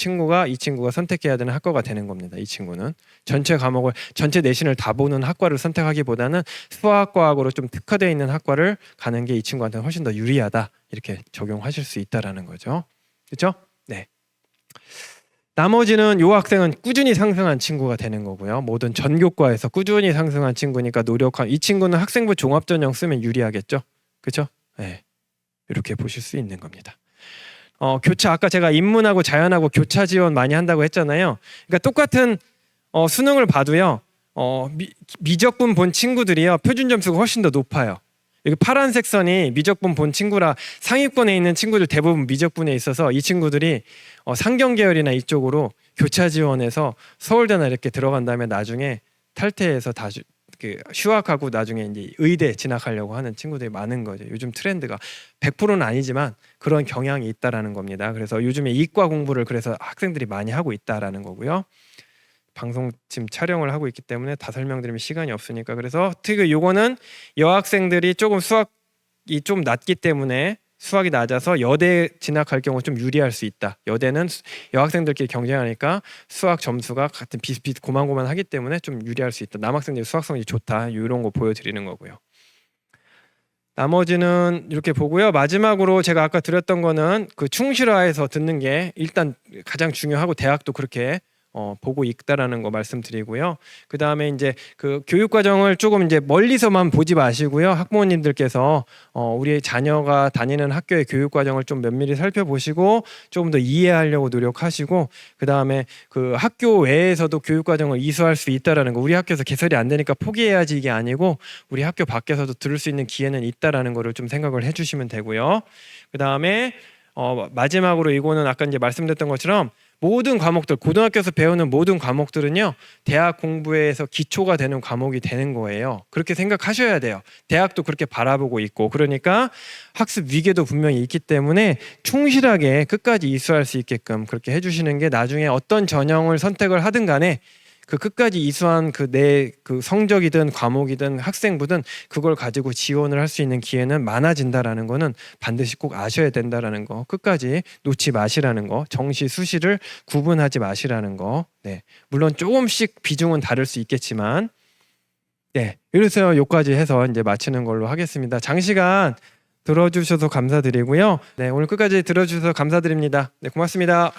[SPEAKER 1] 이 친구가 선택해야 되는 학과가 되는 겁니다. 이 친구는 전체 과목을, 전체 내신을 다 보는 학과를 선택하기보다는 수학, 과학으로 좀 특화되어 있는 학과를 가는 게 이 친구한테는 훨씬 더 유리하다. 이렇게 적용하실 수 있다라는 거죠. 그렇죠? 네. 나머지는 이 학생은 꾸준히 상승한 친구가 되는 거고요. 모든 전교과에서 꾸준히 상승한 친구니까 이 친구는 학생부 종합전형 쓰면 유리하겠죠. 그렇죠? 네. 이렇게 보실 수 있는 겁니다. 교차, 아까 제가 인문하고 자연하고 교차 지원 많이 한다고 했잖아요. 그러니까 똑같은 수능을 봐도요. 미적분 본 친구들이요. 표준 점수가 훨씬 더 높아요. 여기 파란색 선이 미적분 본 친구라 상위권에 있는 친구들 대부분 미적분에 있어서 이 친구들이 상경 계열이나 이쪽으로 교차 지원해서 서울대나 이렇게 들어간 다음에 나중에 탈퇴해서 휴학하고 나중에 이제 의대 진학하려고 하는 친구들이 많은 거죠. 요즘 트렌드가 100%는 아니지만 그런 경향이 있다라는 겁니다. 그래서 요즘에 이과 공부를 그래서 학생들이 많이 하고 있다라는 거고요. 방송 지금 촬영을 하고 있기 때문에 다 설명드리면 시간이 없으니까, 그래서 특히 요거는 여학생들이 조금 수학이 좀 낮기 때문에 수학이 낮아서 여대 진학할 경우 좀 유리할 수 있다. 여대는 여학생들끼리 경쟁하니까 수학 점수가 같은 비슷비슷 고만고만하기 때문에 좀 유리할 수 있다. 남학생들이 수학 성적이 좋다. 이런 거 보여드리는 거고요. 나머지는 이렇게 보고요. 마지막으로 제가 아까 드렸던 거는 그 충실화해서 듣는 게 일단 가장 중요하고 대학도 그렇게 보고 있다라는 거 말씀드리고요. 그 다음에 이제 그 교육 과정을 조금 이제 멀리서만 보지 마시고요. 학부모님들께서 우리 자녀가 다니는 학교의 교육 과정을 좀 면밀히 살펴보시고 조금 더 이해하려고 노력하시고, 그 다음에 그 학교 외에서도 교육 과정을 이수할 수 있다라는 거, 우리 학교에서 개설이 안 되니까 포기해야지 이게 아니고 우리 학교 밖에서도 들을 수 있는 기회는 있다라는 거를 좀 생각을 해주시면 되고요. 그 다음에 마지막으로 이거는 아까 이제 말씀드렸던 것처럼 모든 과목들, 고등학교에서 배우는 모든 과목들은요, 대학 공부에서 기초가 되는 과목이 되는 거예요. 그렇게 생각하셔야 돼요. 대학도 그렇게 바라보고 있고, 그러니까 학습 위계도 분명히 있기 때문에 충실하게 끝까지 이수할 수 있게끔 그렇게 해주시는 게 나중에 어떤 전형을 선택을 하든 간에 그 끝까지 이수한 그 내 그 성적이든 과목이든 학생부든 그걸 가지고 지원을 할 수 있는 기회는 많아진다라는 거는 반드시 꼭 아셔야 된다라는 거, 끝까지 놓지 마시라는 거, 정시 수시를 구분하지 마시라는 거. 네, 물론 조금씩 비중은 다를 수 있겠지만, 네, 이래서 여기까지 해서 이제 마치는 걸로 하겠습니다. 장시간 들어주셔서 감사드리고요. 네, 오늘 끝까지 들어주셔서 감사드립니다. 네, 고맙습니다.